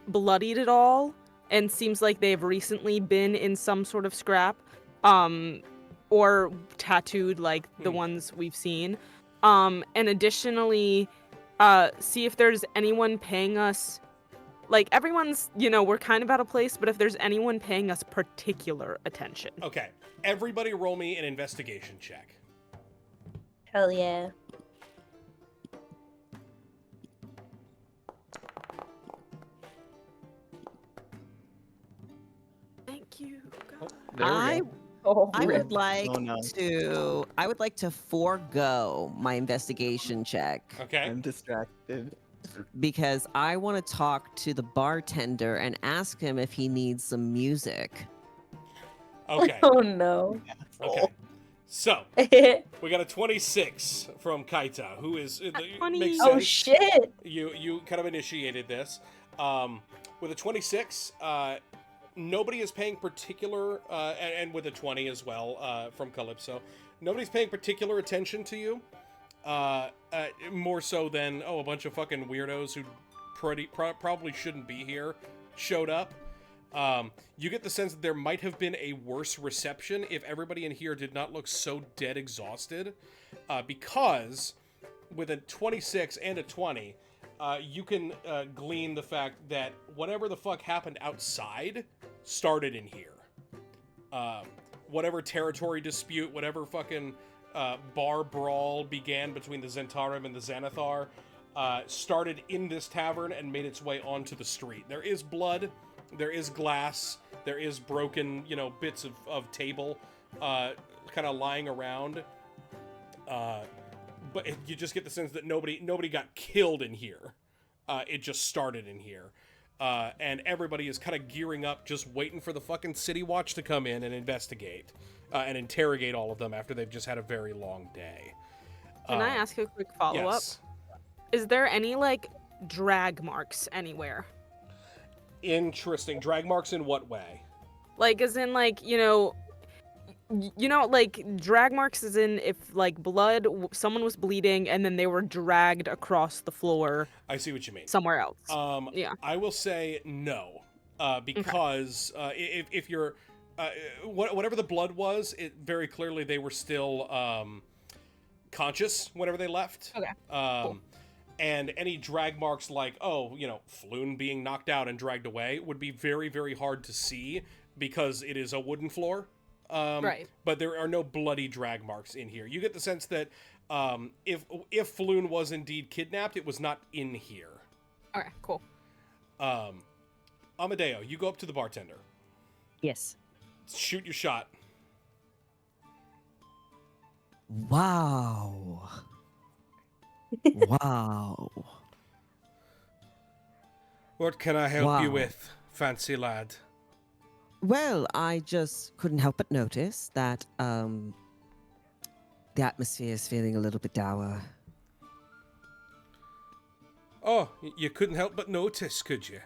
bloodied at all, and seems like they've recently been in some sort of scrap, or tattooed like the ones we've seen. And additionally, see if there's anyone paying us, like everyone's, we're kind of out of place, but if there's anyone paying us particular attention. Okay, everybody roll me an investigation check. Hell yeah. Thank you, God. There we I go. Oh, I rip. would like Oh, no. to forego my investigation check Okay. I'm distracted. because I want to talk to the bartender and ask him if he needs some music. Okay. Oh no. Okay. So we got a 26 from Kaita, who is makes Oh sense. shit. You kind of initiated this. With a 26, nobody is paying particular, and with a 20 as well from Calypso, nobody's paying particular attention to you. More so than a bunch of fucking weirdos who probably shouldn't be here showed up. You get the sense that there might have been a worse reception if everybody in here did not look so dead exhausted, because with a 26 and a 20, you can glean the fact that whatever the fuck happened outside started in here. Whatever territory dispute, whatever fucking bar brawl began between the Zentarim and the Xanathar started in this tavern and made its way onto the street. There is blood, there is glass, there is broken, bits of table kind of lying around. But you just get the sense that nobody got killed in here. It just started in here. And everybody is kind of gearing up, just waiting for the fucking City Watch to come in and investigate and interrogate all of them after they've just had a very long day. Can I ask a quick follow-up? Yes. Is there any, like, drag marks anywhere? Interesting. Drag marks in what way? Like, as in, like, like, drag marks as in if, like, someone was bleeding and then they were dragged across the floor. I see what you mean. Somewhere else. Yeah. I will say no, because if you're whatever the blood was, it very clearly they were still conscious whenever they left. Okay. Cool. And any drag marks like, Floon being knocked out and dragged away would be very, very hard to see because it is a wooden floor. Right. But there are no bloody drag marks in here. You get the sense that if Floon was indeed kidnapped, it was not in here. Okay, cool. Amadeo, you go up to the bartender. Yes. Shoot your shot. Wow. Wow. What can I help you Wow. with, fancy lad? Well, I just couldn't help but notice that the atmosphere is feeling a little bit dour. Oh, you couldn't help but notice, could you?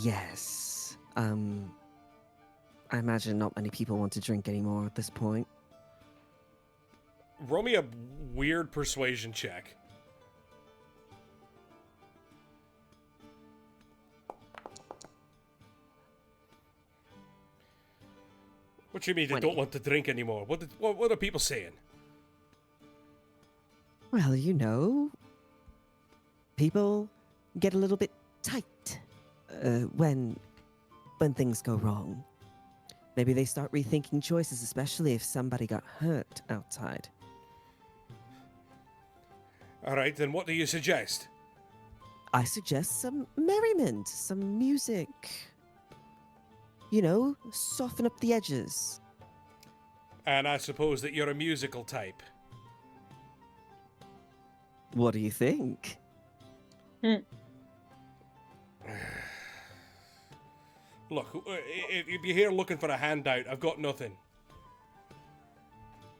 Yes. I imagine not many people want to drink anymore at this point. Roll me a weird persuasion check. What you mean they 20. don't want to drink anymore? What are people saying? Well, people get a little bit tight when things go wrong. Maybe they start rethinking choices, especially if somebody got hurt outside. All right, then what do you suggest? I suggest some merriment, some music. Soften up the edges. And I suppose that you're a musical type. What do you think? Look, if you're here looking for a handout, I've got nothing.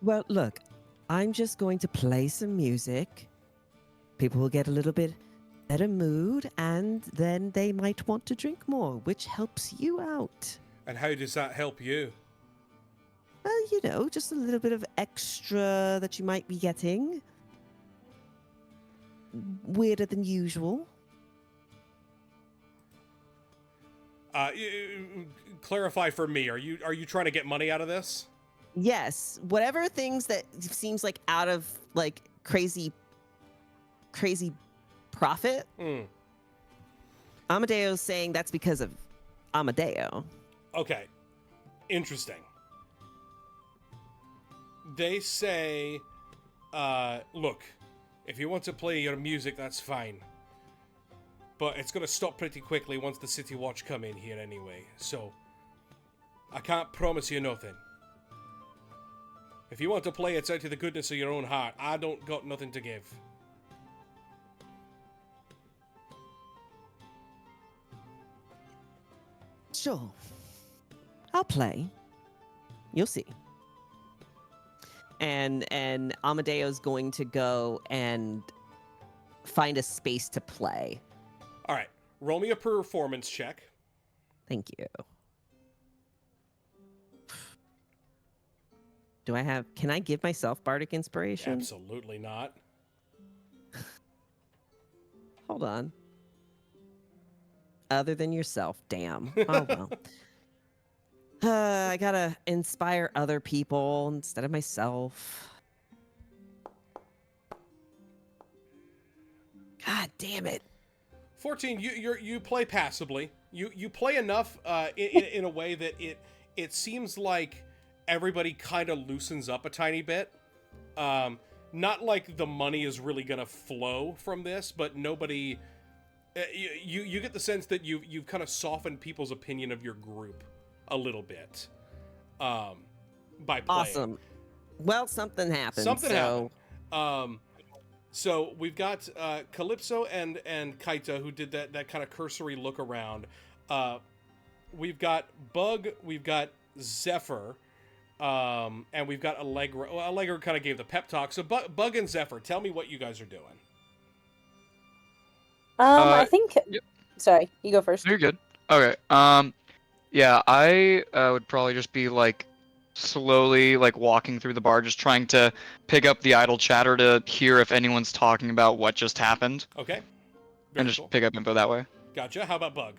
Well, look, I'm just going to play some music. People will get a little bit better mood, and then they might want to drink more, which helps you out. And how does that help you? Well, you know, just a little bit of extra that you might be getting. Weirder than usual. Clarify for me. Are you trying to get money out of this? Yes, whatever things that seems like out of like crazy profit. Amadeo's saying that's because of Amadeo. Okay, interesting. They say, look, if you want to play your music, that's fine. But it's going to stop pretty quickly once the City Watch come in here anyway. So, I can't promise you nothing. If you want to play, it's out of the goodness of your own heart. I don't got nothing to give. Sure. I'll play. You'll see. And Amadeo's going to go and find a space to play. All right. Roll me a performance check. Thank you. Can I give myself bardic inspiration? Absolutely not. Hold on. Other than yourself, damn. Oh well. I gotta inspire other people instead of myself. God damn it. 14, you play passably. You play enough in a way that it seems like everybody kind of loosens up a tiny bit. Not like the money is really gonna flow from this, but nobody. You get the sense that you've kind of softened people's opinion of your group a little bit. By playing. Awesome. Well, something happened. Happened. So we've got Calypso and Kaita, who did that kind of cursory look around. We've got Bug, we've got Zephyr, and we've got Allegra. Well, Allegra kind of gave the pep talk. So Bug and Zephyr, tell me what you guys are doing. I think. Yep. Sorry, you go first. You're good. Okay. Yeah, I would probably just be like slowly like walking through the bar, just trying to pick up the idle chatter to hear if anyone's talking about what just happened. Okay. And just pick up info that way. Gotcha. How about Bug?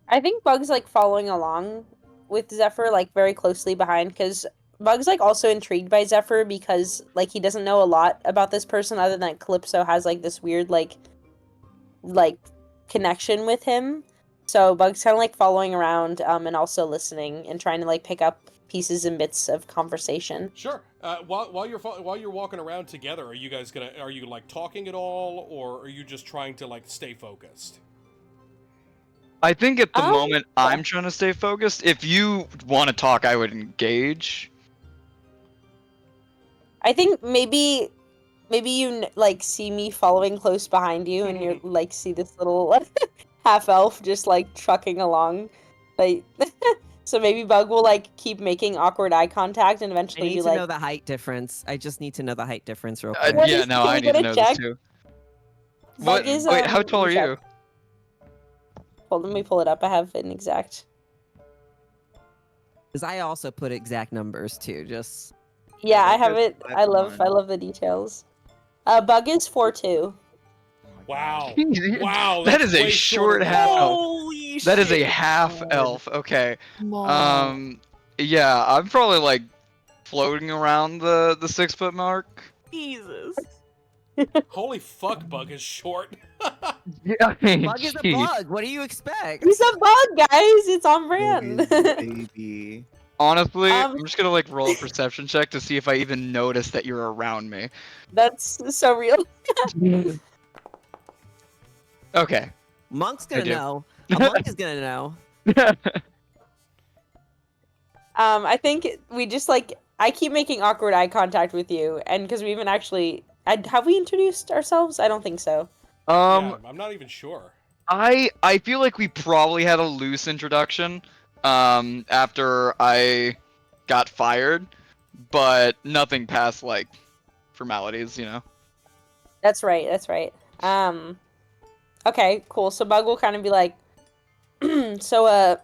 I think Bug's like following along with Zephyr like very closely behind, because Bug's like also intrigued by Zephyr because like he doesn't know a lot about this person other than Calypso has like this weird like connection with him. So Bug's kind of like following around and also listening and trying to like pick up pieces and bits of conversation. Sure. While you're walking around together, are you like talking at all, or are you just trying to like stay focused? I think at the moment I'm trying to stay focused. If you want to talk, I would engage. I think maybe you like see me following close behind you, and you're like see this little half elf just like trucking along, like. So maybe Bug will like keep making awkward eye contact, and eventually I need be to like. know the height difference. I just need to know the height difference real Yeah, quick. no, I need to know this too. Bug is, wait, how tall are you? Hold on, let me pull it up. I have an exact. Because I also put exact numbers too. Just. Yeah, I have it. I love the details. Bug is 4'2". Wow. Wow. That is a way short shorter half than- elf. Holy That is a shit. half elf. Okay. Mom. Yeah, I'm probably like floating around the 6 foot mark. Jesus. Holy fuck, Bug is short. Yeah, I mean, Bug is a jeez. bug. What do you expect? He's a bug, guys. It's on brand. Baby. Honestly, I'm just gonna like roll a perception check to see if I even notice that you're around me. That's so real. Okay. Monk's I gonna do. know. A monk is gonna know. I think we just like I keep making awkward eye contact with you, and because we haven't actually Have we introduced ourselves? I don't think so. Yeah, I'm not even sure. I feel like we probably had a loose introduction after I got fired, but nothing past like formalities, you know. That's right. That's right. Okay, cool. So Bug will kind of be like, so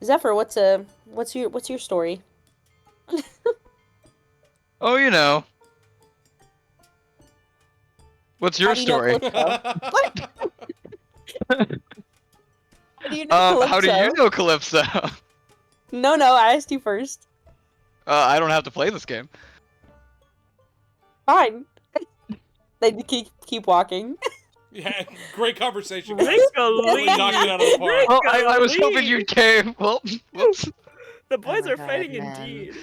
Zephyr, what's your story? Oh, you know. What's your How do you know story? Calypso? What? How do you know Calypso? How do you know Calypso? No, I asked you first. I don't have to play this game. Fine. Then keep walking. Yeah, great conversation, guys. Rick Really knocking it out of the park. Rick- Well, I was hoping you'd cave. Well, whoops. The boys my are God, fighting man. indeed.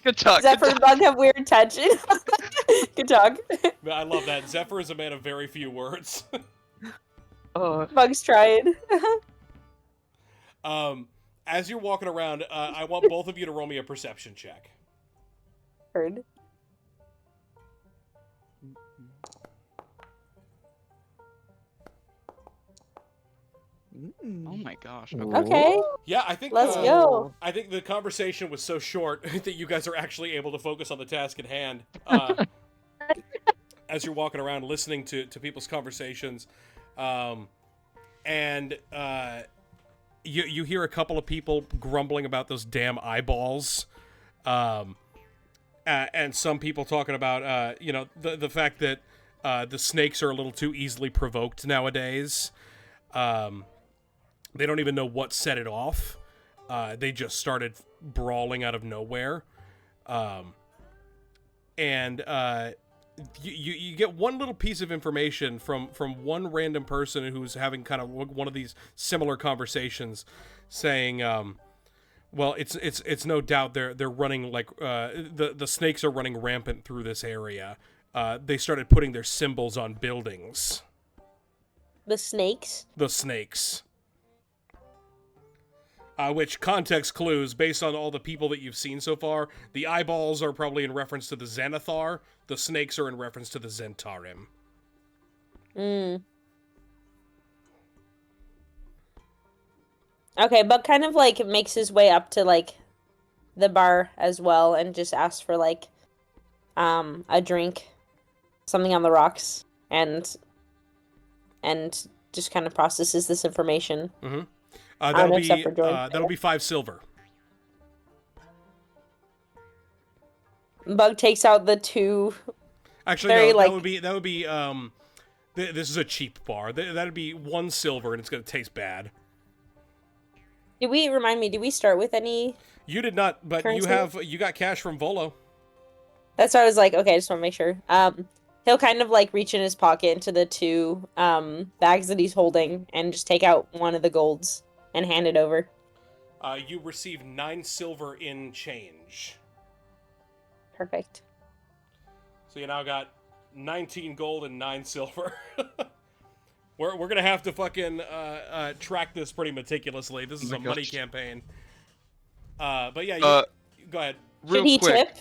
Good talk. Zephyr Good and talk. Bug have weird tension. Good talk. I love that. Zephyr is a man of very few words. Bug's trying. As you're walking around, I want both of you to roll me a perception check. Heard. Oh my gosh. Okay. Yeah, I think Let's go. I think the conversation was so short that you guys are actually able to focus on the task at hand. As you're walking around listening to people's conversations, and you hear a couple of people grumbling about those damn eyeballs, and some people talking about the fact that the snakes are a little too easily provoked nowadays. They don't even know what set it off. They just started brawling out of nowhere. And you get one little piece of information from one random person who's having kind of one of these similar conversations, saying, well, it's no doubt they're running like the snakes are running rampant through this area. They started putting their symbols on buildings. The snakes? The snakes. Which context clues, based on all the people that you've seen so far, the eyeballs are probably in reference to the Xanathar, the snakes are in reference to the Zentarim. Okay, Bug kind of like makes his way up to like the bar as well and just asks for like a drink, something on the rocks, and just kind of processes this information. Mm-hmm. Except for That'll be 5 silver. Bug takes out the two. Actually, very, no. like... That would be. This is a cheap bar. That'd be 1 silver, and it's gonna taste bad. Did we start with any? You did not, but currency? you got cash from Volo. That's why I was like, okay, I just want to make sure. He'll kind of like reach in his pocket into the two bags that he's holding and just take out one of the golds and hand it over. You receive 9 silver in change. Perfect. So you now got 19 gold and 9 silver. We're gonna have to fucking track this pretty meticulously. This is a money campaign. But yeah, go ahead. Real Should he quick, tip?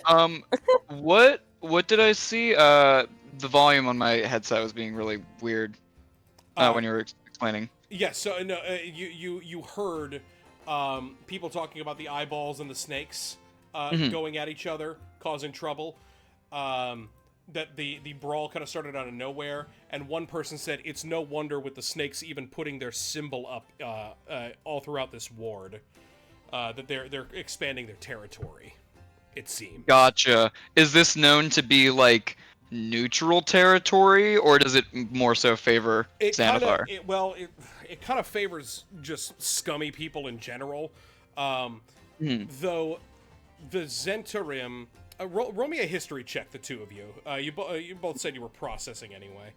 what did I see? The volume on my headset was being really weird when you were explaining. Yes, so no, you heard people talking about the eyeballs and the snakes going at each other, causing trouble. That the brawl kind of started out of nowhere, and one person said it's no wonder with the snakes even putting their symbol up all throughout this ward, that they're expanding their territory. It seems. Gotcha. Is this known to be like neutral territory, or does it more so favor Xanathar? It kind of favors just scummy people in general. Though the Zentarim, roll me a history check, the two of you. You both said you were processing anyway.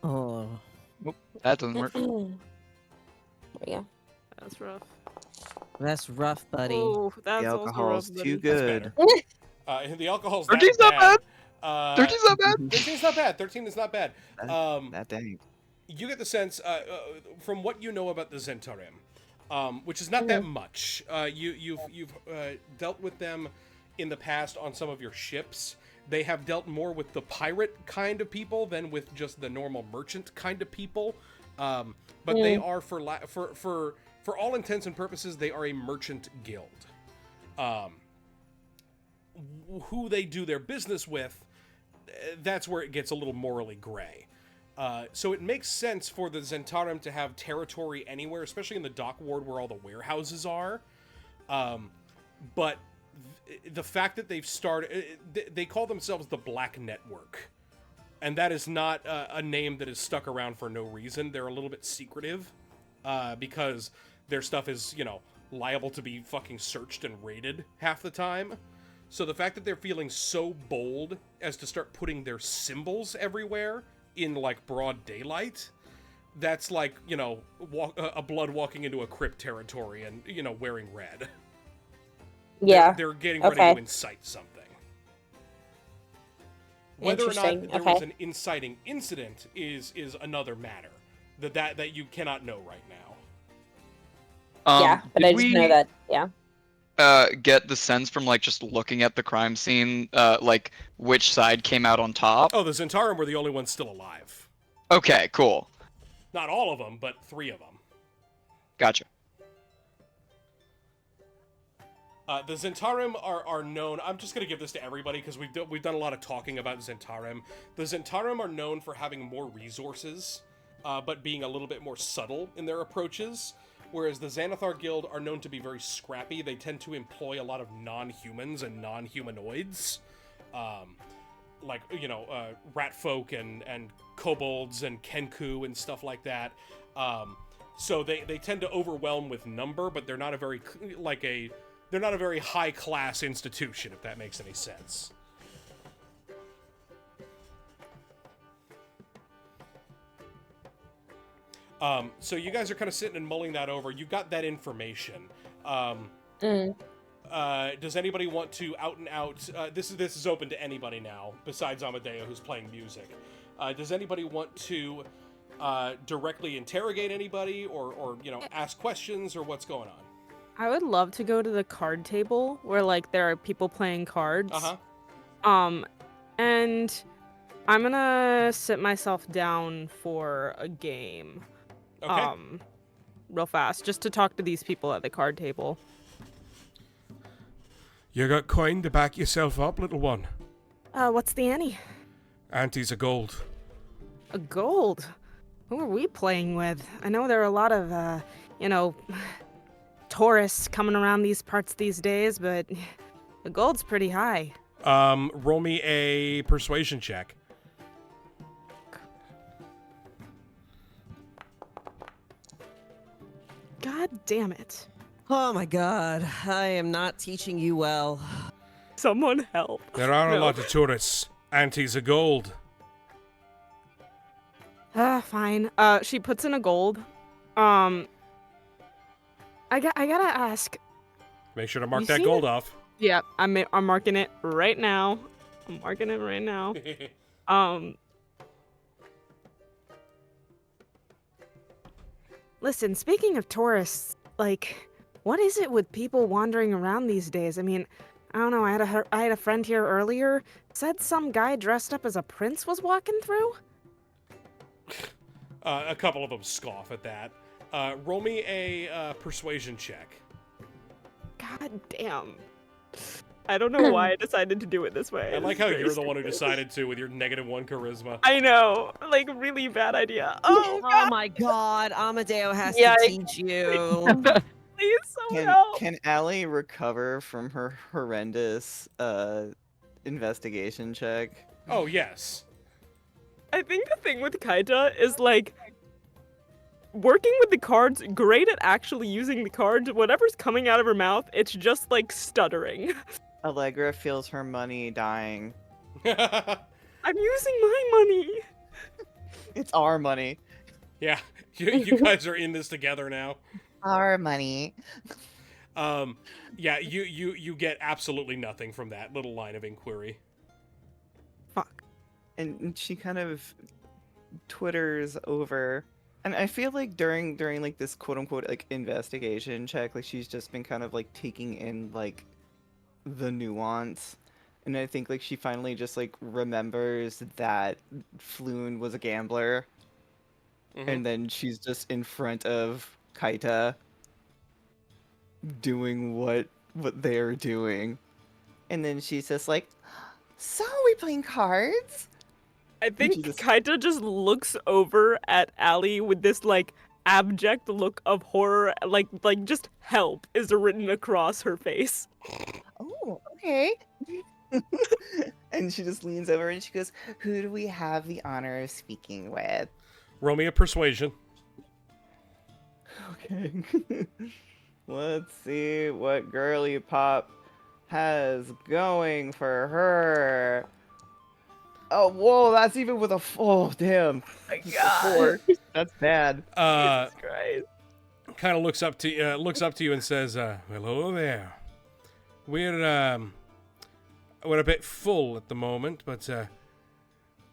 Oh. That doesn't work. There we go. That's rough. That's rough, buddy. Oh, that's The also alcohol's rough, too buddy. good. The alcohol's 13's not bad. 13's not bad. 13's not bad. 13 is not bad. That dang. You get the sense, from what you know about the Zentarim, which is not that much. You've dealt with them in the past on some of your ships. They have dealt more with the pirate kind of people than with just the normal merchant kind of people. But they are, for all intents and purposes, they are a merchant guild. Who they do their business with, that's where it gets a little morally gray. So it makes sense for the Zentarum to have territory anywhere, especially in the dock ward where all the warehouses are. But the fact that they've started, they call themselves the Black Network. And that is not a name that is stuck around for no reason. They're a little bit secretive because their stuff is, liable to be fucking searched and raided half the time. So the fact that they're feeling so bold as to start putting their symbols everywhere in, like, broad daylight, that's like, a blood walking into a crypt territory and, wearing red. Yeah. They're getting ready to incite something. Whether or not there was an inciting incident is another matter that you cannot know right now. Yeah, but I just know that, get the sense from, like, just looking at the crime scene, like, which side came out on top? Oh, the Zentarum were the only ones still alive. Okay, cool. Not all of them, but 3 of them. Gotcha. The Zentarum are known... I'm just going to give this to everybody, because we've done a lot of talking about Zentarum. The Zentarum are known for having more resources, but being a little bit more subtle in their approaches. Whereas the Xanathar Guild are known to be very scrappy. They tend to employ a lot of non-humans and non-humanoids. Rat folk and kobolds and kenku and stuff like that. So they tend to overwhelm with number, but they're not a very high-class institution, if that makes any sense. So you guys are kind of sitting and mulling that over. You got that information. Does anybody want to out and out... This is open to anybody now, besides Amadeo, who's playing music. Does anybody want to directly interrogate anybody or ask questions, or what's going on? I would love to go to the card table where, like, there are people playing cards. And I'm gonna sit myself down for a game. Okay. Real fast, just to talk to these people at the card table. You got coin to back yourself up, little one? What's the ante? Ante's a gold. A gold? Who are we playing with? I know there are a lot of, tourists coming around these parts these days, but the gold's pretty high. Roll me a persuasion check. God damn it. Oh my god, I am not teaching you well. Someone help. There are a lot of tourists. Ante's a gold. Fine. She puts in a gold. I gotta ask. Make sure to mark that gold off. Yeah, I'm marking it right now. I'm marking it right now. Listen, speaking of tourists, like, what is it with people wandering around these days? I mean, I don't know, I had a friend here earlier, said some guy dressed up as a prince was walking through? A couple of them scoff at that. Roll me a persuasion check. God damn. I don't know why I decided to do it this way. I like how you're the one who decided to with your -1 charisma. I know. Like, really bad idea. Oh my god, Amadeo has to teach you. Please, someone help. Can Allie recover from her horrendous investigation check? Oh, yes. I think the thing with Kaita is, like, working with the cards, great at actually using the cards. Whatever's coming out of her mouth, it's just, like, stuttering. Allegra feels her money dying. I'm using my money. It's our money. Yeah, you guys are in this together now. Our money. Yeah, you get absolutely nothing from that little line of inquiry. Fuck. And she kind of twitters over And I feel like during like this quote unquote like investigation check, like she's just been kind of like taking in like the nuance. And I think like she finally just like remembers that Floon was a gambler. And then she's just in front of Kaita doing what they're doing. And then she's just like, so are we playing cards? I think Jesus. Kaita just looks over at Allie with this like abject look of horror, like just help is written across her face. Oh, okay. And she just leans over and she goes, who do we have the honor of speaking with? Roll me a persuasion. Okay. Let's see what Girly Pop has going for her. Oh, whoa, that's even with a... Oh, damn. My God. That's bad. Jesus Christ. Kind of looks up to you and says, "Well, hello there. We're a bit full at the moment, but if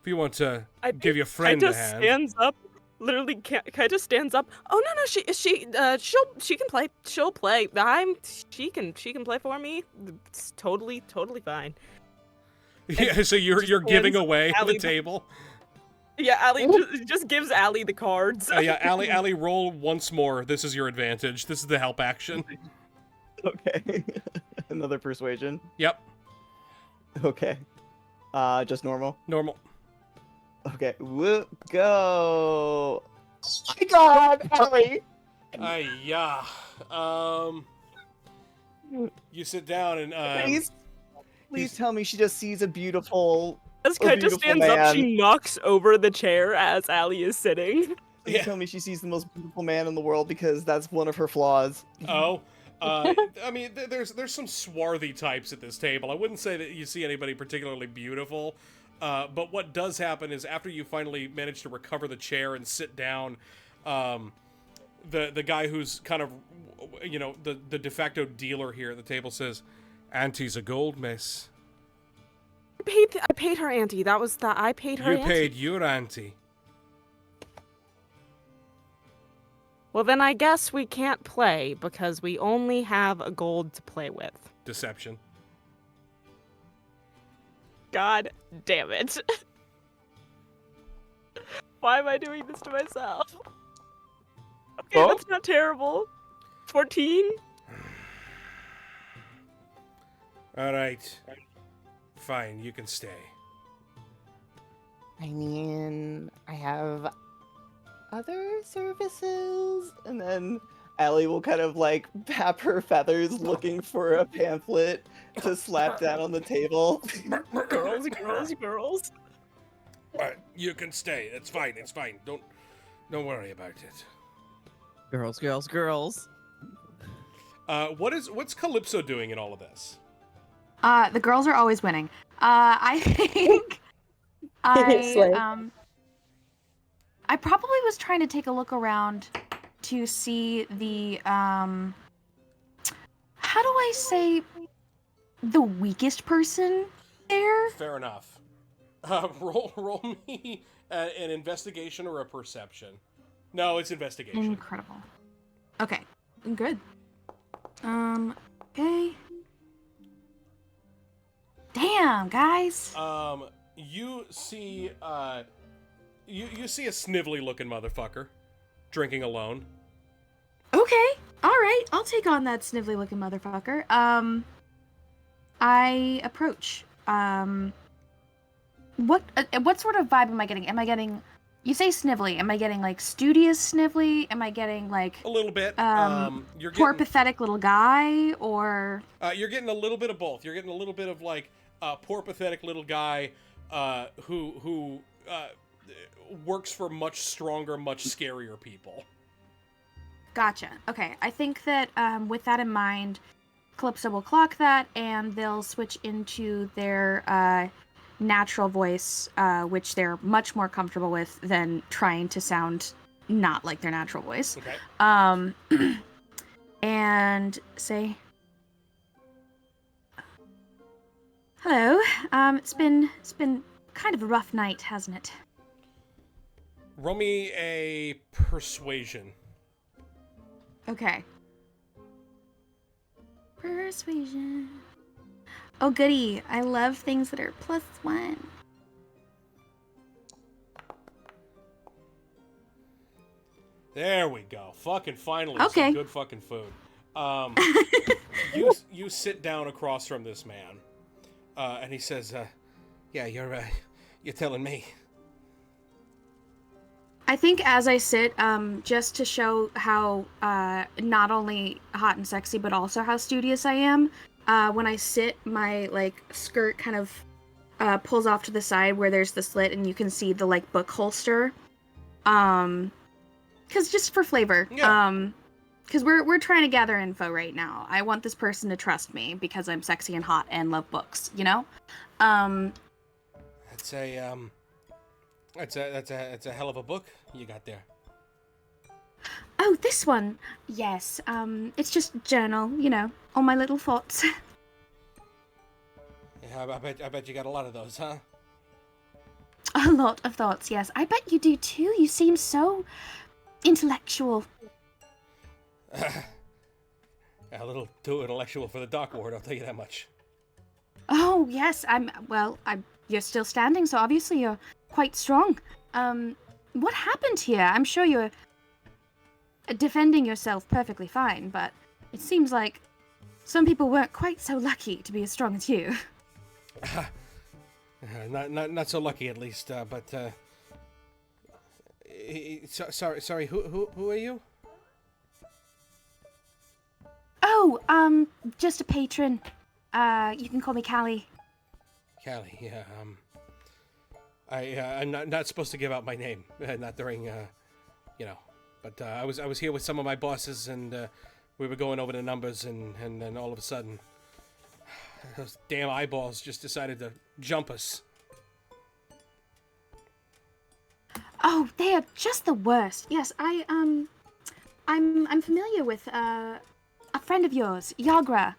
you want to give your friend a hand." Kaita stands up. Literally, Kaita stands up. Oh no, she can play. She'll play. She can play for me. It's totally fine. Yeah, so you're giving away Allie the table. Yeah, Allie just gives Allie the cards. Yeah, Allie, roll once more. This is your advantage. This is the help action. Okay. Another persuasion. Yep. Okay. Just normal. Normal. Okay. We'll go. Oh my God, Allie. Yeah. You sit down and Please tell me she just sees a beautiful. As Kaita stands up, she knocks over the chair as Allie is sitting. Please tell me she sees the most beautiful man in the world, because that's one of her flaws. Oh. I mean, there's some swarthy types at this table. I wouldn't say that you see anybody particularly beautiful, but what does happen is after you finally manage to recover the chair and sit down, the guy who's kind of, the de facto dealer here at the table says, "Auntie's a gold miss." I paid her auntie. I paid her auntie. You paid your auntie. Well, then I guess we can't play because we only have a gold to play with. Deception. God damn it. Why am I doing this to myself? Okay, that's not terrible. 14? All right. Fine, you can stay. I mean, I have other services. And then Allie will kind of like tap her feathers looking for a pamphlet to slap down on the table. Girls. All right, you can stay. It's fine. Don't worry about it. Girls. What's Calypso doing in all of this? The girls are always winning. I think I probably was trying to take a look around to see the how do I say the weakest person there? Fair enough. Roll me an investigation or a perception. No, it's investigation. Incredible. Okay, good. Okay. Damn, guys. You see, you see a snivelly-looking motherfucker drinking alone. Okay, all right. I'll take on that snivelly-looking motherfucker. I approach. What sort of vibe am I getting? Am I getting? You say snivelly. Am I getting like studious snivelly? Am I getting like a little bit? You're getting, poor, pathetic little guy, or you're getting a little bit of both. You're getting a little bit of like poor, pathetic little guy who works for much stronger, much scarier people. Gotcha. Okay, I think that with that in mind, Calypso will clock that, and they'll switch into their natural voice, which they're much more comfortable with than trying to sound not like their natural voice. Okay. And say, "Hello. It's been kind of a rough night, hasn't it?" Roll me a persuasion. Okay. Persuasion. Oh, goody. I love things that are +1. There we go. Fucking finally, Okay. some good fucking food. You sit down across from this man, and he says, "Yeah, you're telling me." I think as I sit, just to show how not only hot and sexy, but also how studious I am, when I sit, my skirt kind of pulls off to the side where there's the slit, and you can see the book holster. Because just for flavor. Yeah. Because we're trying to gather info right now. I want this person to trust me because I'm sexy and hot and love books. You know. That's a hell of a book you got there. Oh, this one. Yes. It's just journal. All my little thoughts. Yeah, I bet you got a lot of those, huh? A lot of thoughts. Yes, I bet you do too. You seem so intellectual. A little too intellectual for the dock ward, I'll tell you that much. Oh yes, You're still standing, so obviously you're quite strong. What happened here? I'm sure you're defending yourself perfectly fine, but it seems like some people weren't quite so lucky to be as strong as you. Not so lucky, at least. Sorry. Who are you? Oh, just a patron. You can call me Callie. Callie, yeah. I'm not supposed to give out my name, not during, But I was here with some of my bosses, and we were going over the numbers, and then all of a sudden, those damn eyeballs just decided to jump us. Oh, they are just the worst. Yes, I'm familiar with a friend of yours, Yagra.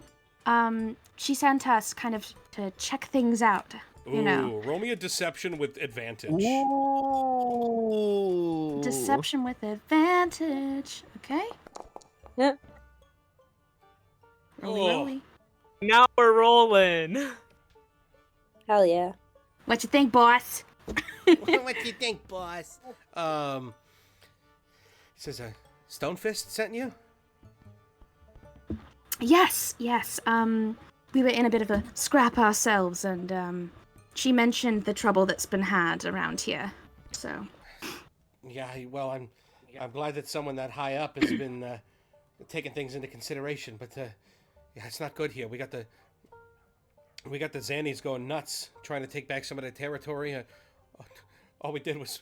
She sent us kind of to check things out. Ooh, roll me a deception with advantage. Ooh. Deception with advantage. Okay. Yeah. Rolly. Now we're rolling. Hell yeah. What you think, boss? What do you think, boss? Says Stonefist sent you? Yes. We were in a bit of a scrap ourselves, and she mentioned the trouble that's been had around here. So. Yeah, well, I'm glad that someone that high up has been taking things into consideration, but yeah, it's not good here. We got the Zannies going nuts, trying to take back some of their territory. All we did was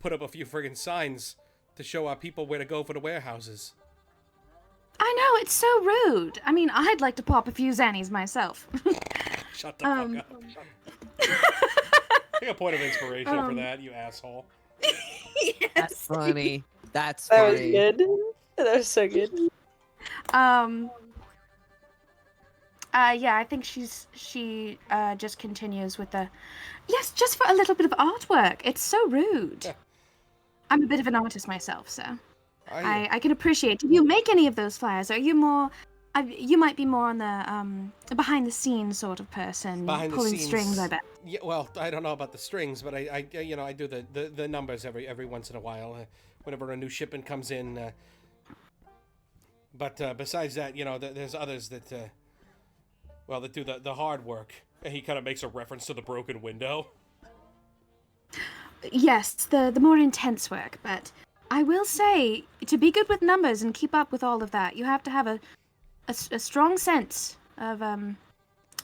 put up a few friggin' signs to show our people where to go for the warehouses. I know, it's so rude. I mean, I'd like to pop a few Zannies myself. Shut the fuck up. Take a point of inspiration for that, you asshole. Yes. That's funny. That's That was funny. good. That was so good. Yeah, I think she just continues with the, yes, just for a little bit of artwork. It's so rude. Yeah. I'm a bit of an artist myself, so I can appreciate. Do you make any of those flyers? Are you more? You might be more on the behind the scenes sort of person, Behind the pulling scenes. strings. I bet. Yeah, well, I don't know about the strings, but I do the numbers every once in a while, whenever a new shipment comes in. But besides that, there's others that that do the hard work. And he kind of makes a reference to the broken window. Yes, the more intense work, but I will say, to be good with numbers and keep up with all of that, you have to have a strong sense of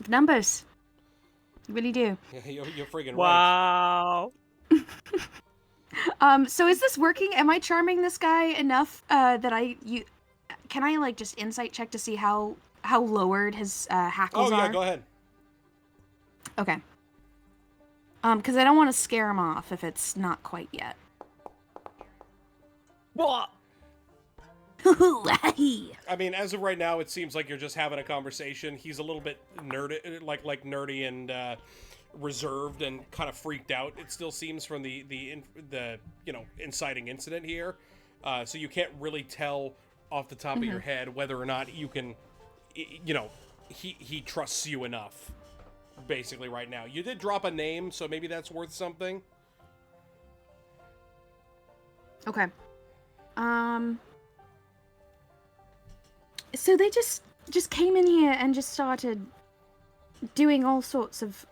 numbers. You really do. Yeah, you're friggin' right. Wow. So is this working? Am I charming this guy enough that can I just insight check to see how lowered his hackles are? Oh yeah, go ahead. Okay. Because I don't want to scare him off if it's not quite yet. What? I mean, as of right now, it seems like you're just having a conversation. He's a little bit nerdy, like nerdy and reserved and kind of freaked out. It still seems from the inciting incident here. So you can't really tell off the top of your head whether or not you can, he trusts you enough. Basically, right now, you did drop a name, so maybe that's worth something. Okay. So they just came in here and just started doing all sorts of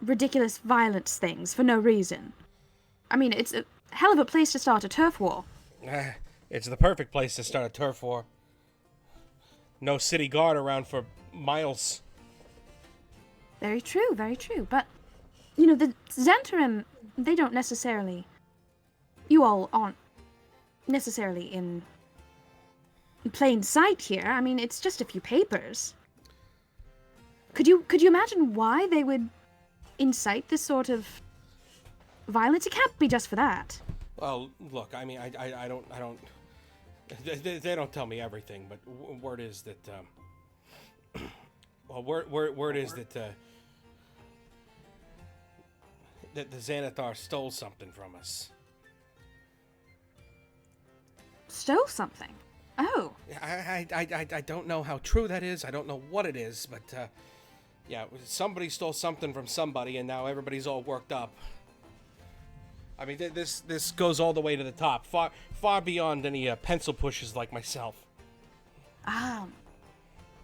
ridiculous violence things for no reason. I mean, it's a hell of a place to start a turf war. It's the perfect place to start a turf war. No city guard around for miles. Very true, very true. But, the Zentarim, they don't necessarily... You all aren't necessarily in plain sight here. I mean, it's just a few papers. Could you imagine why they would incite this sort of violence? It can't be just for that. Well, look, I mean, I don't... They don't tell me everything, but word is that... word is that... that the Xanathar stole something from us. Stole something? Oh. I don't know how true that is. I don't know what it is, but yeah, somebody stole something from somebody, and now everybody's all worked up. I mean, this goes all the way to the top, far beyond any pencil pushers like myself.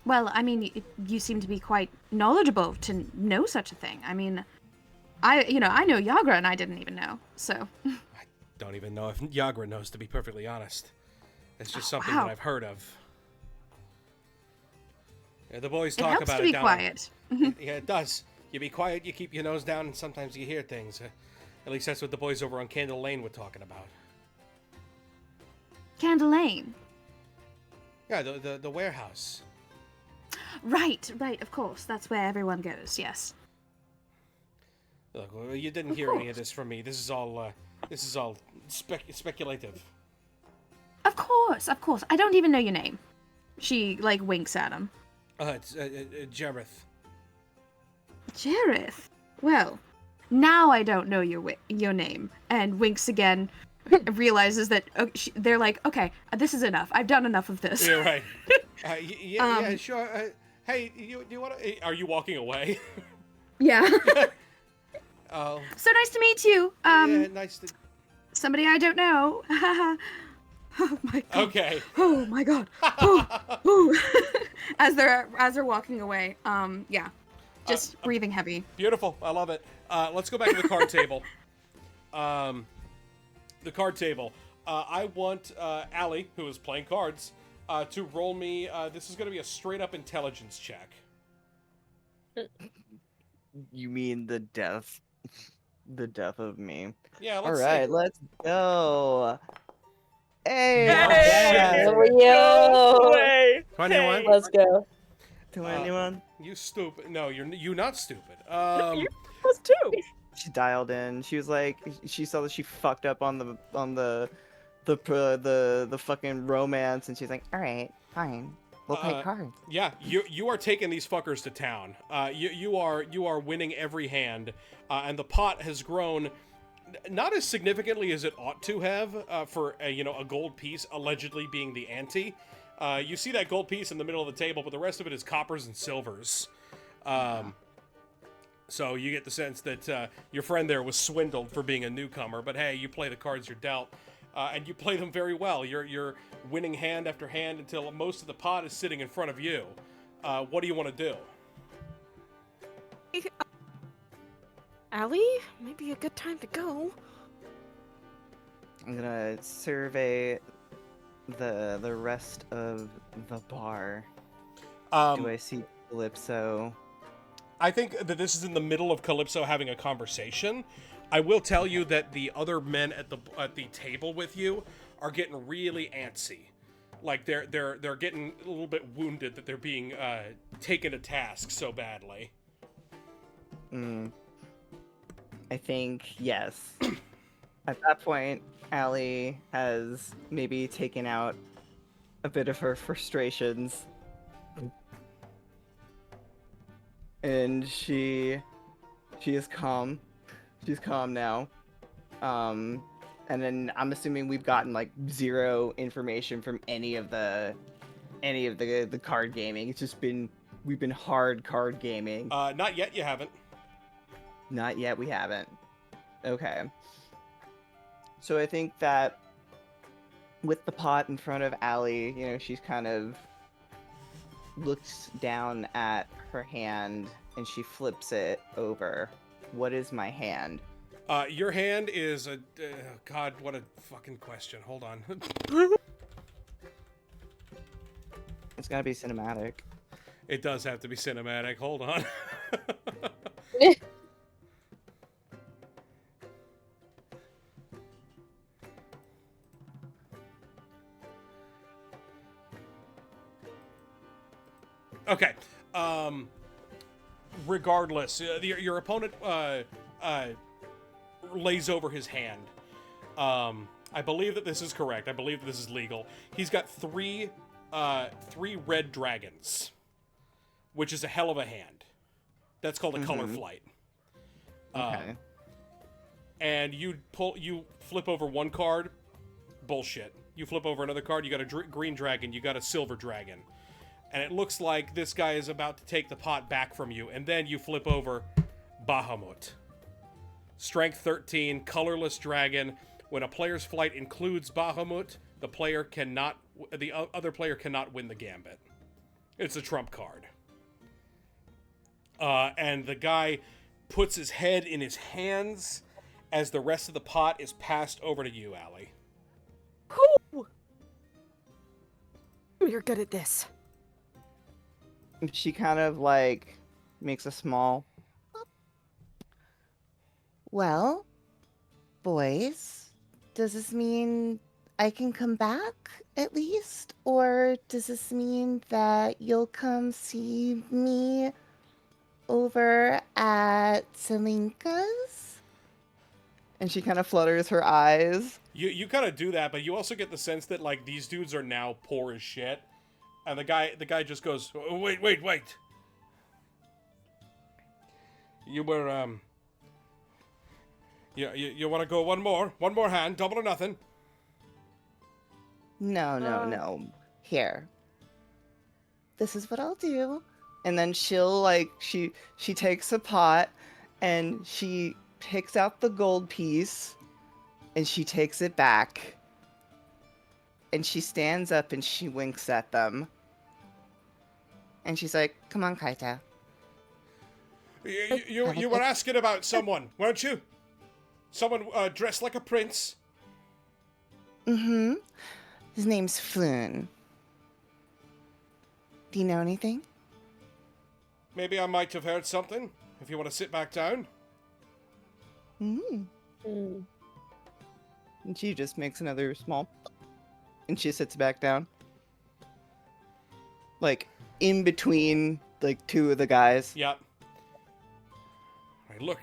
Well, I mean, you seem to be quite knowledgeable to know such a thing. I mean, I know Yagra, and I didn't even know, so. I don't even know if Yagra knows, to be perfectly honest. It's just something wow. that I've heard of. Yeah, the boys talk about it. It helps to be quiet. Yeah, it does. You be quiet, you keep your nose down, and sometimes you hear things. At least that's what the boys over on Candle Lane were talking about. Candle Lane? Yeah, the warehouse. Right, of course. That's where everyone goes, yes. Look, you didn't hear any of this from me. This is all speculative. Of course. I don't even know your name. She, winks at him. It's Jareth. Jareth? Well, now I don't know your name. And winks again, realizes that they're like, okay, this is enough. I've done enough of this. You're right. Yeah, sure. Hey, you want to... Are you walking away? Yeah. Oh. So nice to meet you. Yeah, nice to... Somebody I don't know. Oh my god. Okay. Oh my god. Oh. As they're walking away. Yeah. Just breathing heavy. Beautiful. I love it. Let's go back to the card table. The card table. I want Allie, who is playing cards, to roll me. This is going to be a straight up intelligence check. You mean the death? The death of me. Yeah, let's see. Alright, let's go. Hey! There we go. 21? Let's go. 21? You stupid. No, you're not stupid. You're plus 2. She dialed in. She was like, she saw that she fucked up on the fucking romance, and she's like, alright, fine. We'll play cards. Yeah, you are taking these fuckers to town. You are winning every hand, and the pot has grown not as significantly as it ought to have for a gold piece allegedly being the ante. You see that gold piece in the middle of the table, but the rest of it is coppers and silvers. So you get the sense that your friend there was swindled for being a newcomer, but hey, you play the cards you're dealt. And you play them very well. You're winning hand after hand until most of the pot is sitting in front of you. What do you want to do? Allie, maybe a good time to go. I'm gonna survey the rest of the bar. Do I see Calypso? I think that this is in the middle of Calypso having a conversation. I will tell you that the other men at the table with you are getting really antsy. Like they're getting a little bit wounded that they're being taken to task so badly. I think yes. At that point, Allie has maybe taken out a bit of her frustrations, and she She is calm. She's calm now. And then I'm assuming we've gotten like zero information from any of the card gaming. It's just we've been hard card gaming. Not yet. You haven't. Not yet. We haven't. Okay. So I think that with the pot in front of Allie, you know, she's kind of looks down at her hand and she flips it over. What is my hand? Your hand is a... God, what a fucking question. Hold on. It's gotta be cinematic. It does have to be cinematic. Hold on. Okay. Regardless, your opponent lays over his hand. I believe that this is correct. I believe that this is legal. He's got three red dragons, which is a hell of a hand. That's called a color flight. Okay. And you flip over one card. Bullshit. You flip over another card. You got a green dragon. You got a silver dragon. And it looks like this guy is about to take the pot back from you. And then you flip over Bahamut. Strength 13, colorless dragon. When a player's flight includes Bahamut, the other player cannot win the gambit. It's a trump card. And the guy puts his head in his hands as the rest of the pot is passed over to you, Allie. Whew. You're good at this. She kind of like makes a small. Well, boys, does this mean I can come back at least? Or does this mean that you'll come see me over at Selinka's? And she kind of flutters her eyes. You kind of do that, but you also get the sense that like these dudes are now poor as shit. And the guy just goes, oh, wait. You were, you want to go one more hand, double or nothing? No. Here. This is what I'll do. And then she'll like, she takes a pot and she picks out the gold piece and she takes it back. And she stands up and she winks at them. And she's like, come on, Kaita. You were asking about someone, weren't you? Someone dressed like a prince? Mm-hmm. His name's Floon. Do you know anything? Maybe I might have heard something, if you want to sit back down. Mm. Mm. And she just makes another small... And she sits back down. Like, in between, like, two of the guys. Yep. Right, look.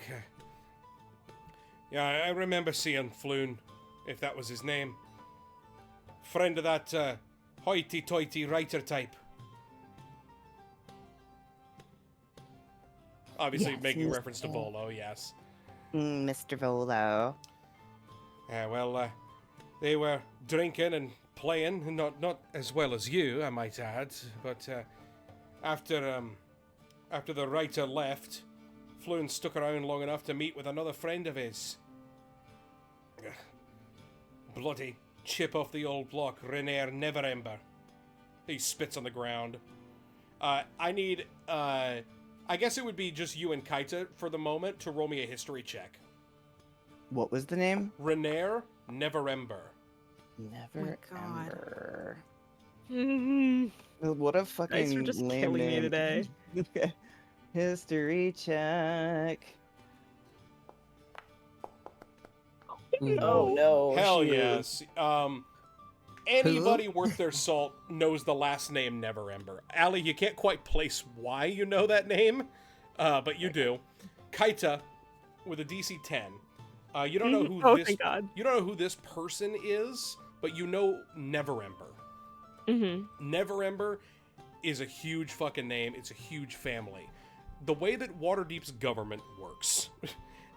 Yeah, I remember seeing Floon, if that was his name. Friend of that hoity-toity writer type. Obviously Yes, making Mr. reference to Volo, yes. Mr. Volo. Yeah, well, they were drinking and playing, not as well as you, I might add, but after the writer left, Floon stuck around long enough to meet with another friend of his. Bloody chip off the old block, Renair Neverember. He spits on the ground. I need, I guess it would be just you and Kaita for the moment to roll me a history check. What was the name? Renair Neverember. Never God. Ember. Mm-hmm. What a fucking Guys, you're just lame killing me name. today. Okay. History check. No. no. Hell shoot. yes. Anybody worth their salt knows the last name Neverember. Allie, you can't quite place why you know that name, but you do. Kaita, with a DC 10. You don't know who this. Thank God. You don't know who this person is, but you know Neverember. Mm-hmm. Neverember is a huge fucking name. It's a huge family. the way that Waterdeep's government works,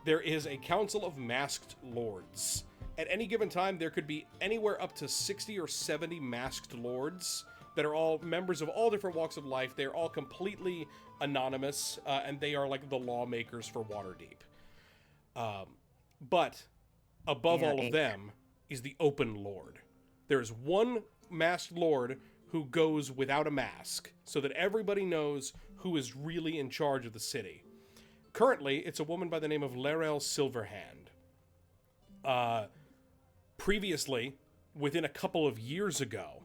there is a council of masked lords. At any given time, there could be anywhere up to 60 or 70 masked lords that are all members of all different walks of life. They're all completely anonymous, and they are like the lawmakers for Waterdeep. But above all of them is the open lord. There is one masked lord who goes without a mask, so that everybody knows who is really in charge of the city. Currently, it's a woman by the name of Larel Silverhand. Previously, within a couple of years ago,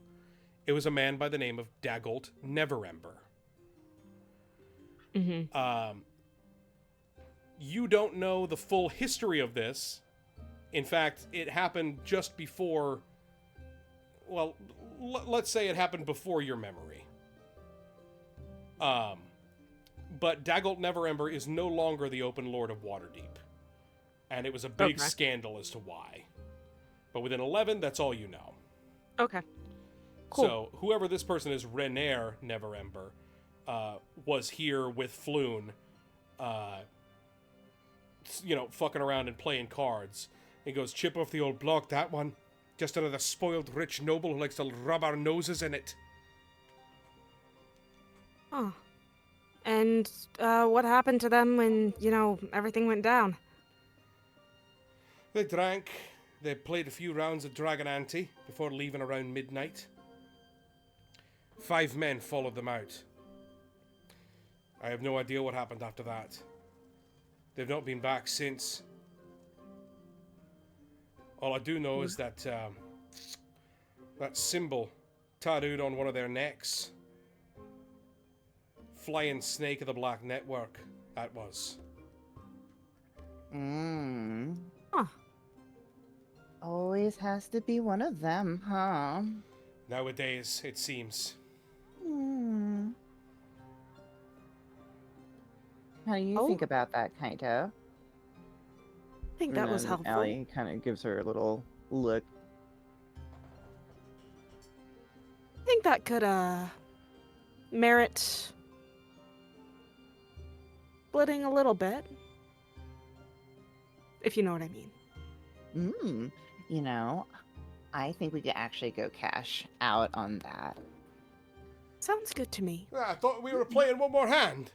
it was a man by the name of Dagult Neverember. You don't know the full history of this. In fact, it happened just before... Well, let's say it happened before your memory. But Dagult Neverember is no longer the Open Lord of Waterdeep. And it was a big scandal as to why. But within 11, that's all you know. Okay. Cool. So, whoever this person is, Renaer Neverember, was here with Floon, fucking around and playing cards. He goes, chip off the old block, that one. Just another spoiled rich noble who likes to rub our noses in it. Oh. And what happened to them when, everything went down? They drank. They played a few rounds of Dragon Ante before leaving around midnight. 5 men followed them out. I have no idea what happened after that. They've not been back since. All I do know is that that symbol tattooed on one of their necks. Flying snake of the Black Network, that was. Huh. Always has to be one of them, huh? Nowadays, it seems. How do you think about that, Kaito? I think that was helpful. Allie kind of gives her a little look. I think that could merit splitting a little bit. If you know what I mean. I think we could actually go cash out on that. Sounds good to me. I thought we were playing one more hand.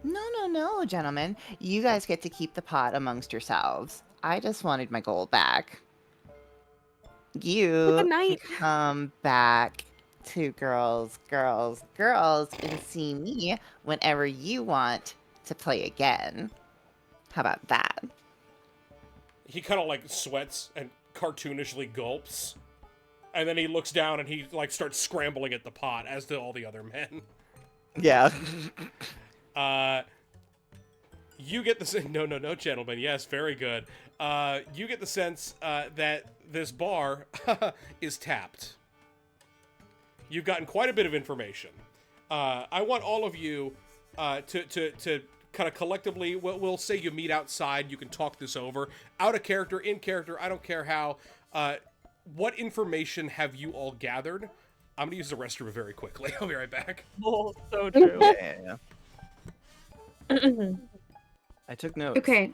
No, gentlemen. You guys get to keep the pot amongst yourselves. I just wanted my gold back. You Good night. can come back to girls, and see me whenever you want to play again. How about that? He kind of sweats and cartoonishly gulps. And then he looks down and he starts scrambling at the pot, as do all the other men. Yeah. You get the no, gentlemen. Yes, very good. You get the sense that this bar is tapped. You've gotten quite a bit of information. I want all of you to kind of collectively. We'll say you meet outside. You can talk this over, out of character, in character. I don't care how. What information have you all gathered? I'm gonna use the restroom very quickly. I'll be right back. Oh, so true. Yeah. I took notes. Okay.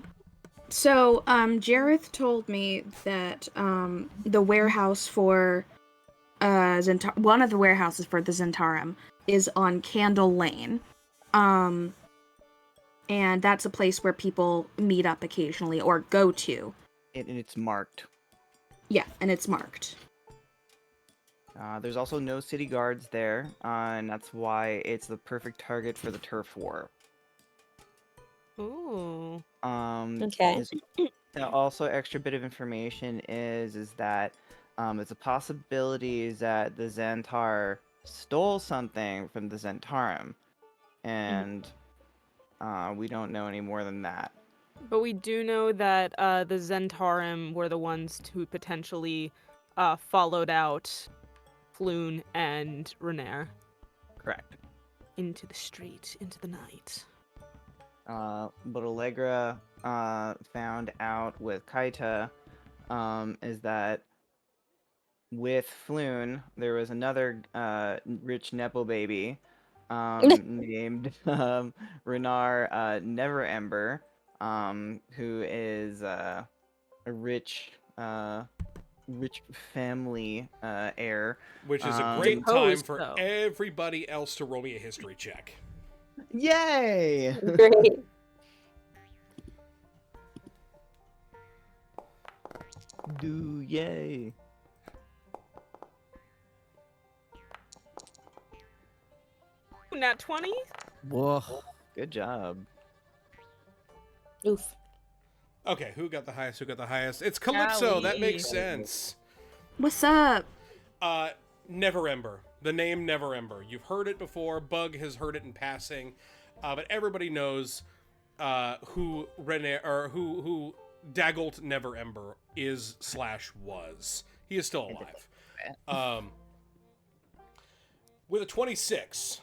So, Jareth told me that the warehouse for one of the warehouses for the Zentarum is on Candle Lane. And that's a place where people meet up occasionally or go to. And it's marked. Yeah, and it's marked. There's also no city guards there, and that's why it's the perfect target for the turf war. Ooh. Okay. Also, extra bit of information is that it's a possibility that the Xantar stole something from the Zentarum, and we don't know any more than that. But we do know that the Zentarum were the ones who potentially followed out Floon and Renaer. Correct. Into the street, into the night. What Allegra found out with Kaita is that with Floon, there was another rich Nepo baby named Renar Neverember, who is a rich family heir. Which is a great time Deposed, for though. everybody else to roll me a history check. Yay! Great. Do yay! Nat 20? Whoa. Good job. Oof. Okay, who got the highest? Who got the highest? It's Calypso. That makes Golly. sense. What's up? Neverember. The name Neverember. You've heard it before. Bug has heard it in passing, but everybody knows who who Daggelt Neverember is / was. He is still alive. With a 26,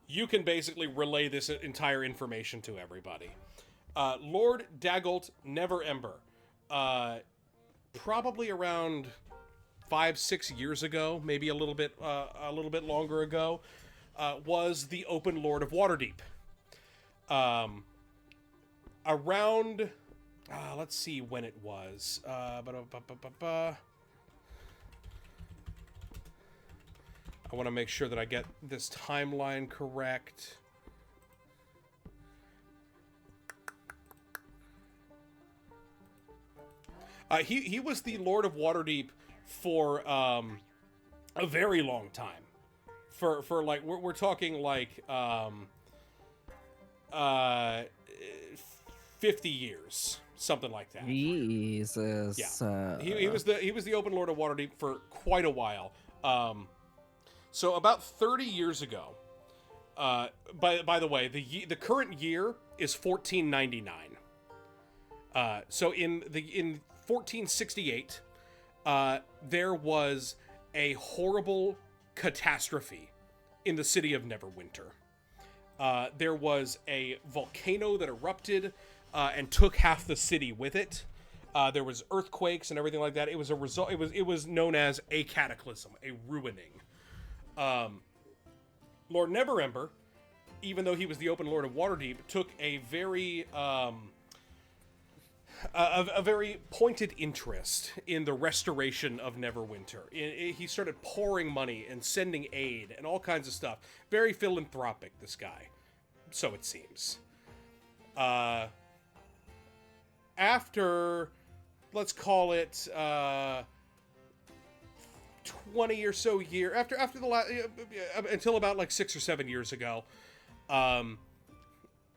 you can basically relay this entire information to everybody. Lord Daggelt Neverember, probably around 5-6 years ago, maybe a little bit longer ago, was the Open Lord of Waterdeep. Around, let's see when it was. I want to make sure that I get this timeline correct. He was the Lord of Waterdeep for a very long time. For like we're talking like 50 years, something like that. Jesus. Yeah. He was the Open Lord of Waterdeep for quite a while. So about 30 years ago. By the way, the current year is 1499. So in 1468, there was a horrible catastrophe in the city of Neverwinter. There was a volcano that erupted and took half the city with it. There was earthquakes and everything like that. It was a result. It was known as a cataclysm, a ruining. Lord Neverember, even though he was the Open Lord of Waterdeep, took a very very pointed interest in the restoration of Neverwinter. He started pouring money and sending aid and all kinds of stuff. Very philanthropic, this guy. So it seems. After, let's call it 20 or so after the until about like 6 or 7 years ago,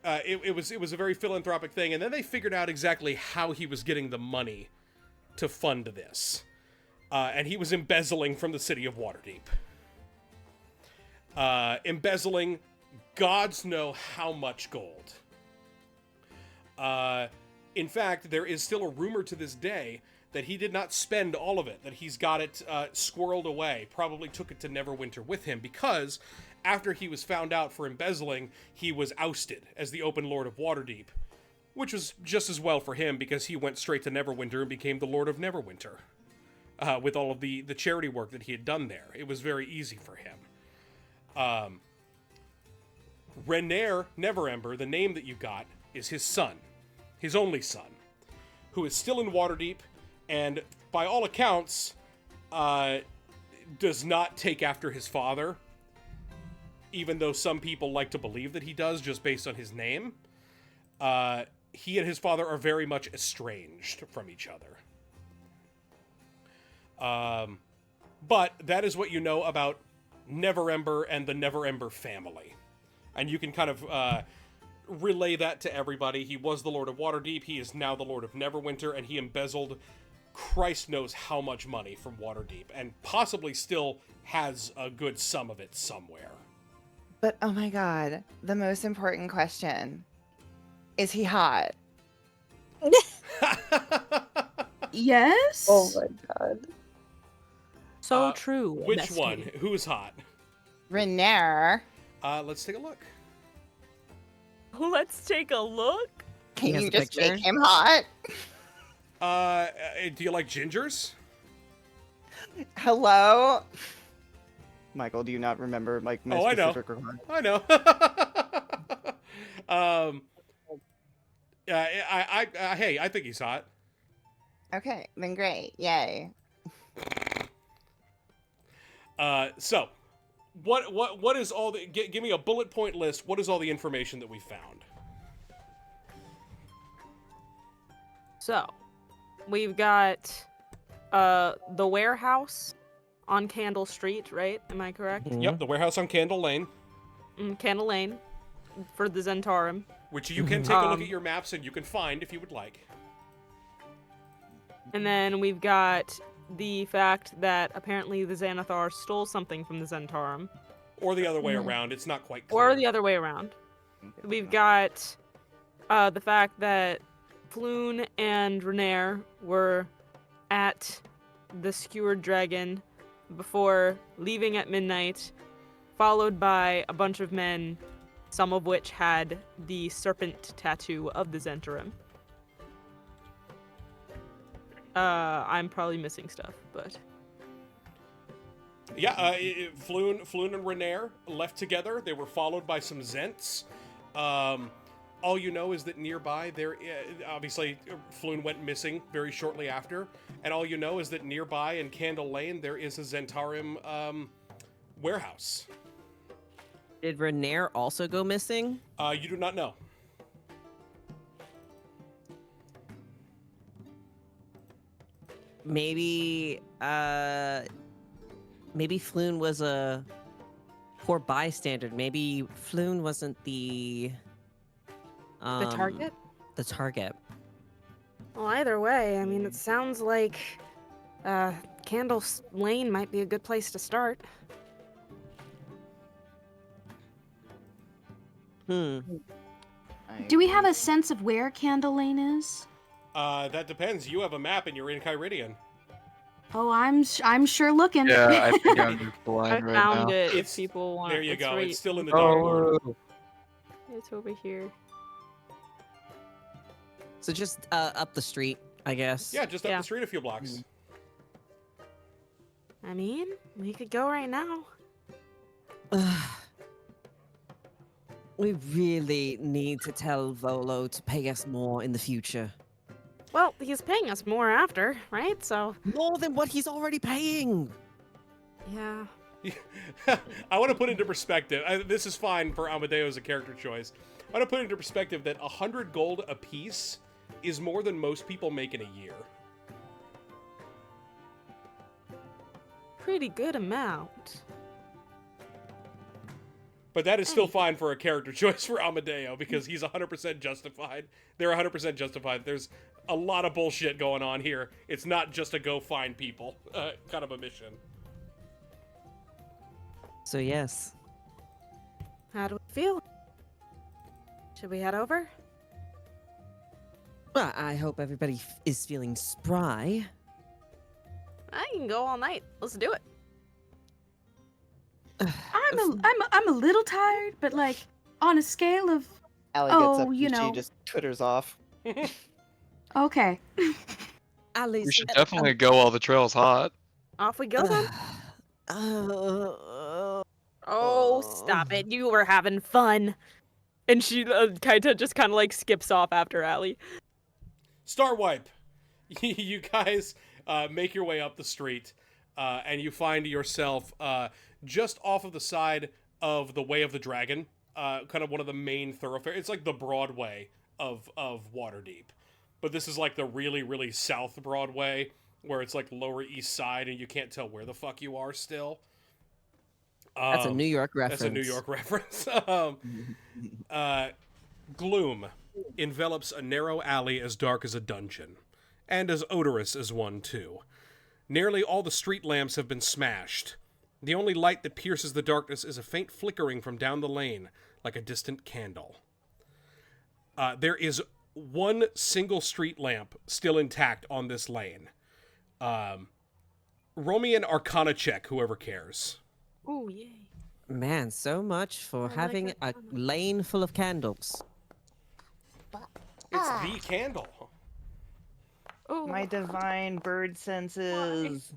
it was a very philanthropic thing, and then they figured out exactly how he was getting the money to fund this, and he was embezzling from the city of Waterdeep, embezzling gods know how much gold. In fact, there is still a rumor to this day that he did not spend all of it, that he's got it squirreled away, probably took it to Neverwinter with him, because after he was found out for embezzling, he was ousted as the Open Lord of Waterdeep, which was just as well for him because he went straight to Neverwinter and became the Lord of Neverwinter with all of the charity work that he had done there. It was very easy for him. Renaer Neverember, the name that you got, is his son, his only son, who is still in Waterdeep and, by all accounts, does not take after his father, even though some people like to believe that he does just based on his name. He and his father are very much estranged from each other. But that is what you know about Neverember and the Neverember family. And you can kind of relay that to everybody. He was the Lord of Waterdeep, he is now the Lord of Neverwinter, and he embezzled Christ knows how much money from Waterdeep, and possibly still has a good sum of it somewhere. But oh my god, the most important question. Is he hot? Yes. Oh my god. So true. Which Bestie. one? Who's hot? Renaer. Let's take a look. Let's take a look. Can has you a just picture? make him hot? Do you like gingers? Hello? Michael, do you not remember like my Oh, I know. specific requirement? I know. Hey, I think he saw it. Okay, then great. Yay. So, what is all the? Give me a bullet point list. What is all the information that we found? So, we've got the warehouse on Candle Street, right? Am I correct? Yep, the warehouse on Candle Lane, Candle Lane for the Zentarum. which you can take a look at your maps and you can find if you would like. And then we've got the fact that apparently the Xanathar stole something from the Zentarum. Or the other way around. It's not quite clear. Or the other way around. We've got the fact that Floon and Renair were at the Skewered Dragon before leaving at midnight, followed by a bunch of men, some of which had the serpent tattoo of the Zentarum. I'm probably missing stuff, but... Yeah, Floon and Renair left together. They were followed by some Zents. All you know is that nearby, obviously, Floon went missing very shortly after. And all you know is that nearby in Candle Lane, there is a Zentarum warehouse. Did Renair also go missing? You do not know. Maybe Floon was a poor bystander. Maybe Floon wasn't the target? The target. Well, either way, I mean, it sounds like Candle Lane might be a good place to start. Hmm. Do we have a sense of where Candle Lane is? That depends. You have a map and you're in Kyridian. Oh, I'm sure looking. Yeah, I think I'm I blind right found now. it if people want There you it's go. Right. It's still in the dartboard. Oh, It's over here. So just up the street, I guess. Yeah, just up the street a few blocks. I mean, we could go right now. We really need to tell Volo to pay us more in the future. Well, he's paying us more after, right? So, More than what he's already paying. yeah. I want to put into perspective. This is fine for Amadeo as a character choice. I want to put into perspective that 100 gold apiece is more than most people make in a year. Pretty good amount. But that is still fine for a character choice for Amadeo because he's 100% justified. They're 100% justified. There's a lot of bullshit going on here. It's not just a go find people kind of a mission. So yes. How do we feel? Should we head over? Well, I hope everybody is feeling spry. I can go all night. Let's do it. I'm a little tired, but like on a scale of Allie gets up you and know. she just twitters off. Okay. Alice, we should definitely go while the trail's hot. Off we go then. Oh, stop it. You were having fun. And she, Kaita just kind of like skips off after Allie. Star Wipe. You guys make your way up the street and you find yourself just off of the side of the Way of the Dragon, kind of one of the main thoroughfares. It's like the Broadway of Waterdeep. But this is like the really, really South Broadway, where it's like Lower East Side and you can't tell where the fuck you are still. That's a New York reference. That's a New York reference. Gloom envelops a narrow alley as dark as a dungeon, and as odorous as one, too. Nearly all the street lamps have been smashed. The only light that pierces the darkness is a faint flickering from down the lane, like a distant candle. There is one single street lamp still intact on this lane. Roll me an Arcana check, whoever cares. Ooh, yay. Man, so much for like having it. a lane full of candles. It's the candle. Ooh. My divine bird senses.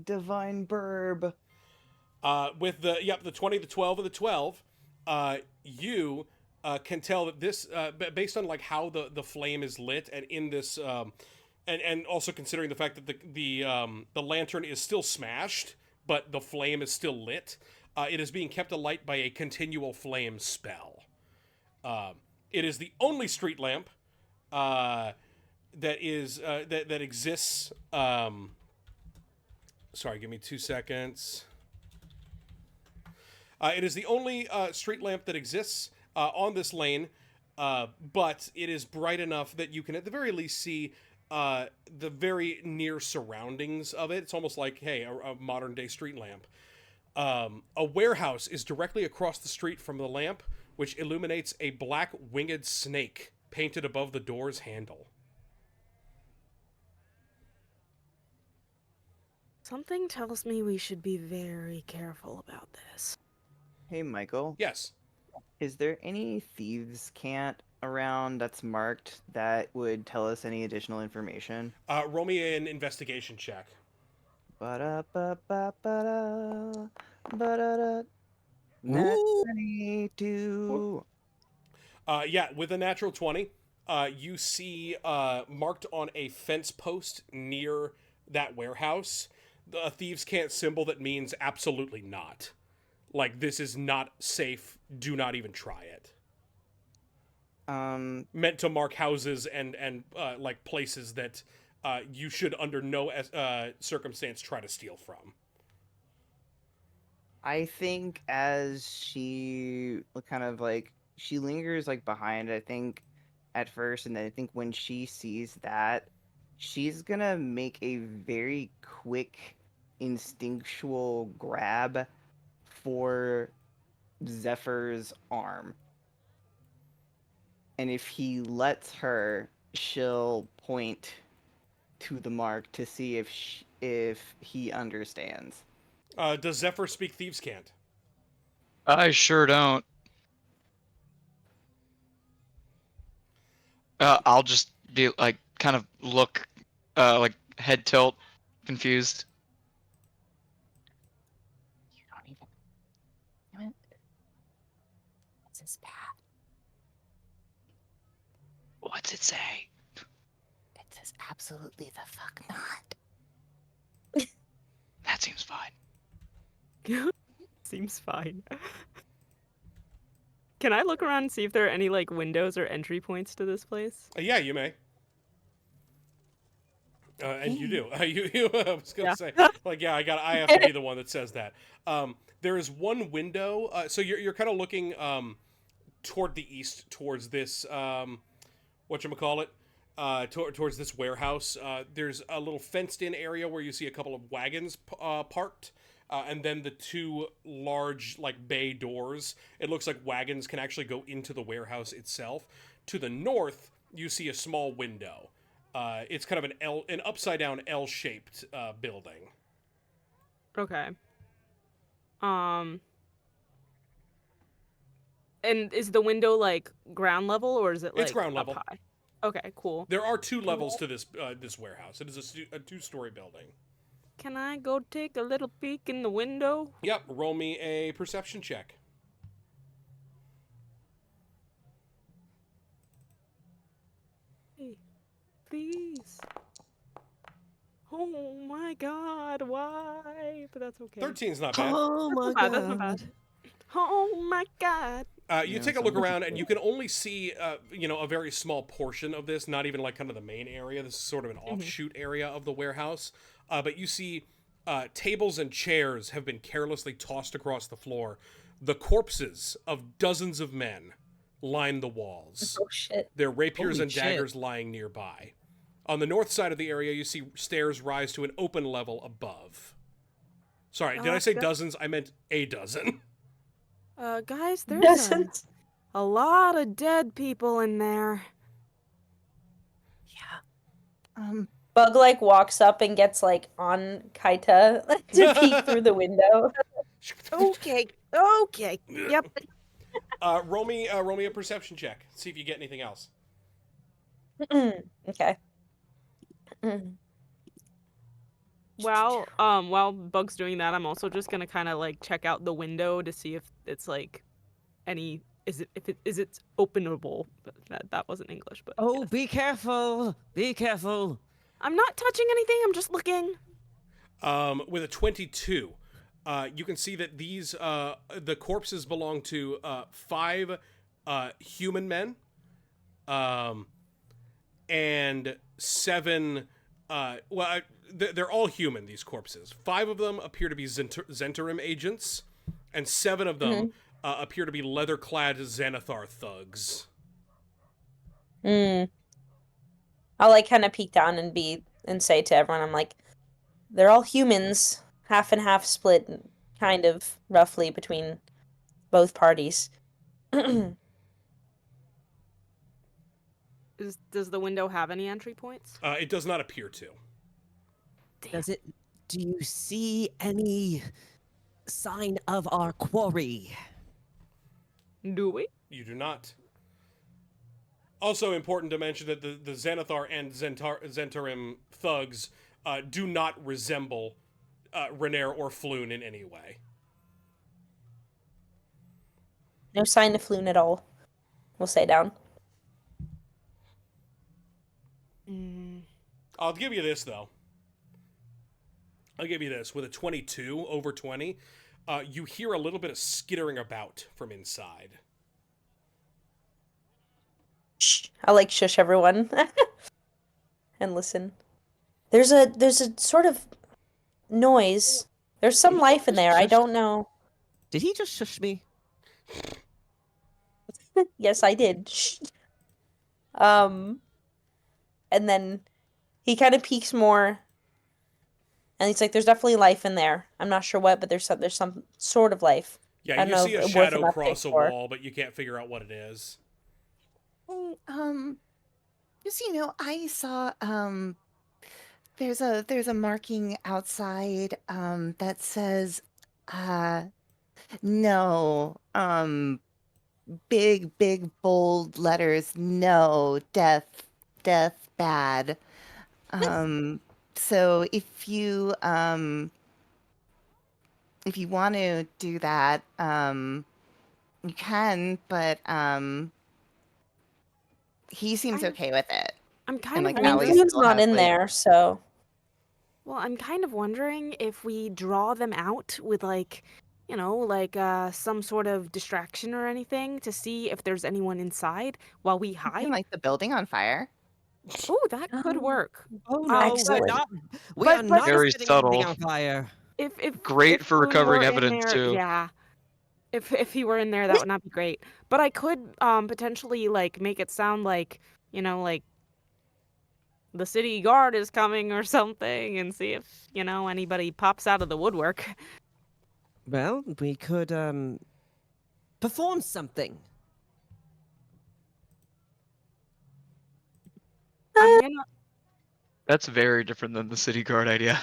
Divine burb. With the 20, the 12, and the 12, you can tell that this, based on like how the flame is lit, and in this, and also considering the fact that the lantern is still smashed, but the flame is still lit. It is being kept alight by a continual flame spell. It is the only street lamp that is that exists. Sorry, give me 2 seconds. It is the only street lamp that exists on this lane, but it is bright enough that you can, at the very least, see the very near surroundings of it. It's almost like, hey, a modern-day street lamp. A warehouse is directly across the street from the lamp, which illuminates a black winged snake painted above the door's handle. Something tells me we should be very careful about this. Hey, Michael. Yes. Is there any thieves' cant around that's marked that would tell us any additional information? Roll me an investigation check. Ba-da-ba-ba-ba-da, ba-da-da. Nat 22. Yeah, with a natural 20, you see marked on a fence post near that warehouse, the thieves' cant symbol that means absolutely not. Like, this is not safe. Do not even try it. Meant to mark houses and like places that you should under no circumstance try to steal from. I think as she kind of like, she lingers like behind, I think, at first, and then I think when she sees that, she's gonna make a very quick instinctual grab for Zephyr's arm. And if he lets her, she'll point to the mark to see if he understands. Does Zephyr speak thieves' cant? I sure don't. I'll just be like, kind of look, like head tilt, confused. You don't even. Damn it. This is bad. What's it say? It says absolutely the fuck not. That seems fine. Seems fine. Can I look around and see if there are any like windows or entry points to this place? Yeah, you may. And you do. You I was gonna say, like, yeah, I have to be the one that says that. There is one window. So you're kind of looking toward the east, towards this whatchamacallit, towards this warehouse. There's a little fenced-in area where you see a couple of wagons parked. And then the two large, like, bay doors. It looks like wagons can actually go into the warehouse itself. To the north, you see a small window. It's kind of an upside-down L-shaped building. Okay. And is the window, like, ground level, or is it, like, It's ground level. up high? Okay, cool. There are two levels to this this warehouse. It is a two-story building. Can I go take a little peek in the window? Yep, roll me a perception check. Hey, please. Oh my god, why? But that's okay. 13's not bad. Oh my That's not bad, god. that's not bad. Oh my god. You take a look around, and you can only see, a very small portion of this, not even like kind of the main area. This is sort of an offshoot area of the warehouse. But you see tables and chairs have been carelessly tossed across the floor. The corpses of dozens of men line the walls. Oh shit. Their rapiers Holy and shit. daggers lying nearby. On the north side of the area, you see stairs rise to an open level above. Sorry, did I say dozens? I meant a dozen. Guys, there's Dozens. a lot of dead people in there. Yeah. Bug like walks up and gets like on Kaita to peek through the window. Okay, yep. Roll me a perception check. See if you get anything else. Okay. Well, while Bug's doing that, I'm also just gonna kind of like check out the window to see if it's like any is it openable? But that wasn't English, but Oh, yes. be careful! Be careful! I'm not touching anything. I'm just looking. With a 22, you can see that these the corpses belong to 5 human men, and 7. They're all human. These corpses. 5 of them appear to be Zentarim agents, and 7 of them appear to be leather-clad Xanathar thugs. Mm. I'll like kind of peek down and say to everyone, I'm like, they're all humans, half and half split, kind of roughly between both parties. Does the window have any entry points? It does not appear to. Does it? Do you see any sign of our quarry? Do we? You do not. Also important to mention that the Xanathar and Zentarim thugs do not resemble Renair or Floon in any way. No sign of Floon at all. We'll say down. I'll give you this, though. I'll give you this. With a 22, over 20, you hear a little bit of skittering about from inside. Shh. I'll like shush everyone and listen. There's a sort of noise. There's some life in there. I don't know. Did he just shush me? Yes, I did. Shh. And then he kind of peeks more, and he's like, "There's definitely life in there. I'm not sure what, but there's some sort of life." Yeah, I you don't know see a if worth shadow an update cross a for. wall, but you can't figure out what it is. Just I saw there's a marking outside that says no, big bold letters, no, death bad. So if you want to do that, you can, but he seems okay with it. I'm kind like, of I mean, Alex wondering. Floon's still not has, in like- there, so Well, I'm kind of wondering if we draw them out with like, some sort of distraction or anything to see if there's anyone inside while we You hide. can light the building on fire. Oh, that could work. Oh no, we're Excellent. not. We But- are but- not Very setting anything subtle. on fire. If Great if for Floon recovering were in evidence, there, too. Yeah. If he were in there, that would not be great. But I could potentially like make it sound like, like the city guard is coming or something, and see if, anybody pops out of the woodwork. Well, we could perform something. I'm gonna That's very different than the city guard idea.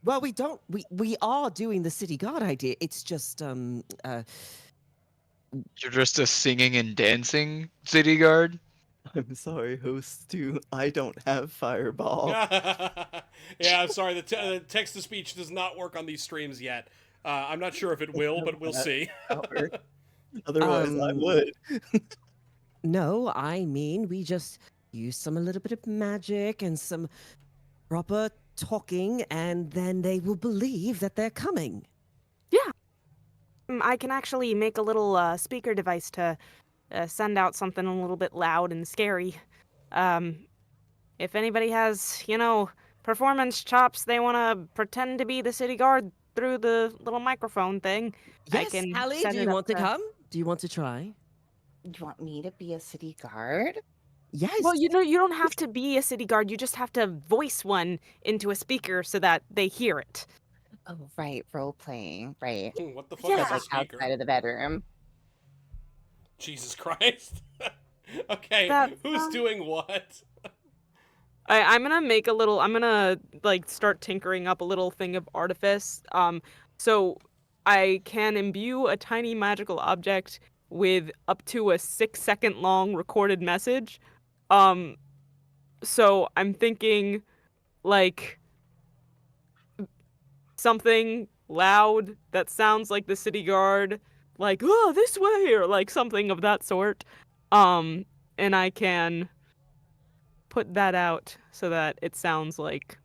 Well, we don't. We are doing the city guard idea. It's just You're just a singing and dancing city guard. I'm sorry, host 2. I don't have fireball. Yeah, I'm sorry. The text to speech does not work on these streams yet. I'm not sure if it will, but we'll see. Otherwise, I Um, would. No, I mean we just use a little bit of magic and some proper talking, and then they will believe that they're coming. I can actually make a little speaker device to send out something a little bit loud and scary. If anybody has, performance chops, they want to pretend to be the city guard through the little microphone thing. I Yes, can Allie, send do it you up want to come? Do you want to try? You want me to be a city guard? Yes. Well, you don't have to be a city guard. You just have to voice one into a speaker so that they hear it. Oh, right, role playing, right. What the fuck Yeah. is a Like speaker? outside of the bedroom. Jesus Christ. Okay, That's who's fine. doing what? I'm gonna make a little. I'm gonna like start tinkering up a little thing of artifice. So I can imbue a tiny magical object with up to a 6-second long recorded message. So I'm thinking, like, something loud that sounds like the city guard, like, oh, this way, or like something of that sort. And I can put that out so that it sounds like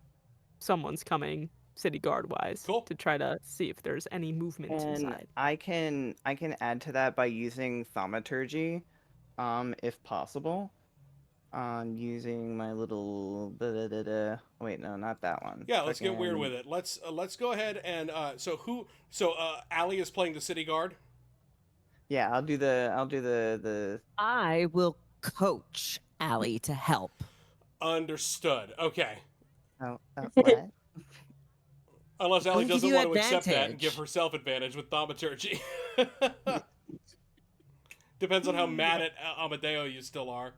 someone's coming city guard wise Cool. to try to see if there's any movement And inside. I can add to that by using thaumaturgy, if possible. Using my little wait, no, not that one. Yeah, let's get weird with it. Let's go ahead and so Allie is playing the city guard. Yeah, I'll do the I will coach Allie to help. Understood. Okay. what? Unless Allie give doesn't you want to accept that and advantage. give herself advantage with thaumaturgy. Depends on how mad at Amadeo you still are.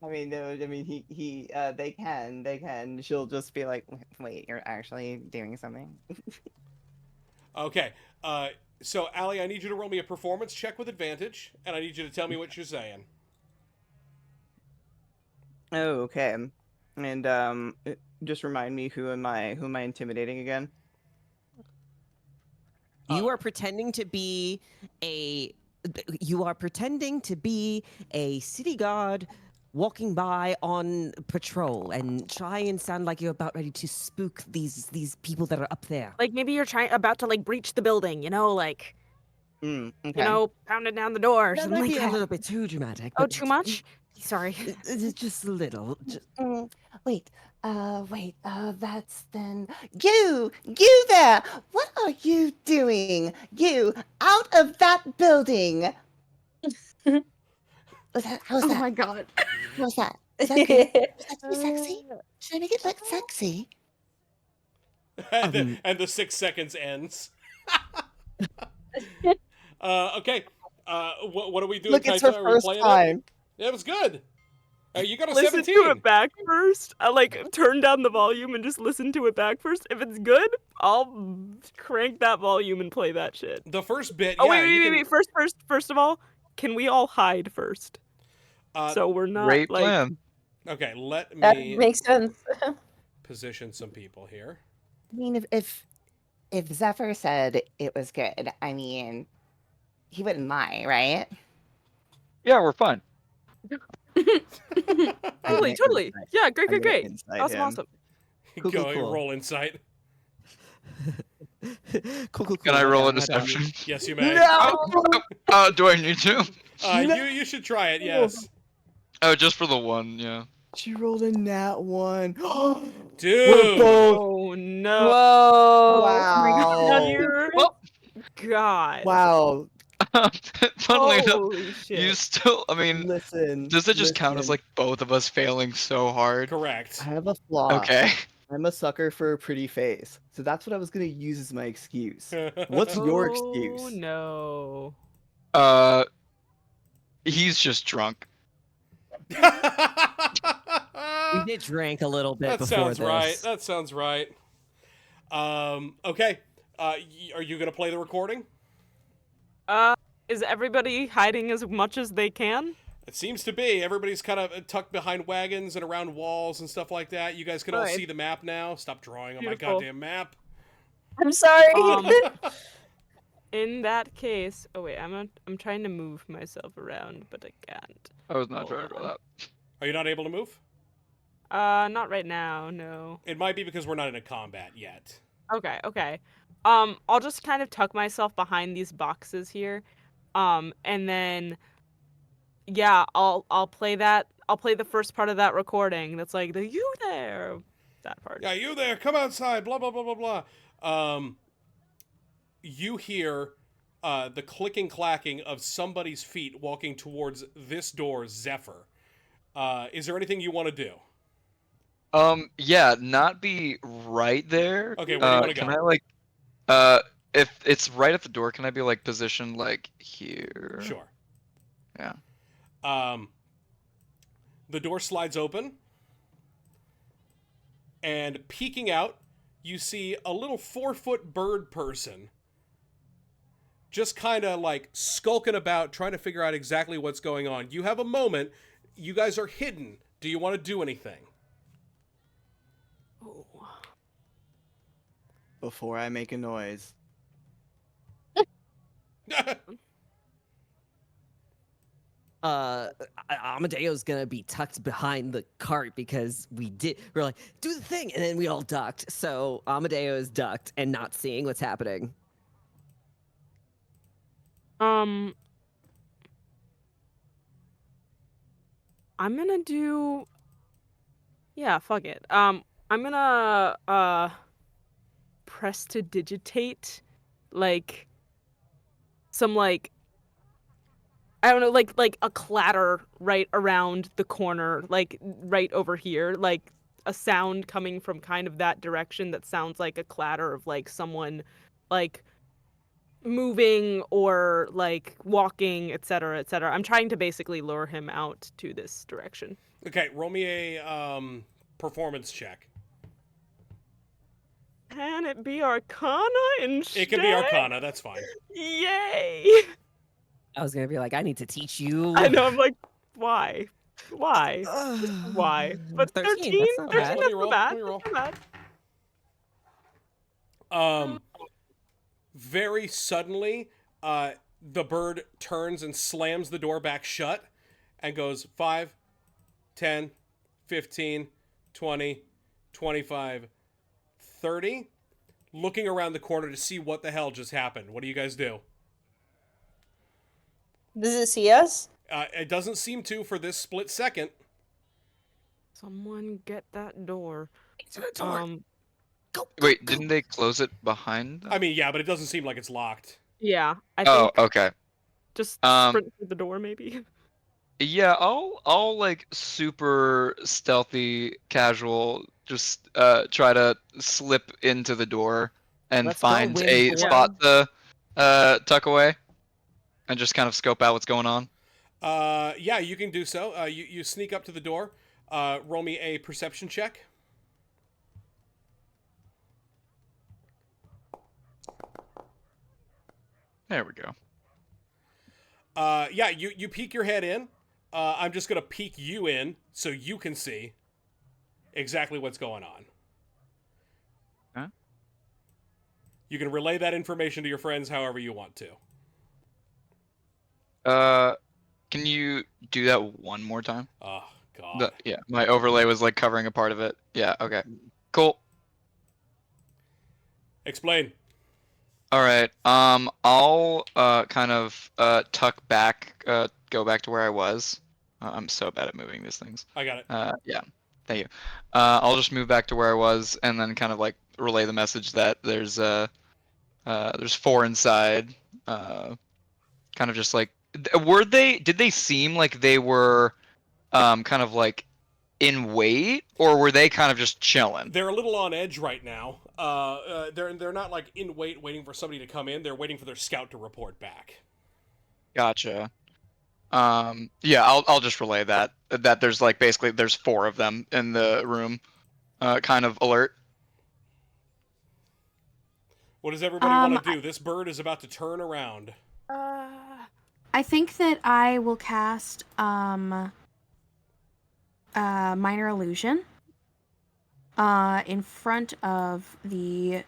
I mean, no, I mean he they can. She'll just be like, wait, you're actually doing something? Okay. So Allie, I need you to roll me a performance check with advantage, and I need you to tell me what you're saying. Oh, okay. And just remind me who am I intimidating again? You are pretending to be a city guard walking by on patrol and try and sound like you're about ready to spook these people that are up there. Like maybe you're about to like breach the building, like Okay. pounding down the door or That something might like be a that. little bit too dramatic. Oh, but too much? Sorry. Just a little. Wait, that's then you there. What are you doing? You out of that building. How's Oh that? my god. How's that? Is that good? Is that too sexy? Should I make it look sexy? And the 6 seconds ends. Okay. What are we doing? Look, it's her Kaita? Are we first playing time. It was good. You got a Listen 17. to it back first. I like turn down the volume and just listen to it back first. If it's good, I'll crank that volume and play that shit. The first bit. Oh yeah, wait. First of all, can we all hide first? So we're not Great like. plan. Okay, let That me makes sense. position some people here. I mean, if Zephyr said it was good, I mean, he wouldn't lie, right? Yeah, we're fine. Totally. Yeah, great. Inside Awesome, him. awesome. Cool, Go cool. roll insight. Cool. Can I roll a Hold on. deception? Yes, you may. Do I need to? You should try it. Yes. Oh, just for the one, yeah. She rolled a nat 1. Dude. We're both. Oh no. Whoa. Wow. Dear Well, God. Wow. funnily enough, Holy shit. you still. I mean, Listen. does it just count as like both of us failing so hard? Correct. I have a flaw. Okay. I'm a sucker for a pretty face. So that's what I was going to use as my excuse. What's your excuse? Oh no. He's just drunk. We did drink a little bit That before sounds this. right. That sounds right. Okay. Are you gonna play the recording? Is everybody hiding as much as they can? It seems to be. Everybody's kind of tucked behind wagons and around walls and stuff like that. You guys can all Right. see the map now. Stop drawing on my Beautiful. goddamn map. I'm sorry. In that case, oh wait, I'm trying to move myself around, but I can't. I was not trying to roll that. Are you not able to move? Not right now, no. It might be because we're not in a combat yet. Okay. I'll just kind of tuck myself behind these boxes here. And then yeah, I'll play that. I'll play the first part of that recording. That's like the you there. That part. Yeah, you there? Come outside. Blah blah blah blah blah. You hear the clicking clacking of somebody's feet walking towards this door, Zephyr. Is there anything you want to do? Yeah, not be right there. Okay, where do you wanna Can go? I like, if it's right at the door, can I be like positioned like here? Sure. Yeah. The door slides open, and peeking out, you see a little 4-foot bird person just kind of like skulking about, trying to figure out exactly what's going on. You have a moment. You guys are hidden. Do you want to do anything? before I make a noise. Amadeo's gonna be tucked behind the cart because we're like, do the thing, and then we all ducked. So Amadeo is ducked and not seeing what's happening. I'm gonna do. Yeah, fuck it. I'm gonna press to digitate, like some like I don't know, like a clatter right around the corner, like right over here, like a sound coming from kind of that direction that sounds like a clatter of like someone like moving or like walking, etc., etc. I'm trying to basically lure him out to this direction. Okay, roll me a performance check. Can it be Arcana instead? It can be Arcana, that's fine. Yay! I was gonna be like, I need to teach you. I know, I'm like, why? Why? Why? But 13? That's not 13, bad. that's not bad. That's not bad. Very suddenly, the bird turns and slams the door back shut and goes 5, 10, 15, 20, 25, 30, looking around the corner to see what the hell just happened. What do you guys do? Does it see us? It doesn't seem to for this split second. Someone get that door. Go, Wait, go. didn't they close it behind them? I mean, yeah, but it doesn't seem like it's locked. Yeah, I Oh, think okay. just Um, sprint through the door, maybe. Yeah, I'll like super stealthy, casual, just try to slip into the door and Let's go, find Wind a Boy. spot to tuck away and just kind of scope out what's going on. Yeah, you can do so. You sneak up to the door. Roll me a perception check. There we go. Yeah, you peek your head in. I'm just gonna peek you in so you can see exactly what's going on. Huh? You can relay that information to your friends however you want to. Can you do that one more time? Oh, God. Yeah, my overlay was like covering a part of it. Yeah, okay. Cool. Explain. All right. I'll kind of tuck back, go back to where I was. I'm so bad at moving these things. I got it. Yeah. Thank you. I'll just move back to where I was and then kind of like relay the message that there's 4 inside. Kind of just like did they seem like they were kind of like in wait, or were they kind of just chilling? They're a little on edge right now. They're not like in waiting for somebody to come in. They're waiting for their scout to report back. Gotcha. Yeah, I'll just relay that there's like basically there's 4 of them in the room, kind of alert. What does everybody want to do? This bird is about to turn around. I think that I will cast minor illusion in front of the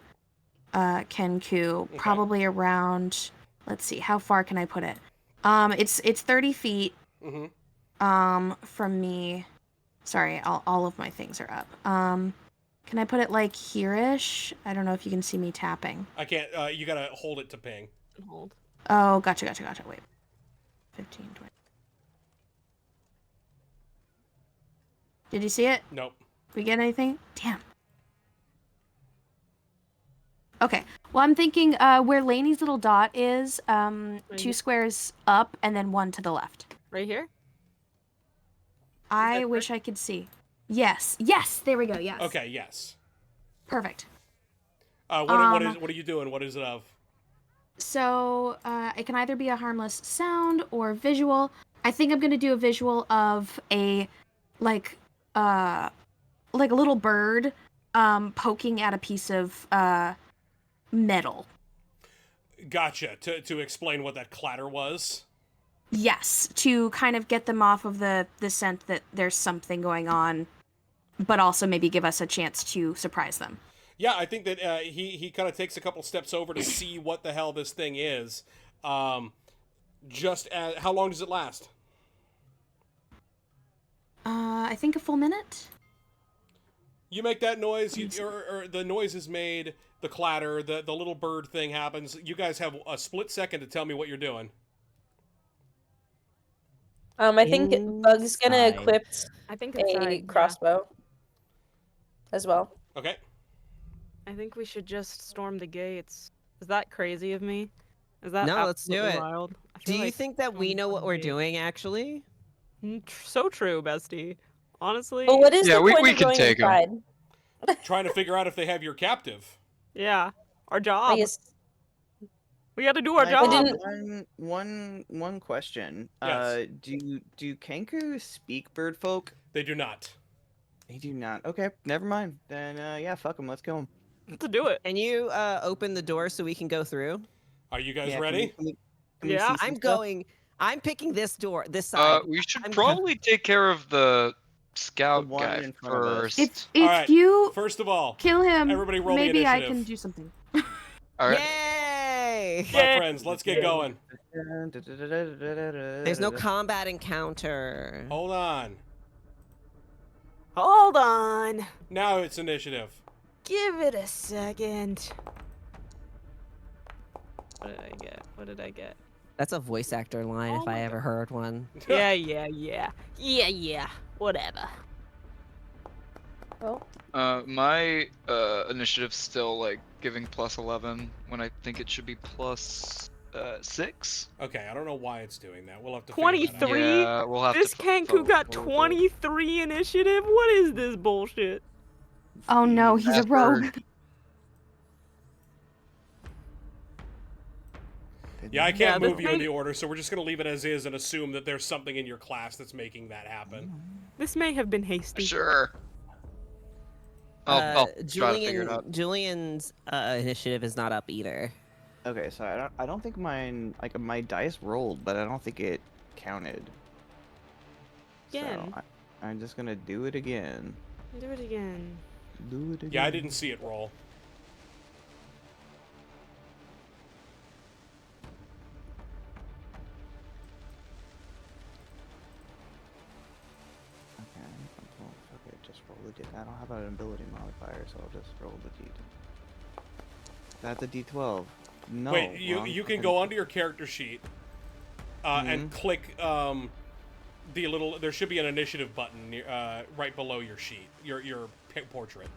Kenku, Okay. probably around. Let's see, how far can I put it? It's 30 feet. Mm-hmm. From me. Sorry, all of my things are up. Can I put it like here-ish? I don't know if you can see me tapping. I can't. You gotta hold it to ping. Hold. Oh, gotcha. Wait. 15, 20. Did you see it? Nope. We get anything? Damn. Okay. Well, I'm thinking where Lainey's little dot is, 2 squares up and then 1 to the left. Right here? I wish I could see. Yes. There we go. Yes. Okay. Yes. Perfect. What are you doing? What is it of? So it can either be a harmless sound or visual. I think I'm gonna do a visual of a like a little bird poking at a piece of metal. Gotcha. To explain what that clatter was. Yes, to kind of get them off of the scent that there's something going on, but also maybe give us a chance to surprise them. Yeah, I think that he kind of takes a couple steps over to see what the hell this thing is. How long does it last? I think a full minute. You make that noise, or the noise is made, the clatter, the little bird thing happens. You guys have a split second to tell me what you're doing. I think Bug's gonna Inside. equip I think a inside, crossbow as well. Okay. I think we should just storm the gates. Is that crazy of me? Is that No, let's do absolutely it. wild? I Do feel you like think that we storming know what the we're gates- doing, actually? So true, bestie. Honestly. But what is Yeah, the we point of can going take 'em. inside? Trying to figure out if they have your captive. Yeah. Our I job. guess. We got to do our Can I job. ask one question. Yes. Do Kenku speak bird folk? They do not. They do not. Okay, never mind. Then yeah, fuck them. Let's kill them. To do it. Can you open the door so we can go through? Are you guys Yeah, ready? Can we Yeah. see some I'm stuff? going. I'm picking this door, this side. We should I'm- probably take care of the scout one guy in front of us. first. If Alright, you First of all, kill him, everybody roll the maybe I initiative. can do something. All right. Yay! my friends, let's get going. There's no combat encounter. Hold on. Hold on. Now it's initiative. Give it a second. What did I get? What did I get? That's a voice actor line Oh if I my ever heard one. Yeah. Whatever. Oh, My initiative's still like giving plus 11 when I think it should be plus 6. Okay, I don't know why it's doing that. We'll have to figure that out. 23? Yeah, we'll have This to. Kenku got vote. 23 initiative? What is this bullshit? Oh no, he's a As per- rogue. Yeah, I can't Yeah, this move you in thing- the order, so we're just going to leave it as is and assume that there's something in your class that's making that happen. This may have been hasty. Sure. I'll try to figure it out. Julian's initiative is not up either. Okay, so I don't think mine, like, my dice rolled, but I don't think it counted. Again. So I'm just gonna do it again. Do it again. Do it again. Yeah, I didn't see it roll. Okay, okay, just roll the d. I don't have an ability modifier, so I'll just roll the d. That's a d12. No. Wait, you wrong can fucking- go onto your character sheet and click the little. There should be an initiative button right below your sheet, your portrait.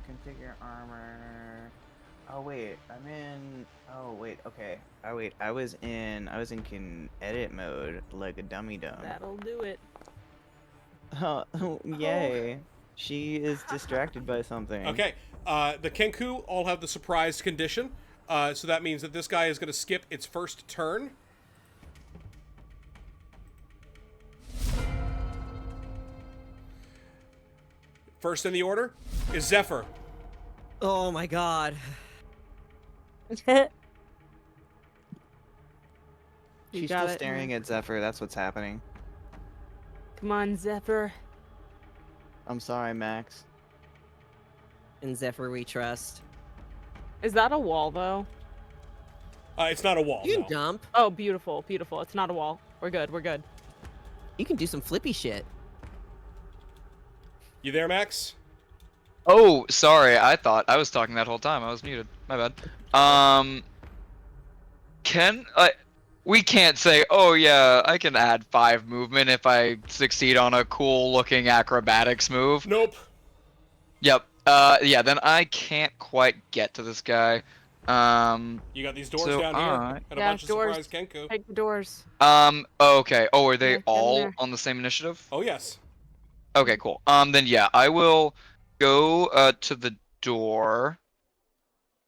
Configure armor. Oh wait, I'm in. Oh wait, okay. Oh wait, I was in edit mode like a dummy dumb. That'll do it. Oh, yay! She is distracted by something. Okay, the Kenku all have the surprise condition, so that means that this guy is going to skip its first turn. First in the order is Zephyr. Oh my god. She's You still got it. staring at Zephyr. That's what's happening. Come on, Zephyr. I'm sorry, Max. In Zephyr we trust. Is that a wall, though? It's not a wall. You No. can jump. Oh, beautiful, beautiful. It's not a wall. We're good, we're good. You can do some flippy shit. You there, Max? Oh, sorry. I thought I was talking that whole time. I was muted. My bad. We can't say, oh yeah, I can add 5 movement if I succeed on a cool-looking acrobatics move. Nope. Yep. Yeah. Then I can't quite get to this guy. You got these doors So down here I- and a Yeah, bunch of doors. surprise Kenku. Take the doors. Okay. Oh, are they Yeah, get in all there. on the same initiative? Oh yes. Okay, cool. Then yeah, I will go to the door.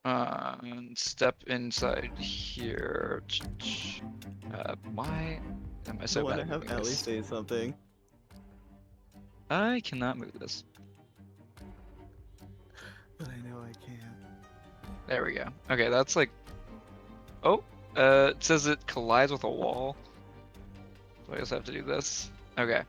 And step inside here. Why am I so bad at moving this? say something. I cannot move this. But I know I can. There we go. Okay, that's like. Oh, it says it collides with a wall. So I guess I have to do this. Okay.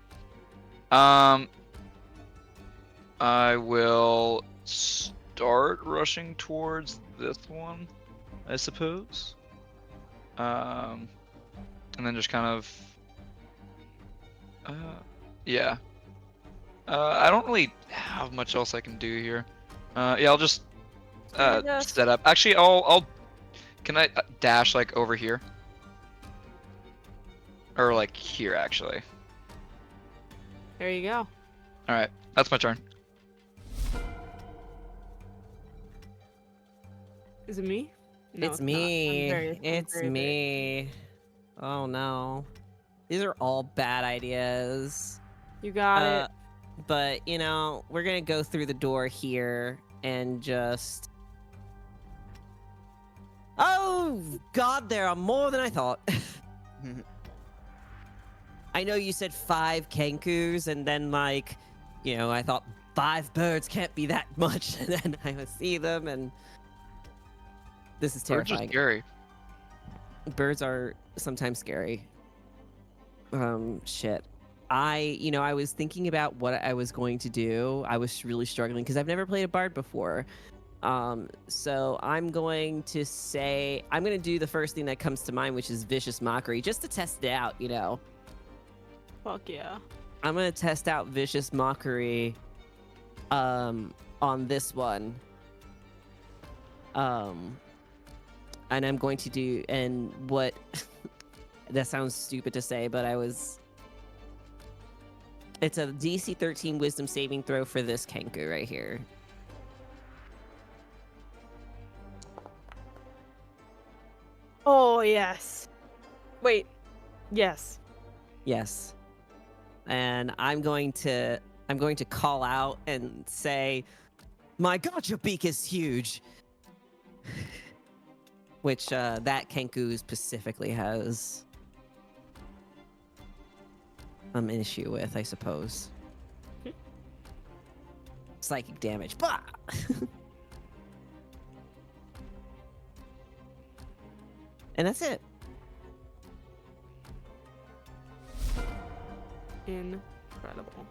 I will start rushing towards this one, I suppose. And then just kind of, yeah. I don't really have much else I can do here. Yeah, I'll just set up. Actually, can I dash like over here? Or like here, actually. There you go. All right, that's my turn. Is it me? No, It's not. me. I'm It's very big. me. Oh no. These are all bad ideas. You got it. But, you know, we're gonna go through the door here and just... Oh, God, there are more than I thought. I know you said 5 Kenkus, and then, like, you know, I thought 5 birds can't be that much, and then I would see them, and... This is Birds are terrifying. scary. Birds are sometimes scary. Shit. I was thinking about what I was going to do. I was really struggling because I've never played a bard before. So I'm going to do the first thing that comes to mind, which is Vicious Mockery, just to test it out, you know. Fuck yeah. I'm going to test out Vicious Mockery, on this one. And I'm going to do, and what, that sounds stupid to say, but it's a DC 13 Wisdom saving throw for this Kenku right here. Oh, yes. Wait. Yes. Yes. And I'm going to call out and say, "My God, your beak is huge." Which that Kenku specifically has an issue with, I suppose. Psychic damage. Bah! And that's it. Incredible.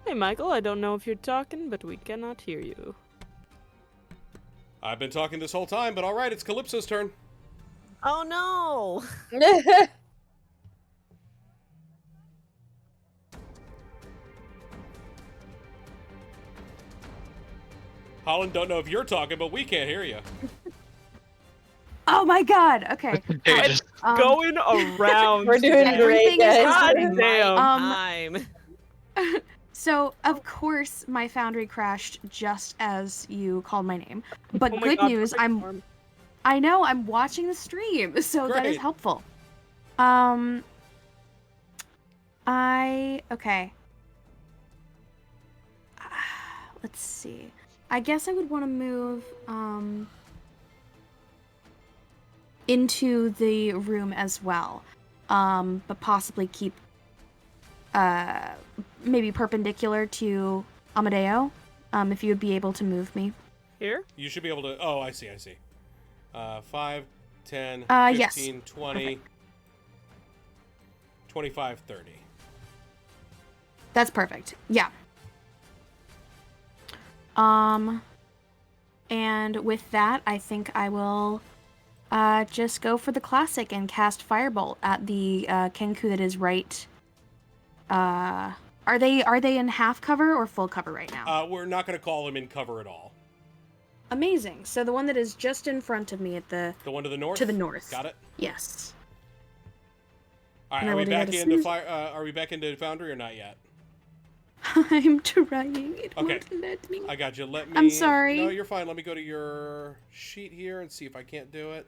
Hey, Michael, I don't know if you're talking, but we cannot hear you. I've been talking this whole time, but all right, it's Calypso's turn. Oh no! Holland, don't know if you're talking, but we can't hear you. Oh my god. Okay. Hey, just Going around. We're doing today. great, Everything is guys. fine. Damn. Time. So, of course, my foundry crashed just as you called my name. But Oh my good God, news, perfect storm. I know, I'm watching the stream, so that is Great. helpful. Okay. Let's see. I guess I would want to move, into the room as well. But possibly keep, maybe perpendicular to Amadeo, if you would be able to move me. Here? You should be able to... Oh, I see. 5, 10, yes. 15, 20, Perfect. 25, 30. That's perfect. Yeah. And with that, I think I will just go for the classic and cast Firebolt at the Kenku that is right. Are they in half cover or full cover right now? We're not going to call him in cover at all. Amazing. So the one that is just in front of me at the one to the north? To the north. Got it. Yes. All right, And I are we will do that back as into soon as- are we back into Foundry or not yet? I'm trying. It Okay. won't let me. I got you. Let me... I'm sorry. No, you're fine. Let me go to your sheet here and see if I can't do it.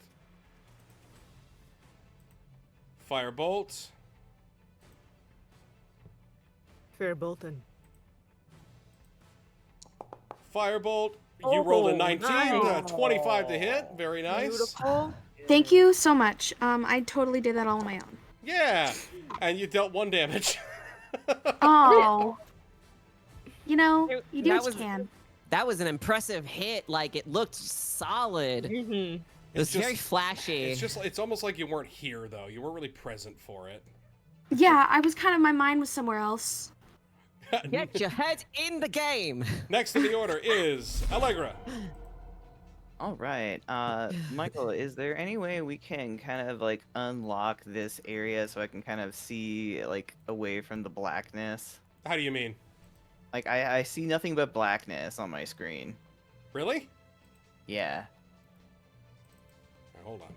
Firebolt. Fair Bolton. Firebolt. You rolled a Oh, 19, nice. 25 to hit. Very nice. Beautiful. Thank you so much. I totally did that all on my own. Yeah. And you dealt 1 damage. Oh. You know, you do That what you was- can. That was an impressive hit. Like, it looked solid. It Mm-hmm. was It's very just- flashy. It's almost like you weren't here, though. You weren't really present for it. Yeah, I was kind of, my mind was somewhere else. Get your head in the game. Next in the order is Allegra. All right. Michael, is there any way we can kind of like unlock this area so I can kind of see like away from the blackness? How do you mean? Like I see nothing but blackness on my screen. Really? Yeah. Hold on.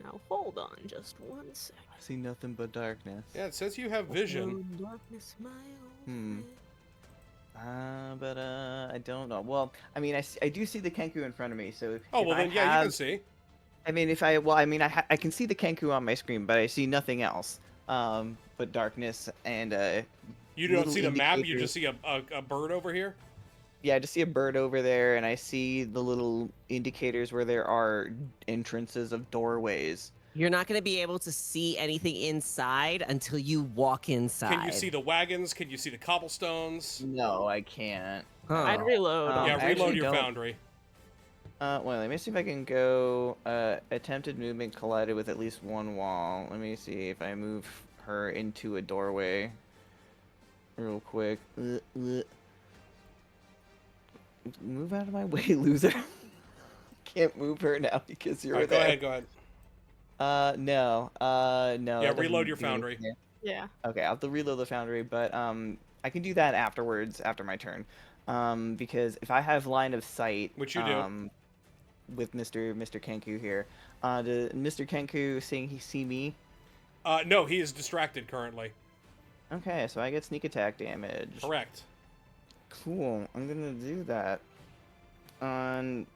Now hold on just one second. I see nothing but darkness. Yeah, it says you have vision. Alone darkness, my old friend. But I don't know. Well, I mean, I do see the Kenku in front of me, so Oh, if well I then, yeah, you have- can see. I mean, if I well, I mean, I can see the Kenku on my screen, but I see nothing else. But darkness and You don't little see the map, you indicators. just see a bird over here? Yeah, I just see a bird over there, and I see the little indicators where there are entrances of doorways. You're not going to be able to see anything inside until you walk inside. Can you see the wagons? Can you see the cobblestones? No, I can't. Huh. I'd reload. Um, Yeah, I reload actually your don't- foundry. Well, let me see if I can go. Attempted movement collided with at least one wall. Let me see if I move her into a doorway. Real quick. Move out of my way, loser. Can't move her now because you're Alright, go there. ahead, go ahead. No. No. Yeah, that reload doesn't your do foundry. anything. Yeah. Okay, I'll have to reload the foundry, but I can do that afterwards, after my turn. Because if I have line of sight, Which you do. With Mr. Kenku here, does Mr. Kenku saying he see me? No, he is distracted currently. Okay, so I get sneak attack damage. Correct. Cool. I'm gonna do that on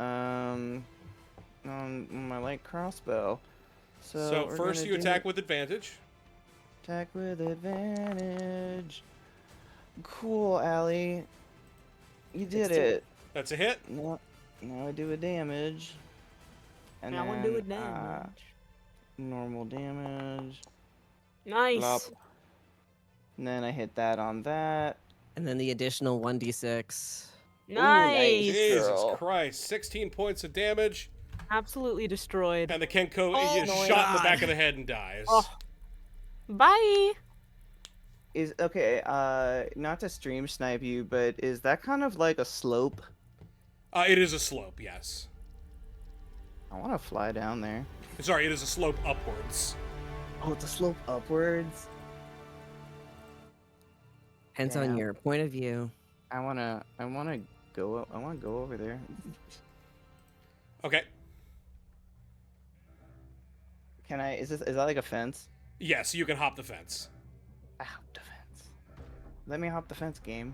my light crossbow. So we're first gonna you do attack with advantage. Attack with advantage. Cool, Allie. You did it. That's a hit. Now I do a damage. And Now then, I do it damage. Normal damage. Nice. Plop. And then I hit that on that. And then the additional 1d6. Nice. Jesus girl. Christ. 16 points of damage. Absolutely destroyed. And the Kenko Oh is my shot in the back God. of the head and dies. Oh. Bye. Is okay, not to stream snipe you, but is that kind of like a slope? It is a slope, yes. I want to fly down there. Sorry, it is a slope upwards. Oh, it's a slope upwards. Depends Damn. on your point of view. I wanna go over there. Okay. Can I? Is that like a fence? Yes, you can hop the fence. I hopped the fence. Let me hop the fence, game.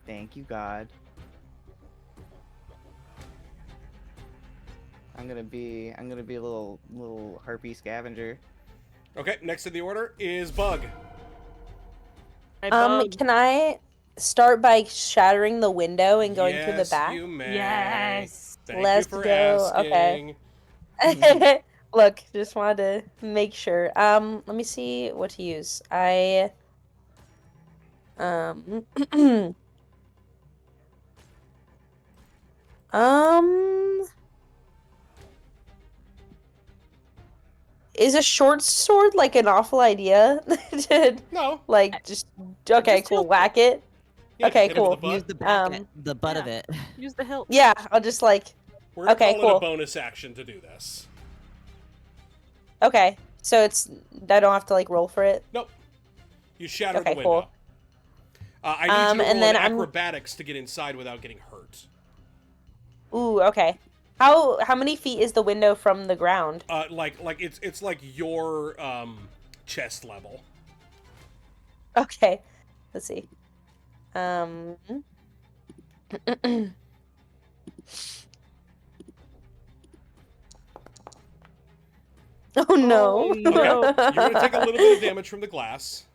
Thank you, God. I'm gonna be a little harpy scavenger. Okay, next in the order is Bug. Hey, Bug. Can I start by shattering the window and going through the Yes, back? you may. Yes. Thank Let's you for go. asking. Okay. Look, just wanted to make sure. Let me see what to use. Is a short sword like an awful idea? To, No. like just okay, Just cool, tilt it. whack it. Yeah, Okay, hit it with cool. the Use butt. the back, Um, the butt of yeah. it. Use the hilt. Yeah, I'll just like We're gonna okay, call it cool. a bonus action to do this. okay. So it's I don't have to like roll for it. Nope. You shatter Okay, the cool. window. I need you to and roll then an I'm- acrobatics to get inside without getting hurt. Ooh, okay. How many feet is the window from the ground? Like it's like your chest level. Okay. Let's see. Oh no. Oh, no. Okay. You're gonna take a little bit of damage from the glass.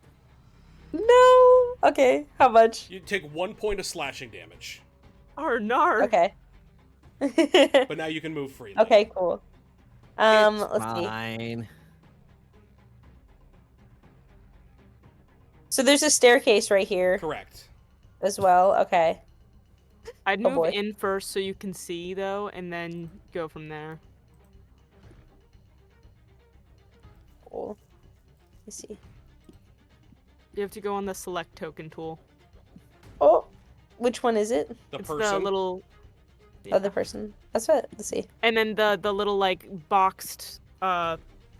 No. Okay. How much? You take 1 point of slashing damage, Arnar. Okay. but now you can move freely. Okay, cool. It's Let's see. fine. So there's a staircase right here Correct. as well. Okay. I'd Oh, move boy. in first so you can see though, and then go from there. cool. Let's see. You have to go on the select token tool. Oh, which one is it? The It's person. the little. Other person. That's what. Let's see. And then the little like boxed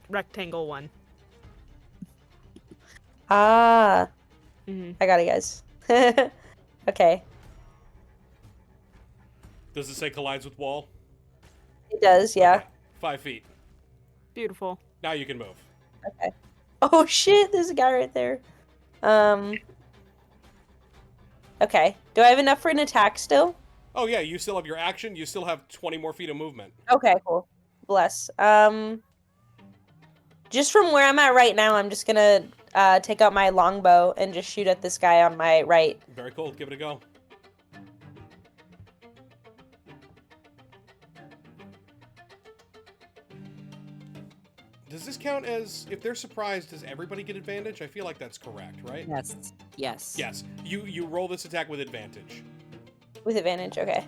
rectangle one. Ah, Hmm. I got it, guys. Okay, Does it say collides with wall? it does. Yeah. Okay, 5 feet. Beautiful. Now you can move. Okay. Oh shit! There's a guy right there. Okay. Do I have enough for an attack still? Oh yeah, you still have your action. You still have 20 more feet of movement. Okay, cool. Bless. Just from where I'm at right now, I'm just gonna take out my longbow and just shoot at this guy on my right. Very cool. Give it a go. Does this count as, if they're surprised, does everybody get advantage? I feel like that's correct, right? Yes. Yes. Yes. You roll this attack with advantage. With advantage, okay.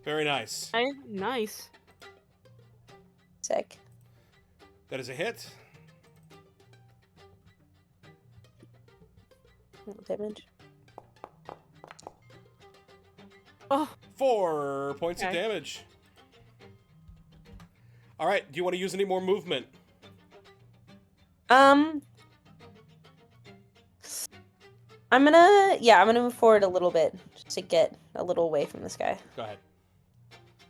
Very nice. Okay, nice. Sick. That is a hit. Damage. Oh, 4 points of Okay. damage. All right. Do you want to use any more movement? I'm gonna move forward a little bit just to get a little away from this guy. Go ahead.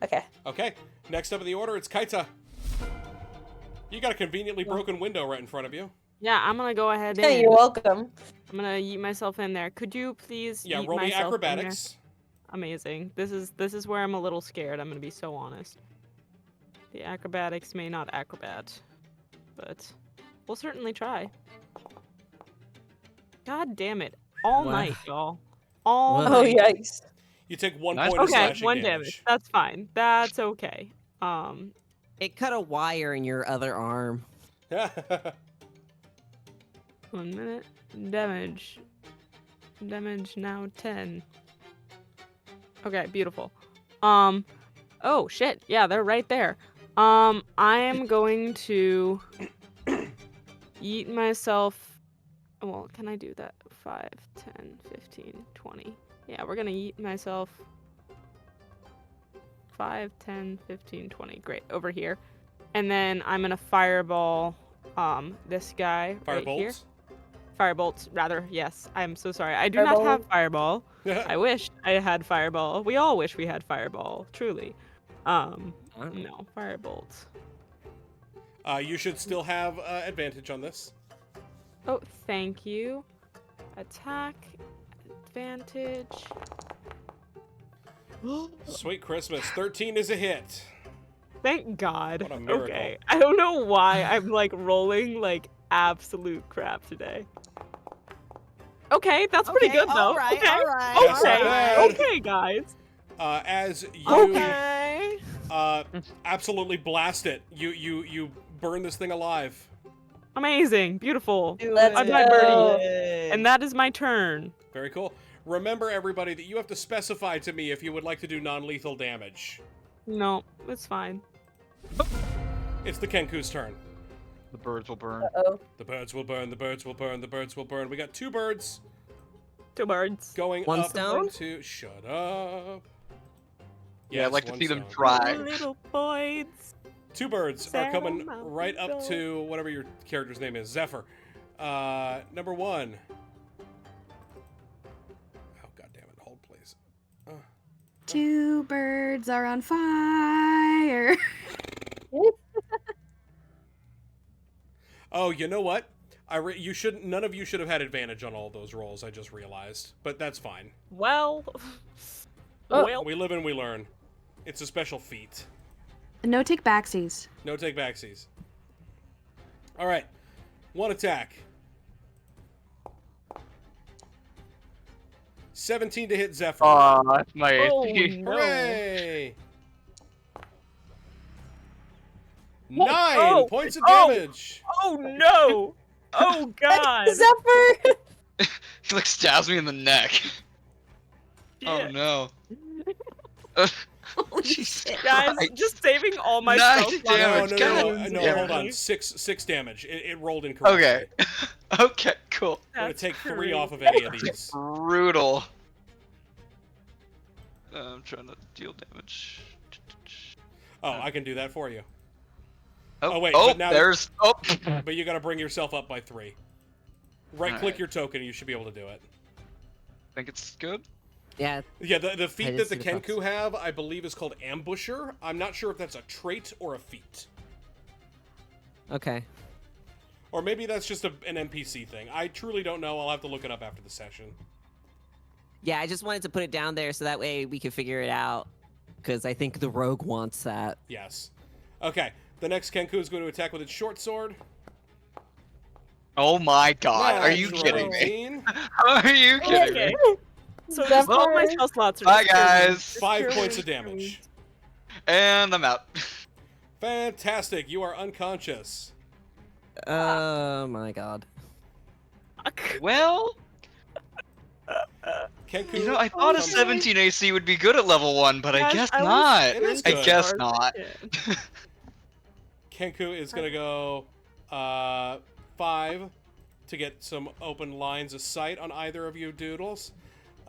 Okay. Okay. Next up in the order, it's Kaita. You got a conveniently broken window right in front of you. yeah. I'm gonna go ahead Yeah, and you're welcome. I'm gonna yeet myself in there. Could you please Yeah, yeet roll me myself in there? acrobatics. Amazing. This is where I'm a little scared. I'm gonna be so honest. The acrobatics may not acrobat, but we'll certainly try. God damn it! All Wow. night, y'all. All Wow. Oh night. yikes. You take 1 Nice. point of Okay, slashing one damage. damage. That's fine. That's okay. It cut a wire in your other arm. 1 minute. Damage. Damage now 10. Okay, beautiful. Oh shit. Yeah, they're right there. I am going to eat myself. Well, can I do that? 5, 10, 15, 20. Yeah, we're gonna eat myself 5, 10, 15, 20. Great, over here. And then I'm gonna fireball this guy right here. Firebolts. Firebolts, rather, yes. I'm so sorry. I do not have fireball. I wish I had fireball. We all wish we had fireball, truly. No, firebolt. You should still have advantage on this. Oh, thank you. Attack, advantage. Sweet Christmas. 13 is a hit. Thank God. What a miracle. Okay. I don't know why I'm like rolling like absolute crap today. Okay, that's pretty good though. Alright, okay. alright. That's not Okay. bad. Okay, guys. As you Okay. absolutely blast it, you burn this thing alive. Amazing. Beautiful. Let's I'm not go. birdie. And that is my turn. Very cool. Remember, everybody, that you have to specify to me if you would like to do non-lethal damage. No, it's fine. It's the Kenku's turn. The birds will burn. Uh-oh. The birds will burn, the birds will burn, the birds will burn. We got 2 birds 2 birds. going One up stone? to... Shut up. Yeah, I'd like to one see them stone. try. Little boys. 2 birds are coming Mountain right up Goat. to whatever your character's name is. Zephyr. Number 1. Oh, God damn it. Hold, please. 2 birds are on fire. Oh, you know what? You shouldn't. None of you should have had advantage on all those rolls. I just realized, but that's fine. Well. Oh. Well. We live and we learn. It's a special feat. No take backsies. No take backsies. All right, 1 attack. 17 to hit Zephyr. Aw, that's my Oh, AC. no. Hooray! Whoa, 9 oh, points of oh. damage. Oh no! Oh God! Zephyr! He like stabs me in the neck. Oh Shit. no. Holy Jesus shit. Guys, Christ. just saving all my Nice spell slots. damage. No, God no, damn hold it. on. Six damage. It rolled incorrectly. Okay. Okay, cool. We're gonna That's take 3 off of crazy. any of these. Brutal. I'm trying to deal damage. Oh, I can do that for you. Oh, Oh, wait, oh, but now- there's. Oh. But you gotta bring yourself up by 3. Right-click Alright. your token, and you should be able to do it. Think it's good. Yeah. Yeah, the feat did that the see the box. Kenku have, I believe, is called Ambusher. I'm not sure if that's a trait or a feat. Okay. Or maybe that's just an NPC thing. I truly don't know. I'll have to look it up after the session. Yeah, I just wanted to put it down there so that way we could figure it out. Because I think the rogue wants that. Yes. Okay, the next Kenku is going to attack with its short sword. Oh my god, are you Natural kidding me? 18. Are you kidding Okay. me? So just all my Zephyr. spell slots are Bye, just pure wounds. guys. Just 5 pure points of wounds, pure damage. And I'm out. Fantastic. You are unconscious. Oh my god. wounds. Well, Kenku. you know, I thought a comes- 17 AC would be good at level 1, but I Guys, guess I was not. It is I good. guess not. Kenku is going to go 5 to get some open lines of sight on either of you doodles.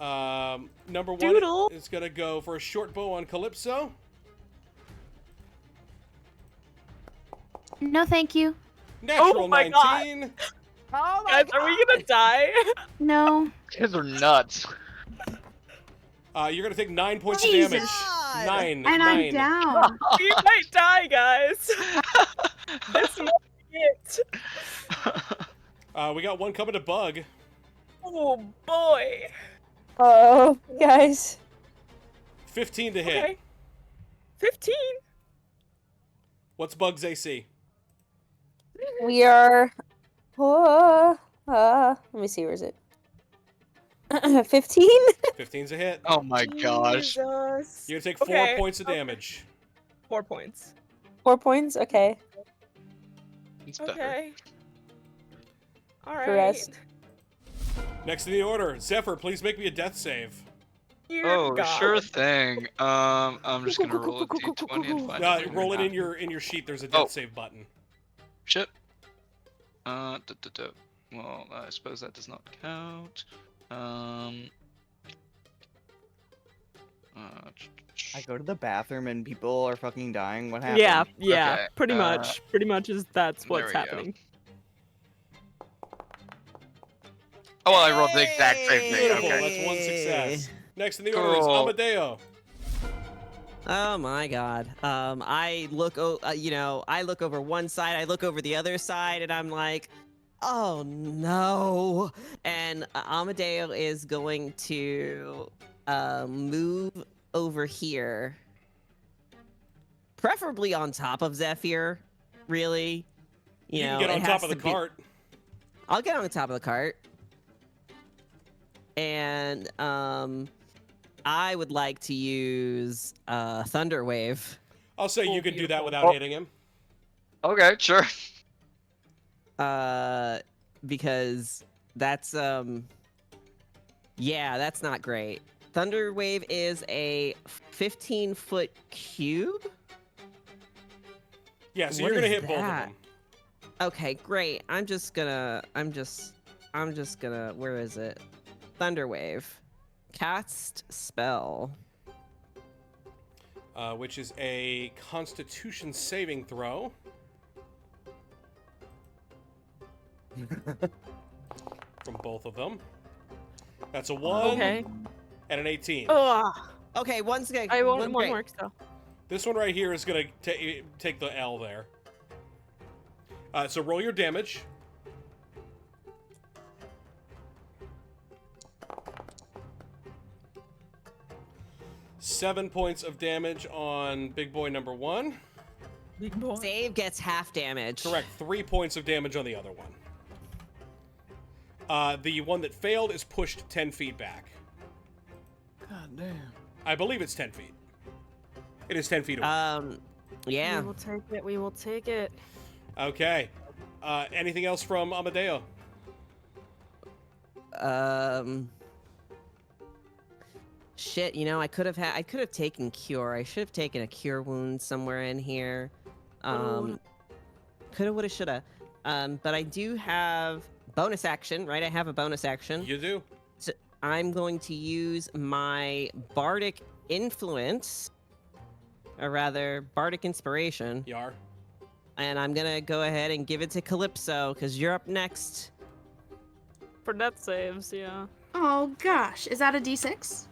Number 1 Doodle. is going to go for a short bow on Calypso. No, thank you. Natural Oh my God. 19. Guys, are we gonna die? No. Kids are nuts. You're going to take 9 points Jesus. of damage. 9. And I'm 9. down. We might die, guys. This might be it. We got one coming to Bug. Oh boy. Oh, guys. 15 to hit. Okay. 15. What's Bug's AC? We are. Let me see. Where is it? 15. 15's a hit. Oh my gosh. Jesus. You're going to take 4 Okay, points of damage. 4 points. 4 points. Okay. It's better. Okay. All right. Rest. Next in the order, Zephyr, please make me a death save. Dear Oh, God. sure thing. I'm just gonna roll a d20 and find out. Roll it in your sheet. There's a death Oh. save button. Shit. Well, I suppose that does not count. I go to the bathroom and people are fucking dying. What happened? Yeah, Okay, pretty much. Pretty much is that's there what's we go. happening. Oh, well, I rolled the exact same thing. Beautiful. Okay. That's 1 success. Next in the order is Cool. Amadeo. Oh my god. I look I look over one side, I look over the other side, and I'm like, oh no. And Amadeo is going to move over here. Preferably on top of Zephyr, really. You know, can get on it top has of the to be- cart. I'll get on the top of the cart. And I would like to use Thunder Wave. I'll say Oh, you can do that beautiful. without hitting him. Okay, sure. Because that's yeah, that's not great. Thunder Wave is a 15-foot cube. Yeah, so What you're gonna is hit both of that? them. Okay, great. I'm just gonna where is it? Thunder Wave. Cast spell. Which is a Constitution saving throw. From both of them. That's a 1 Okay. and an 18. Ugh. Okay, one's good. I won't. one One great. works though. This one right here is gonna take the L there. So roll your damage. Seven points of damage on big boy number 1. Big boy. Save gets half damage. Correct. 3 points of damage on the other one. The one that failed is pushed 10 feet back. God damn. I believe it's 10 feet. It is 10 feet away. Yeah. We will take it. We will take it. Okay. Anything else from Amadeo? Shit, I could have taken cure. I should have taken a cure wound somewhere in here. Coulda, Coulda, woulda, shoulda. But I do have bonus action, right? I have a bonus action. You do. So I'm going to use my bardic influence, or rather, bardic inspiration. Yar. And I'm gonna go ahead and give it to Calypso, because you're up next. for death saves, yeah. Oh gosh, is that a D6?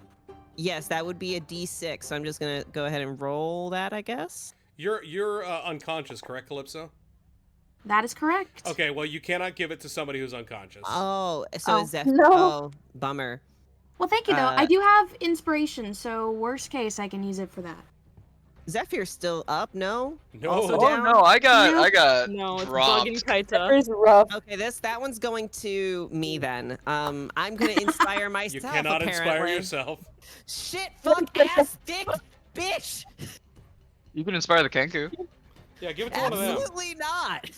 Yes, that would be a D6. So I'm just gonna go ahead and roll that, I guess. You're unconscious, correct, Calypso? That is correct. Okay, well, you cannot give it to somebody who's unconscious. Oh, so Oh, is that? no. Oh, bummer. Well, thank you though. I Uh, do have inspiration, so worst case, I can use it for that. Zephyr's still up? No. No. Also Oh down? no, I got No, it's dropped. bugging Kaita. Zephyrs rough. Okay, that one's going to me then. I'm gonna inspire myself. You cannot inspire apparently. yourself. Shit, fuck, ass, dick, bitch. You can inspire the Kenku. Yeah, give it to one of them. Absolutely not.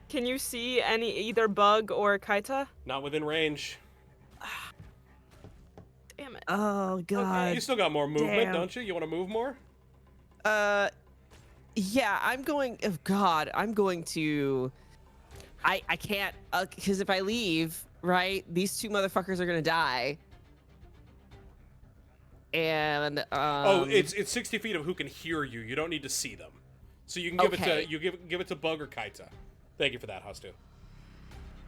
Can you see either Bug or Kaita? Not within range. Damn it. Oh god. You still got more movement, Damn. don't you? You want to move more? Yeah, I'm going. Oh god, I'm going to. I can't, because if I leave, right, these two motherfuckers are gonna die. And Oh, it's 60 feet of who can hear you. You don't need to see them. So you can give Okay. it to give it to Bug or Kaita. Thank you for that, Hastu.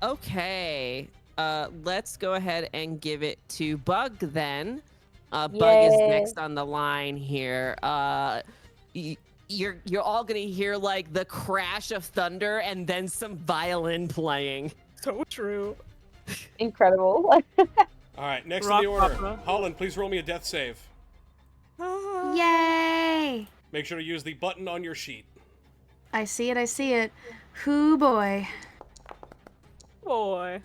okay. Let's go ahead and give it to Bug then. Bug Yay. is next on the line here. You're all gonna hear like the crash of thunder and then some violin playing. So true. Incredible. All right, next Rock in the order. opera. Holland, please roll me a death save. Yay! Make sure to use the button on your sheet. I see it. I see it. Hoo boy. Boy.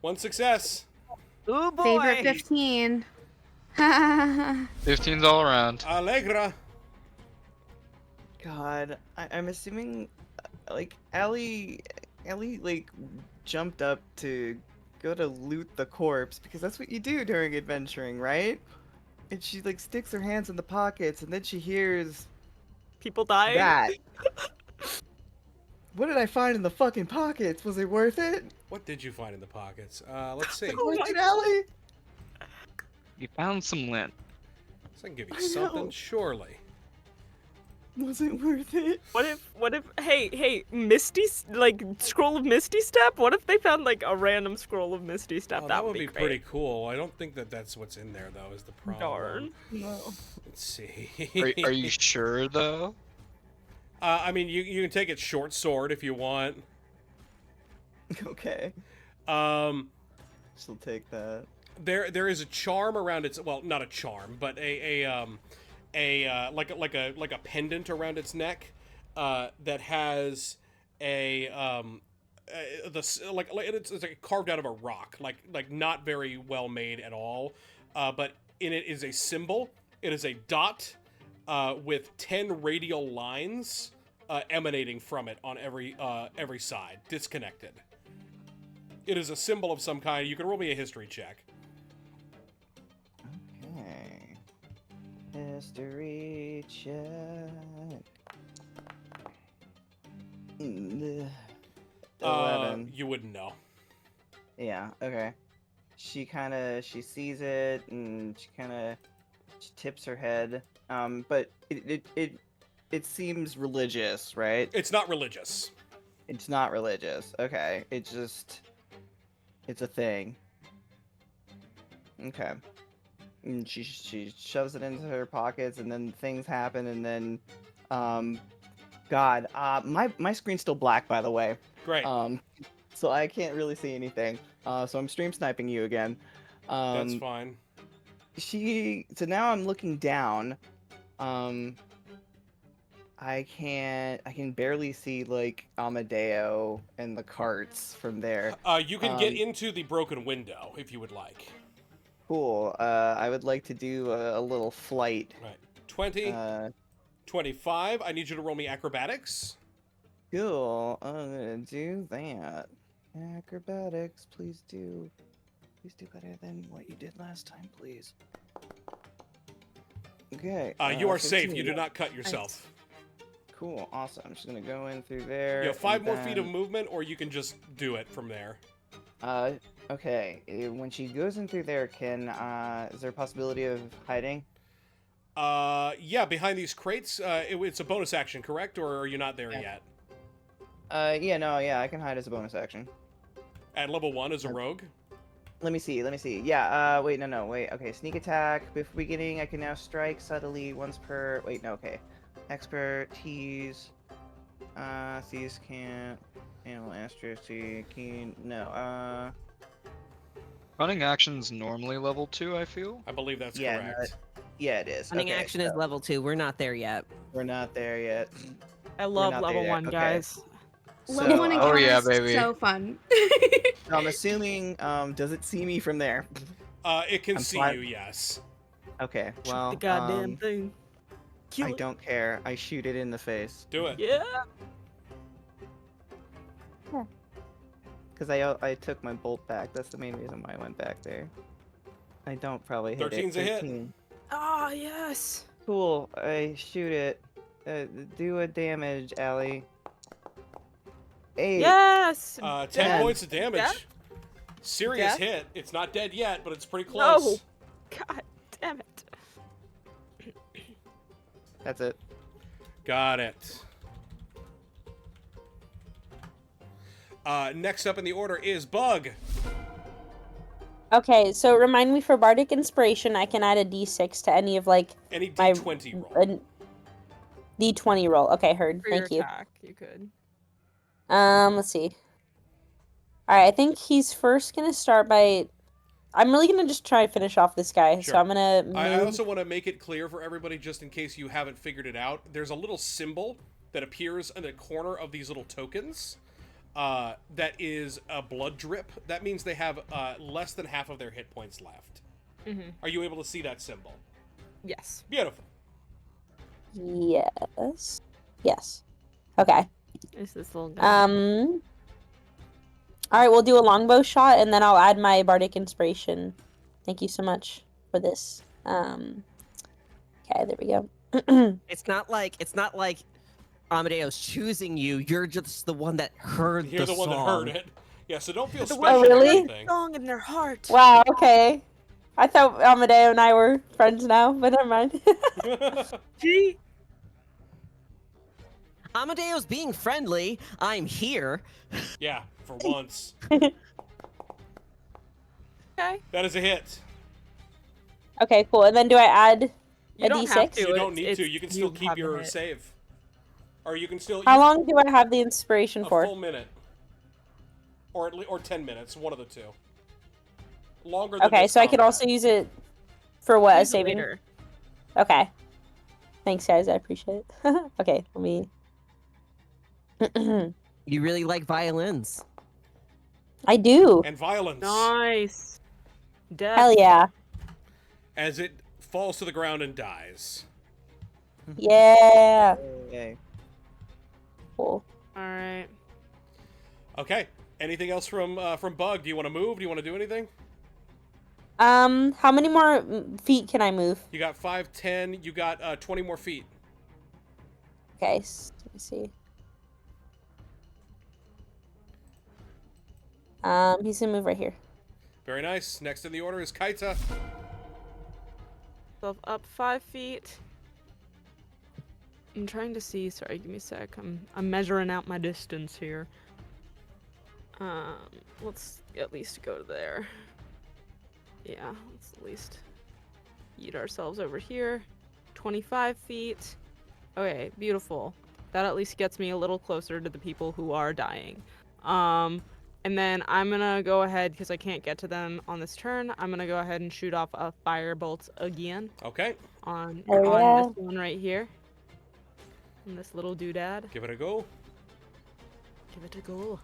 One success. Ooh boy. Favorite 15. 15's all around. Allegra. God, I'm assuming, like, Ellie, like, jumped up to go to loot the corpse, because that's what you do during adventuring, right? And she, like, sticks her hands in the pockets, and then she hears People dying. that. What did I find in the fucking pockets? Was it worth it? What did you find in the pockets? Let's see. Oh Worth my it, Ellie? You found some lint. So I can give you I know. something, surely. Was it worth it? What if, hey, Misty, like, scroll of Misty Step? What if they found, like, a random scroll of Misty Step? Oh, that that would would be great. pretty cool. I don't think that's what's in there, though, is the problem. Darn. No. Let's see. Are you sure though? I mean, you can take its short sword if you want. Okay. Um, She'll take that. there is a charm around its, well, not a charm, but like a pendant around its neck that has it's like carved out of a rock, like not very well made at all, but in it is a symbol. It is a dot with 10 radial lines emanating from it on every side, disconnected. It is a symbol of some kind. You can roll me a history check. Okay. History check. 11. You wouldn't know. Yeah, okay. She sees it and she tips her head. But it seems religious, right? It's not religious. It's not religious. Okay. It's a thing. Okay. And she shoves it into her pockets, and then things happen, and then God, my screen's still black, by the way. Great. So I can't really see anything. So I'm stream sniping you again. That's fine. So now I'm looking down. I can barely see like Amadeo and the carts from there. You can get into the broken window if you would like. Cool. I would like to do a little flight. Right. 20, 25. I need you to roll me acrobatics. Cool. I'm gonna do that. Acrobatics, please do. Please do better than what you did last time, please. Okay. You are 15. safe. You do not cut yourself. Cool, awesome. I'm just gonna go in through there. You have 5 and more feet of then- movement, or you can just do it from there. Okay. When she goes in through there, is there a possibility of hiding? Yeah, behind these crates, it's a bonus action, correct? Or are you not there yet? Yeah, I can hide as a bonus action. At level 1 as a rogue? Let me see. Yeah, wait, no, wait. Okay, sneak attack. Before beginning, I can now strike subtly once per... Wait, no, okay. Expertise. Thieves can't... Animal accuracy, keen... No, Running action's normally level 2, I feel. I believe that's Yeah, correct. yeah, it is. Running Okay, action is so level 2. We're not there yet. we're not there yet. I love not level there yet. 1, Okay. guys. Level So, 1 Oh, encounter yeah, is baby. so fun. So I'm assuming, does it see me from there? It can I'm see fine. you, yes. Okay, Shoot well, the goddamn thing. Kill I it. don't care. I shoot it in the face. Do it. Yeah. Because I took my bolt back. That's the main reason why I went back there. I don't probably hit 13's it. a hit. 13. Oh, yes. Cool. I shoot it. Do a damage, Allie. 8. Yes. 10 Dead. points of damage. Death? Serious Death? hit. It's not dead yet, but it's pretty No. close. God damn it. That's it. Got it. Next up in the order is Bug. Okay, so remind me for Bardic Inspiration, I can add a D6 to any of like Any my D20 roll. D20 roll. Okay, heard. For your Thank you. attack, you could. Let's see. All right, I think he's first gonna start by. I'm really gonna just try to finish off this guy. Sure. So I'm gonna move. I also want to make it clear for everybody, just in case you haven't figured it out. There's a little symbol that appears in the corner of these little tokens. That is a blood drip. That means they have less than half of their hit points left. Mm-hmm. Are you able to see that symbol? Yes. Beautiful. Yes. Yes. Okay. Is this little guy? All right, we'll do a longbow shot, and then I'll add my Bardic Inspiration. Thank you so much for this. Okay, there we go. It's not like Amadeo's choosing you. You're just the one that heard You're the one that heard song. it. Yeah, so don't feel The special one Oh, or really? anything. Song in their heart. Wow. Okay. I thought Amadeo and I were friends now, but never mind. Gee. Amadeo's being friendly. I'm here. Yeah, for once. Okay. That is a hit. Okay, cool. And then do I add You a don't D6? have to. You don't need It's- to. You can still keep have the your hit. save. Or you can still... How long do I have the inspiration A for? full minute. Or 10 minutes. One of the two. Longer than Okay, this so I could combat. also use it for what? A Use it saving? later. Okay. Thanks, guys. I appreciate it. Okay, let me. You really like violins. I do. And violence. Nice. Death. Hell yeah. As it falls to the ground and dies. Yeah. Okay. Cool. All right. Okay. Anything else from Bug? Do you want to move? Do you want to do anything? How many more feet can I move? You got 5, 10. You got 20 more feet. Okay, let me see. He's gonna move right here. Very nice. Next in the order is Kaita. Self up 5 feet. I'm trying to see. Sorry, give me a sec. I'm measuring out my distance here. Let's at least go there. Yeah, let's at least eat ourselves over here. 25 feet. Okay, beautiful. That at least gets me a little closer to the people who are dying. And then I'm gonna go ahead, because I can't get to them on this turn, I'm gonna go ahead and shoot off a fire bolt again Okay. on Oh, yeah. this one right here. On this little doodad. Give it a go. Give it a go.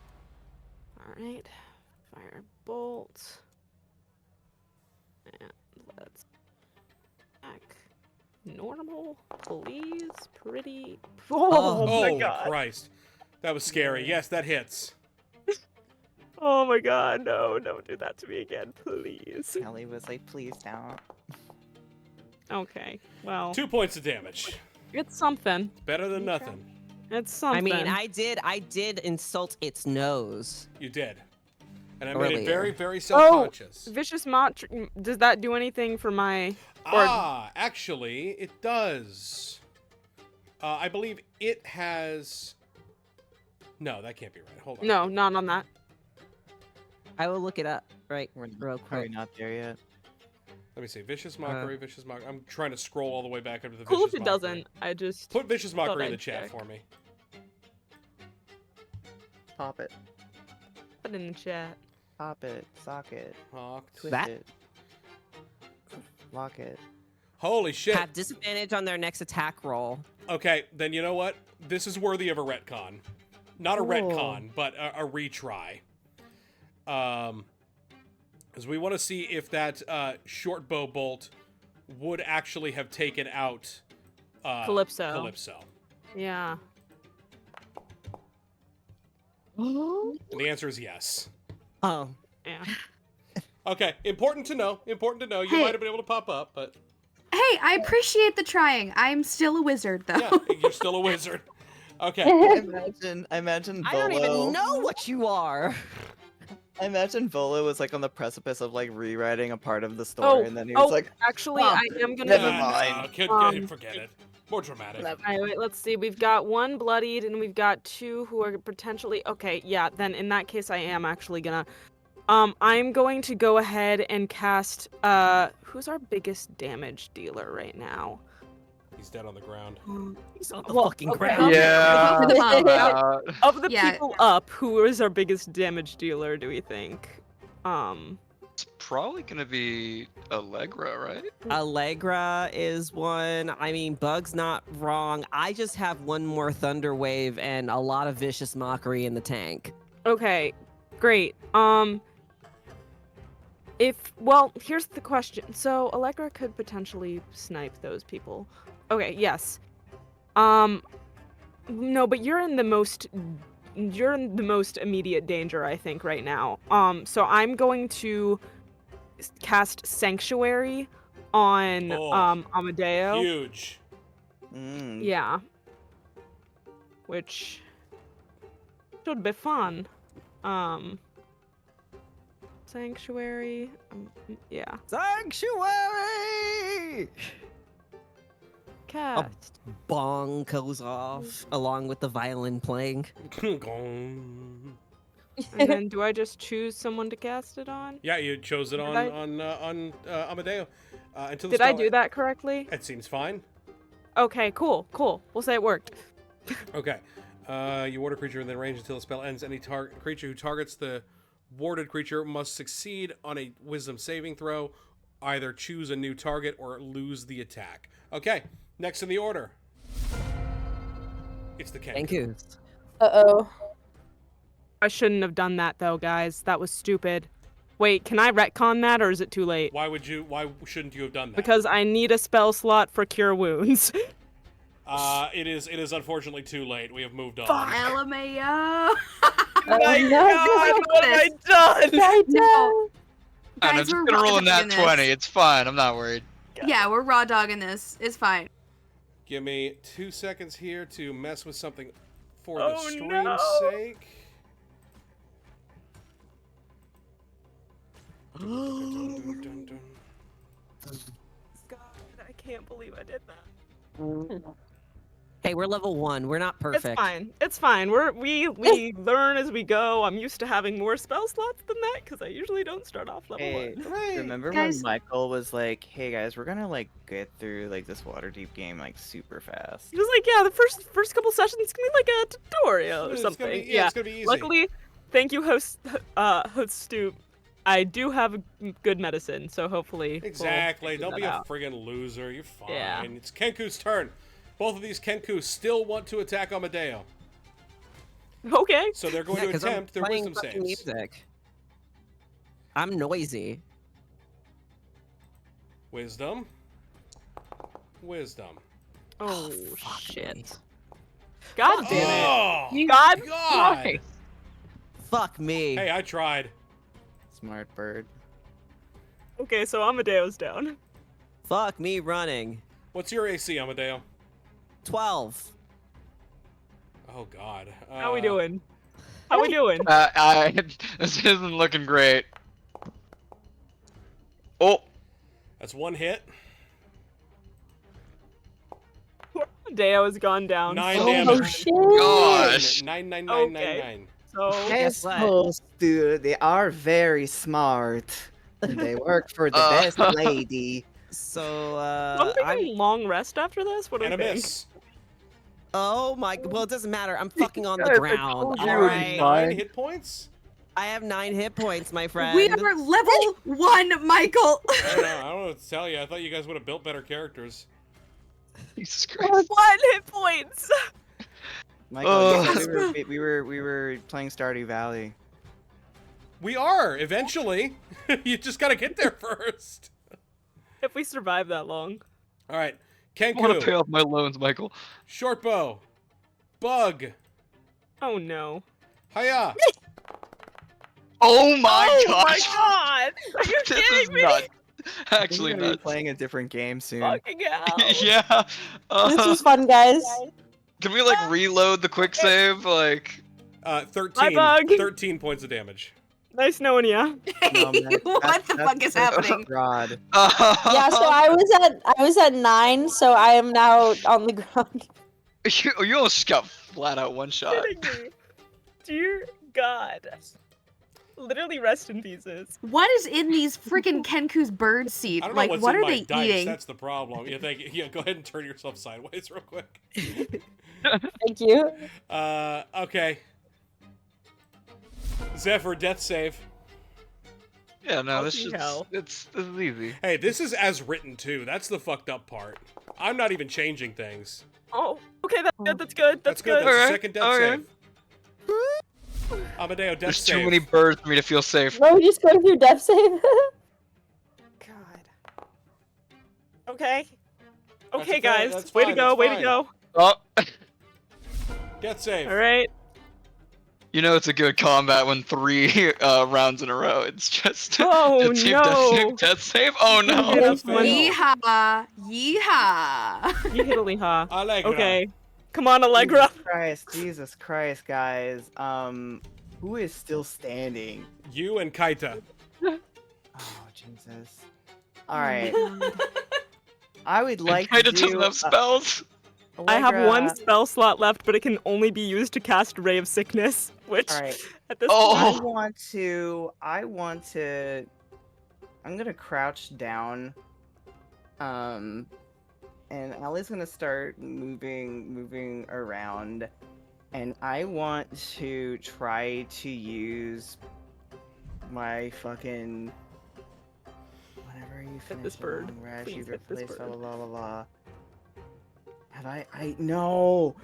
Alright. Fire bolt. And let's attack. Normal, please. Pretty. Oh, Oh, my God. Christ. That was scary. Yes, that hits. Oh my god, no, don't do that to me again, please. Kelly was like, please don't. Okay, well. 2 points of damage. It's something. Better than nothing. It's something. I mean, I did insult its nose. You did. And I made it Earlier. very, very self-conscious. Vicious Mott, does that do anything for my... Actually, it does. I believe it has... No, that can't be right. Hold on. No, not on that. I will look it up real We're quick. not there yet. Let me see. Vicious Mockery, Vicious Mockery. I'm trying to scroll all the way back up to the Cool Vicious if it Mockery. doesn't. I just... Put Vicious Mockery in the I'd chat check. for me. Pop it. Put it in the chat. Pop it. Sock it. Hawked. Twist That- it. Lock it. Holy shit. Have disadvantage on their next attack roll. Okay, then you know what? This is worthy of a retcon. Not a retcon, but a retry. Because we want to see if that short bow bolt would actually have taken out Calypso. Yeah. And the answer is yes. Oh. Yeah. Okay, important to know. Important to know. You Hey. might have been able to pop up, but Hey, I appreciate the trying. I'm still a wizard, though. yeah, you're still a wizard. Okay. I imagine I don't even Volo. know what you are. I imagine Volo was like on the precipice of like rewriting a part of the story, and then he was like, actually, "Oh, I am gonna. never No, mind." forget it. More dramatic. Alright, wait, let's see. We've got one bloodied, and we've got two who are potentially. Okay, yeah. Then in that case, I am actually gonna. I'm going to go ahead and cast. Who's our biggest damage dealer right now? He's dead on the ground. He's on the Well, fucking okay. ground. Yeah. Go for the bomb. Of the Yeah. people up, who is our biggest damage dealer? Do we think? It's probably gonna be Allegra, right? Allegra is one. I mean, Bug's not wrong. I just have one more Thunder Wave and a lot of Vicious Mockery in the tank. Okay, great. Here's the question. So Allegra could potentially snipe those people. Okay, yes. No, but you're in the most immediate danger, I think, right now. So I'm going to cast Sanctuary on Amadeo. Huge. Yeah. Which should be fun. Sanctuary. Yeah. Sanctuary! Cast. Bong goes off along with the violin playing. And then do I just choose someone to cast it on? Yeah, you chose it Did on Amadeo. Until the Did I spell- do that correctly? It seems fine. Okay, cool. We'll say it worked. Okay. You ward a creature within range until the spell ends. Any creature who targets the warded creature must succeed on a wisdom saving throw, either choose a new target or lose the attack. Okay, next in the order. It's the Kenku. Thank you. Uh-oh. I shouldn't have done that though, guys. That was stupid. Wait, can I retcon that or is it too late? Why shouldn't you have done that? Because I need a spell slot for Cure Wounds. It is unfortunately too late. We have moved on. LMAO. Oh, My no. God, what have I done? No. I'm Guys, just we're gonna roll in raw that dogging 20. this. It's fine. I'm not worried. Yeah, we're raw dogging this. It's fine. Give me 2 seconds here to mess with something for Oh, the stream's no. sake. God, I can't believe I did that. Hey, we're level 1. We're not perfect. It's fine. It's fine. We learn as we go. I'm used to having more spell slots than that because I usually don't start off level Hey, 1. remember Guys- when Michael was like, "Hey guys, we're gonna like get through like this Waterdeep game like super fast." He was like, yeah, the first couple sessions is gonna be like a tutorial or It's gonna something. be- yeah, it's gonna be easy. Luckily, thank you, host Stoop. I do have good medicine, so hopefully. we'll Exactly. figure Don't be that a out. friggin' loser. You're fine. Yeah. It's Kenku's turn. Both of these Kenku still want to attack Amadeo. Okay. So they're going Yeah, to 'cause I'm attempt their playing wisdom fucking saves. music. I'm noisy. Wisdom. Oh, Fuck shit. me. God damn it. Oh, God God. Christ. Fuck me. Hey, I tried. Smart bird. Okay, so Amadeo's down. Fuck me running. What's your AC, Amadeo? 12. Oh God. How we doing? How we doing? This isn't looking great. Oh, That's one hit. Amadeo has gone down. 9 Oh damage. shit! gosh. 9. So Guess what? Assholes, dude. They are very smart. And they work for the best lady. So, I'm taking long rest after this. What do And you a think? miss. Oh my. Well, it doesn't matter. I'm fucking on the Guys, I ground. told you All it would be right. fine. 9 hit points? I have 9 hit points, my friend. We are level 1, Michael. I don't know what to tell you. I thought you guys would have built better characters. Jesus Christ. 1 hit points. Michael, you said we were playing Stardew Valley. We are, eventually. You just gotta get there first. If we survive that long. Alright. I want to pay Kenku. off my loans, Michael. Short bow. Bug. Oh no. Hiya. Oh my Oh gosh. my god! Are you This is kidding me? nuts. We're Actually gonna be nuts. playing a different game soon. Fucking hell. Yeah. This was fun, guys. Can we like reload the quick save? Like. 13. Bug. 13 points of damage. Nice knowing ya. No, man, What the fuck is happening? Rod. Yeah, so I was at 9, so I am now on the ground. You almost got flat out one shot. Kidding me. Dear God. Literally rest in pieces. What is in these freaking Kenku's bird seed? I don't know Like, what's what in are my they dice. eating? That's the problem. Yeah, go ahead and turn yourself sideways real quick. Thank you. Okay. Zephyr, death save. Yeah, no, this Fucking hell. this is easy. Hey, this is as written too. That's the fucked up part. I'm not even changing things. Oh, okay, that's good, that's good, that's good. That's the Alright, second death alright. save. Amadeo, death There's save. too many birds for me to feel safe. Are we just going through death save? God. Okay. That's Okay, okay, guys. that's Way fine, to go, that's way to fine. go. Oh, Death save. Alright. you know it's a good combat when 3 rounds in a row. It's just Oh, death save, no. death save, death save. Oh no. Okay, that's fine. Yeehaw! Yeehaw! You hit Aliha. Allegra. Okay. Come on, Allegra. Jesus Christ, guys. Who is still standing? You and Kaita. Oh, Jesus. Alright. I would like Kinda to do... doesn't have spells. I have Allegra- one spell slot left, but it can only be used to cast Ray of Sickness, which Alright. at this Oh. I want to... I'm gonna crouch down. And Allie's gonna start moving around. And I want to try to use my fucking... Whenever you finish this a bird. long rest, Please you hit this replace blah bird. blah blah blah. Have I no.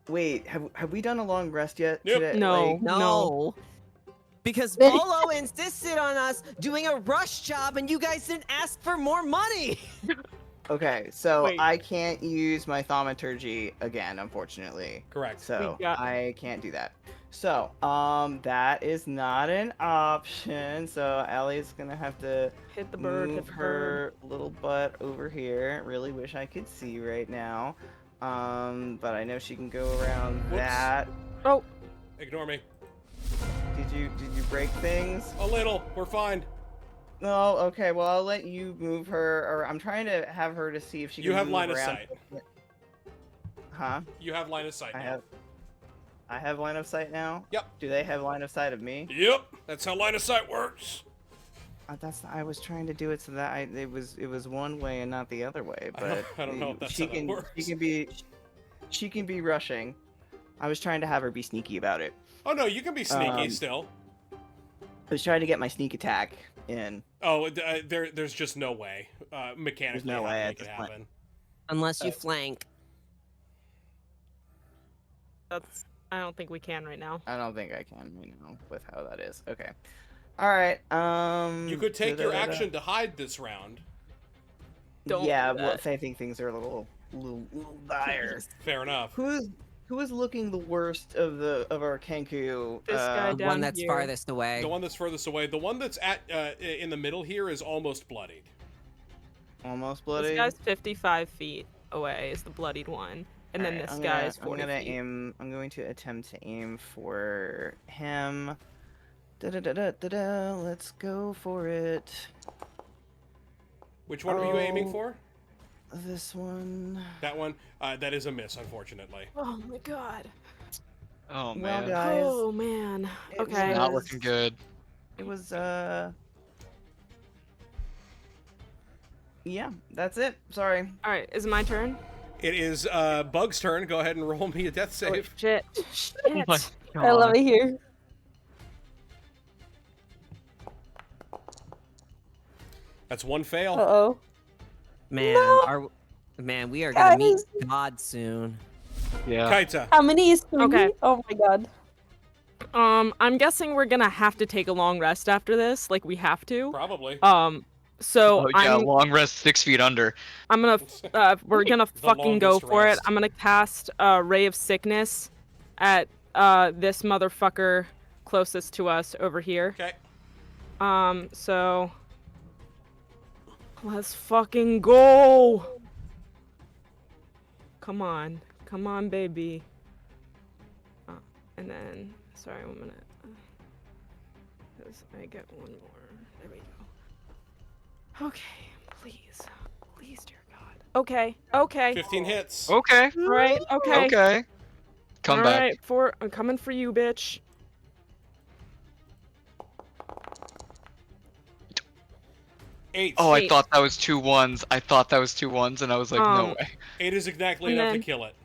Wait, have we done a long rest yet? Nope. Today? No. Like, No. Because Bolo insisted on us doing a rush job and you guys didn't ask for more money. okay, so Wait. I can't use my thaumaturgy again, unfortunately. Correct. So We got- I can't do that. So, that is not an option. So Allie's gonna have to hit the bird, hit move the bird. her little butt over here. Really wish I could see right now. But I know she can go around Whoops. that. Oh, Ignore me. Did you break things? A little. We're fine. No, okay. Well, I'll let you move her. Or I'm trying to have her to see if she You can have move line of around. sight. Huh? You have line of sight now. I have line of sight now. Yep. Do they have line of sight of me? Yep. That's how line of sight works. I was trying to do it so that it was one way and not the other way. But I don't know if that's she how that can works. she can be rushing. I was trying to have her be sneaky about it. Oh no, you can be sneaky still. I was trying to get my sneak attack in. Oh, there's just no way. Mechanically, There's no how to way at make it this point. happen. Unless you flank. that's. I don't think we can right now. I don't think I can right now with how that is. Okay. All right. You could take your da-da-da-da. action to hide this round. Don't yeah, do well, that. I think things are a little dire. Fair enough. Who is looking the worst of our Kenku? This guy The down one that's here. farthest away. The one that's furthest away. The one that's at in the middle here is almost bloodied. Almost bloody. This guy's 55 feet away is the bloodied one. And then Alright, this guy is 40 I'm gonna feet. aim. I'm going to attempt to aim for him. Da-da-da-da-da-da. Let's go for it. Which one are you aiming for? This one. That one? That is a miss, unfortunately. Oh my god. Oh Well, man, guys, Oh man. it Okay. not was- looking good. It was Yeah, that's it. Sorry. Alright, is it my turn? It is Bug's turn. Go ahead and roll me a death Oh, save. shit. Oh my Shit. I love it here. That's one fail. Uh-oh. Man, No! man, we are gonna meet Guys. God soon. Yeah. Kaita. How many is 3? Okay. Oh my god. I'm guessing we're gonna have to take a long rest after this. Like, we have to. Probably. So Oh yeah, I'm long rest 6 feet under. gonna we're gonna The fucking go longest for rest. it. I'm gonna cast Ray of Sickness at this motherfucker closest to us over here. Okay. So let's fucking go. Come on, baby. And then, sorry, 1 minute. 'Cause I get one more. There we go. Okay, please, dear God. Okay. 15 hits. Okay. All right. Okay. Okay. Come All back. right, I'm coming for you, bitch. 8. Oh, I Eight. thought that was 2 ones. I thought that was 2 ones, and I was like, no way. 8 is exactly And enough to then- kill it.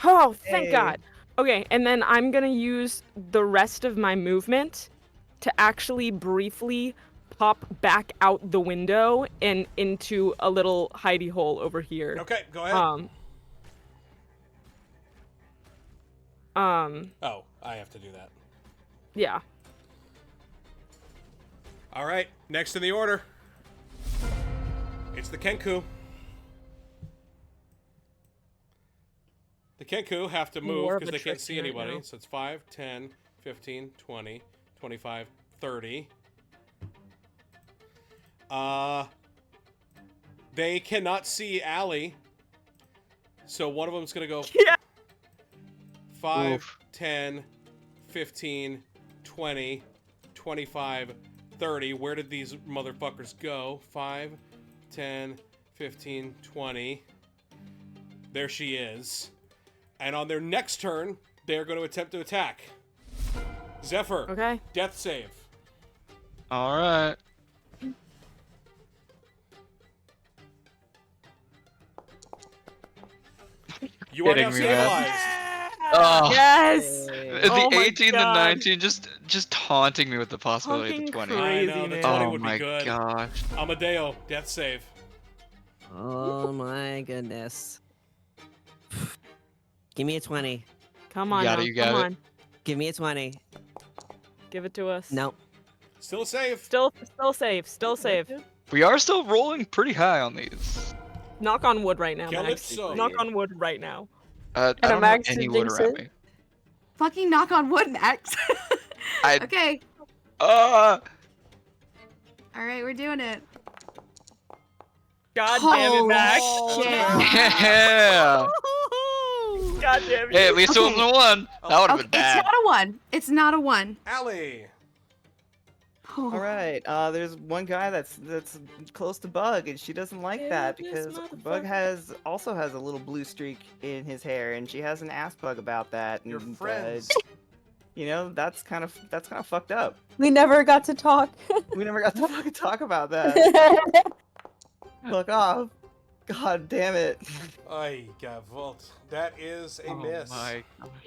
Oh, thank Hey. God. Okay, and then I'm gonna use the rest of my movement to actually briefly pop back out the window and into a little hidey hole over here. Okay, go ahead. Oh, I have to do that. Yeah. All right, next in the order. It's the Kenku. The Kenku have to move More of because a they can't trick see right anybody. now. So it's 5, 10, 15, 20, 25, 30. They cannot see Allie. So one of them's going to go Yeah. 5, Oof. 10, 15, 20, 25, 30. Where did these motherfuckers go? 5, 10, 15, 20. There she is. And on their next turn, they're going to attempt to attack. Zephyr, Okay. death save. All right. You are now Kidding me, man. stabilized. Oh, Yes. the Oh my 18, the God. 19, just taunting me with the possibility of the Fucking 20. crazy. I know, the man. 20 Oh would be my good. gosh. Amadeo, death save. Oh my goodness. Give me a 20. Come on, got it, now. you got Come it. on. Give me a 20. Give it to us. Nope. Still a save. Still save. Still save. We are still rolling pretty high on these. Knock on wood right now, Kill it Max. so. Knock on wood right now. I a don't have max any to wood jinx around it. me. Fucking knock on wood, Max. I- Okay. Uh, All right, we're doing it. God damn it, Max. Holy shit. yeah. God damn it. Hey, at least it Okay. wasn't a 1. That would have Okay, been bad. it's not a 1. It's not a 1. Allie. Oh. All right. There's one guy that's close to Bug, and she doesn't like Yeah, that this because Bug motherfucker. also has a little blue streak in his hair, and she hasn't asked Bug about that. Your And, friends. you know, that's kind of fucked up. We never got to talk. We never got to fucking talk about that. Fuck off. God damn it. Ay, Gavolt. That is a Oh miss. my.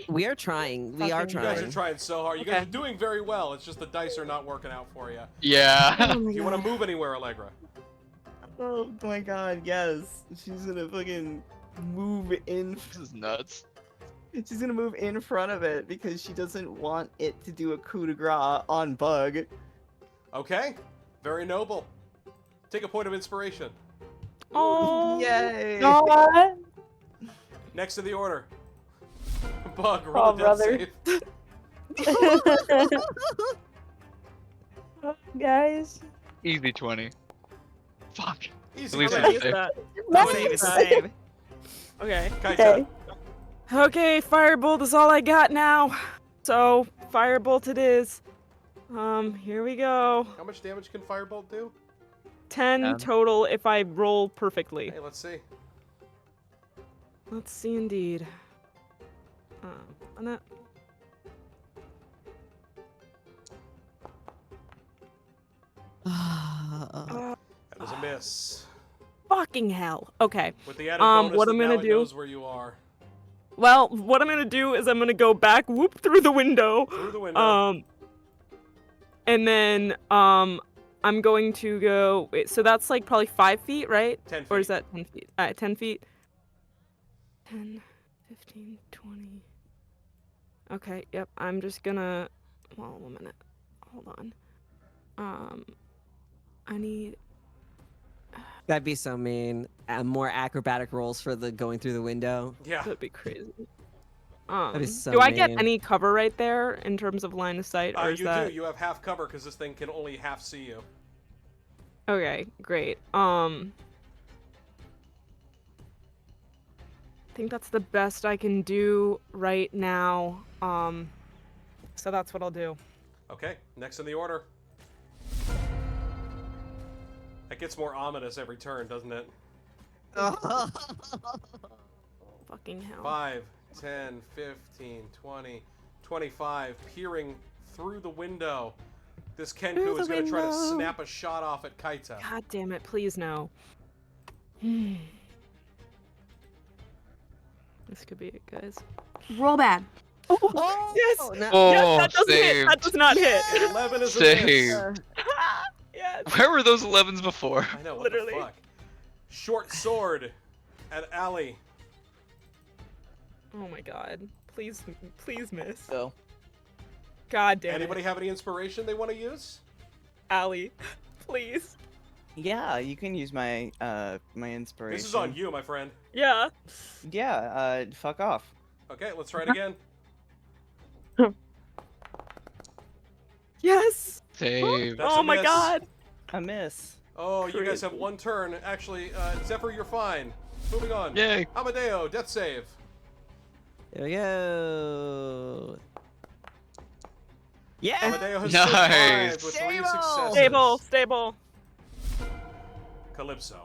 We are trying. We are Fucking You guys are trying. trying so hard. You guys Okay. are doing very well. It's just the dice are not working out for you. Yeah. Do you want to move anywhere, Allegra? Oh my god, yes. She's gonna fucking move in. This is nuts. She's gonna move in front of it because she doesn't want it to do a coup de grace on Bug. Okay. Very noble. Take a point of inspiration. Oh. Yay! Aw. Next in the order. Bug, roll a death brother. save. Guys. Easy 20. Fuck. Easy At least I'm ten. gonna use that. Nice. Save is save. Okay. Kaita. Okay, firebolt is all I got now. So, firebolt it is. Here we go. How much damage can Firebolt do? 10 total if I roll perfectly. Hey, let's see. Let's see indeed. And that. That was a miss. Fucking hell. Okay. With the added bonus what that I'm now gonna it do- knows where you are. Well, what I'm gonna do is I'm gonna go back, whoop through the window. Through the window. And then I'm going to go. Wait, so that's like probably 5 feet, right? 10 feet. Or is that 10 feet? 10 feet. 10, 15, 20. Okay. Yep. I'm just gonna. Well, 1 minute. Hold on. I need. That'd be so mean. More acrobatic rolls for the going through the window. Yeah. That'd be crazy. is so do I get mean. any cover right there in terms of line of sight, or is You that? do. You have half cover because this thing can only half see you. Okay, great. I think that's the best I can do right now. So that's what I'll do. Okay, next in the order. That gets more ominous every turn, doesn't it? Fucking hell. 5, 10, 15, 20, 25, peering through the window. This Kenku Through is the going to try to window. snap a shot off at Kaita. God damn it, please no. This could be it, guys. Roll bad. Oh, Yes! no. Oh, Yes, that doesn't hit! saved. That does not hit! 11 is a Save. miss. Yes! Where were those 11s before? I know, what Literally. the fuck? Short sword at Ali. Oh my god. Please miss. Oh. God damn Anybody it. have any inspiration they want to use? Allie, please. Yeah, you can use my my inspiration. This is on you, my friend. Yeah. Yeah, fuck off. Okay, let's try it again. Yes! Save. That's Oh a my miss. god! A miss. Oh, you guys have Crazy. 1 turn. Actually, Zephyr, you're fine. Moving on. Yay. Amadeo, death save. There we go. Yeah. Amadeo has Nice. survived with 3 Stable. successes. Stable. Calypso.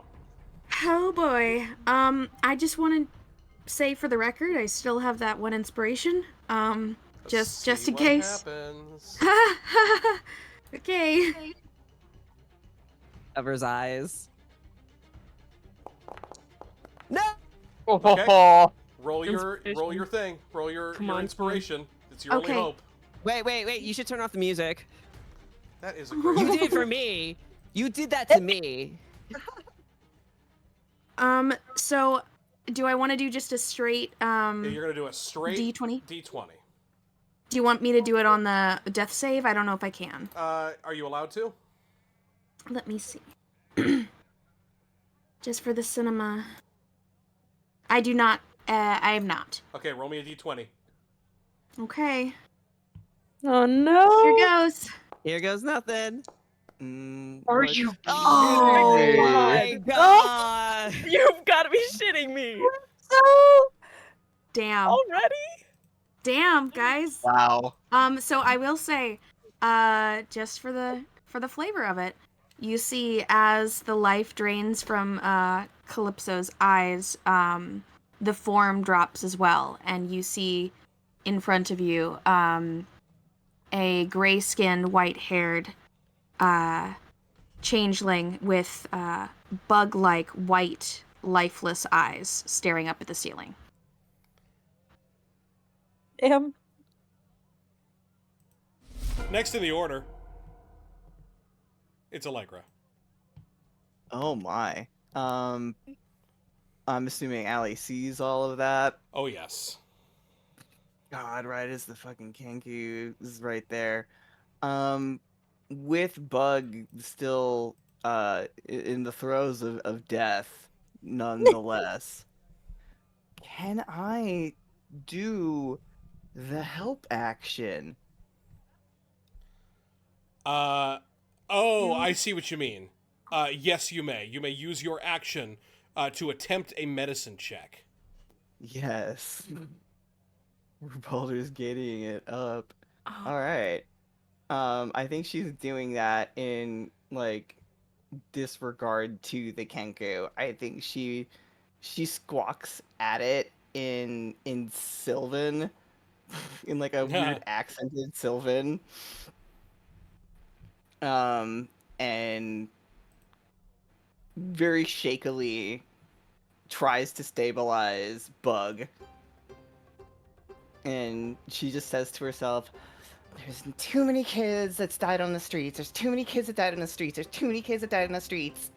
Oh boy. I just want to say for the record, I still have that one inspiration. Just Let's see in what case. happens. Okay. Covers eyes. No. Okay. Roll Inspiration. your thing. Roll your Come on, inspiration. It's your Okay. only hope. Wait. You should turn off the music. That is a great You did it for me. You did that to me. So do I want to do just a straight Yeah, you're gonna do a straight D20? D20. Do you want me to do it on the death save? I don't know if I can. Are you allowed to? Let me see. Just for the cinema. I do not. I am not. Okay, roll me a D20. Okay. Oh no. Here goes. Here goes nothing. Are let's you see. Oh kidding me? my god. You've got to be shitting me. Damn. Already? Damn, guys. Wow. So I will say, just for the flavor of it, you see as the life drains from Calypso's eyes, the form drops as well, and you see in front of you a gray-skinned, white-haired changeling with bug-like white, lifeless eyes staring up at the ceiling. Damn. Next in the order, it's Allegra. Oh my. I'm assuming Allie sees all of that. Oh yes. God, right as the fucking Kenku is right there. With Bug still in the throes of death, nonetheless. Can I do the help action. Oh, I see what you mean. Yes, you may. You may use your action to attempt a medicine check. Yes. Baldur's gating it up. Oh. All right. I think she's doing that in like disregard to the Kenku. I think she squawks at it in Sylvan, in like a weird accented Sylvan. And very shakily tries to stabilize Bug. And she just says to herself, there's too many kids that's died on the streets. There's too many kids that died on the streets. There's too many kids that died on the streets.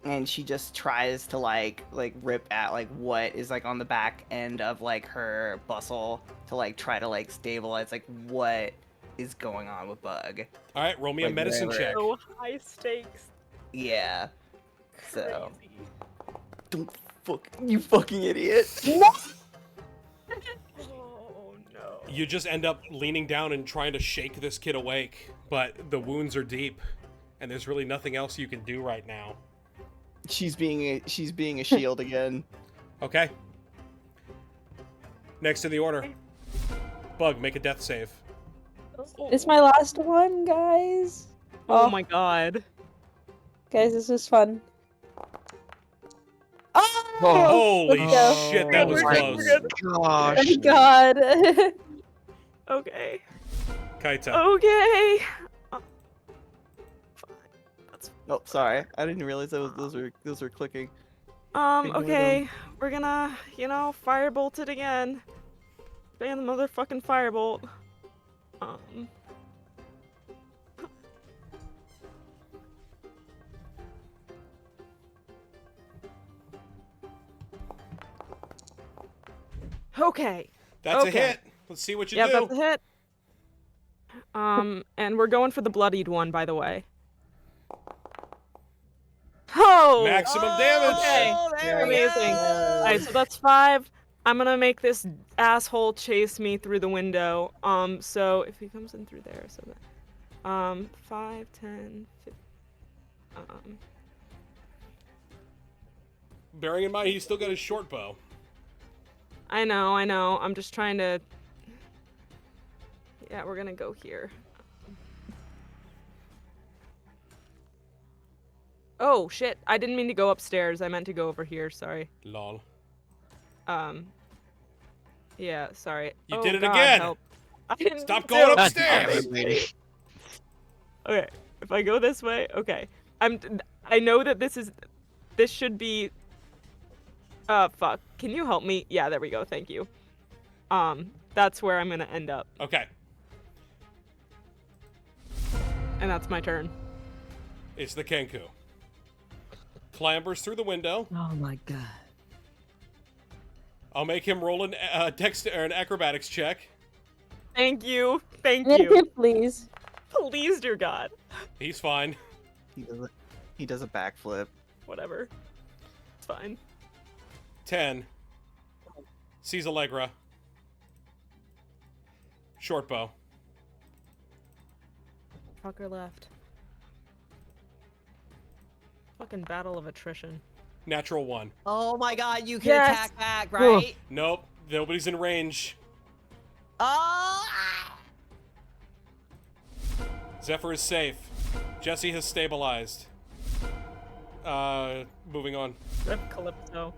And she just tries to like rip at like what is like on the back end of like her bustle to like try to like stabilize like what is going on with Bug. All right, roll me a medicine check. So high stakes. Yeah. So Crazy. don't you fucking idiot. Oh no. You just end up leaning down and trying to shake this kid awake, but the wounds are deep, and there's really nothing else you can do right now. She's being a shield again. Okay. Next in the order. Bug, make a death save. It's my last one, guys. Oh my god. Guys, this was fun. Oh! Holy Let's go. shit, that was We're good, close. we're good. Oh Gosh. my god. Okay. Kaita. Okay. Fine. That's Oh, sorry. I didn't realize those were clicking. Ignore okay. We're gonna, firebolt it again. Ban the motherfucking firebolt. Okay. That's a okay. hit. Let's see what you Yeah, do. that's a hit. And we're going for the bloodied one, by the way. Oh! Maximum damage. Okay. there we Amazing. go. Alright, so that's 5. I'm gonna make this asshole chase me through the window. So if he comes in through there, so that 5, 10, 15, Bearing in mind, he's still got his short bow. I know. I'm just trying to. Yeah, we're gonna go here. Oh shit! I didn't mean to go upstairs. I meant to go over here. Sorry. Lol. Yeah. Sorry. You Oh, did it God, again. help. I didn't Stop mean going to. upstairs. lady. Okay. If I go this way, okay. I know that this should be. Fuck. Can you help me? Yeah. There we go. Thank you. That's where I'm gonna end up, Okay. and that's my turn. It's the Kenku. Clambers through the window. Oh my god. I'll make him roll an an acrobatics check. Thank you. Thank you. Please. Please, dear God. He's fine. He does a backflip. Whatever. It's fine. 10. Sees Allegra. Short bow. Fucker left. Fucking battle of attrition. Natural 1. Oh my god, you can Yes. attack back, right? Nope. Nobody's in range. Oh! Zephyr is safe. Jesse has stabilized. Moving on. Rip Calypso.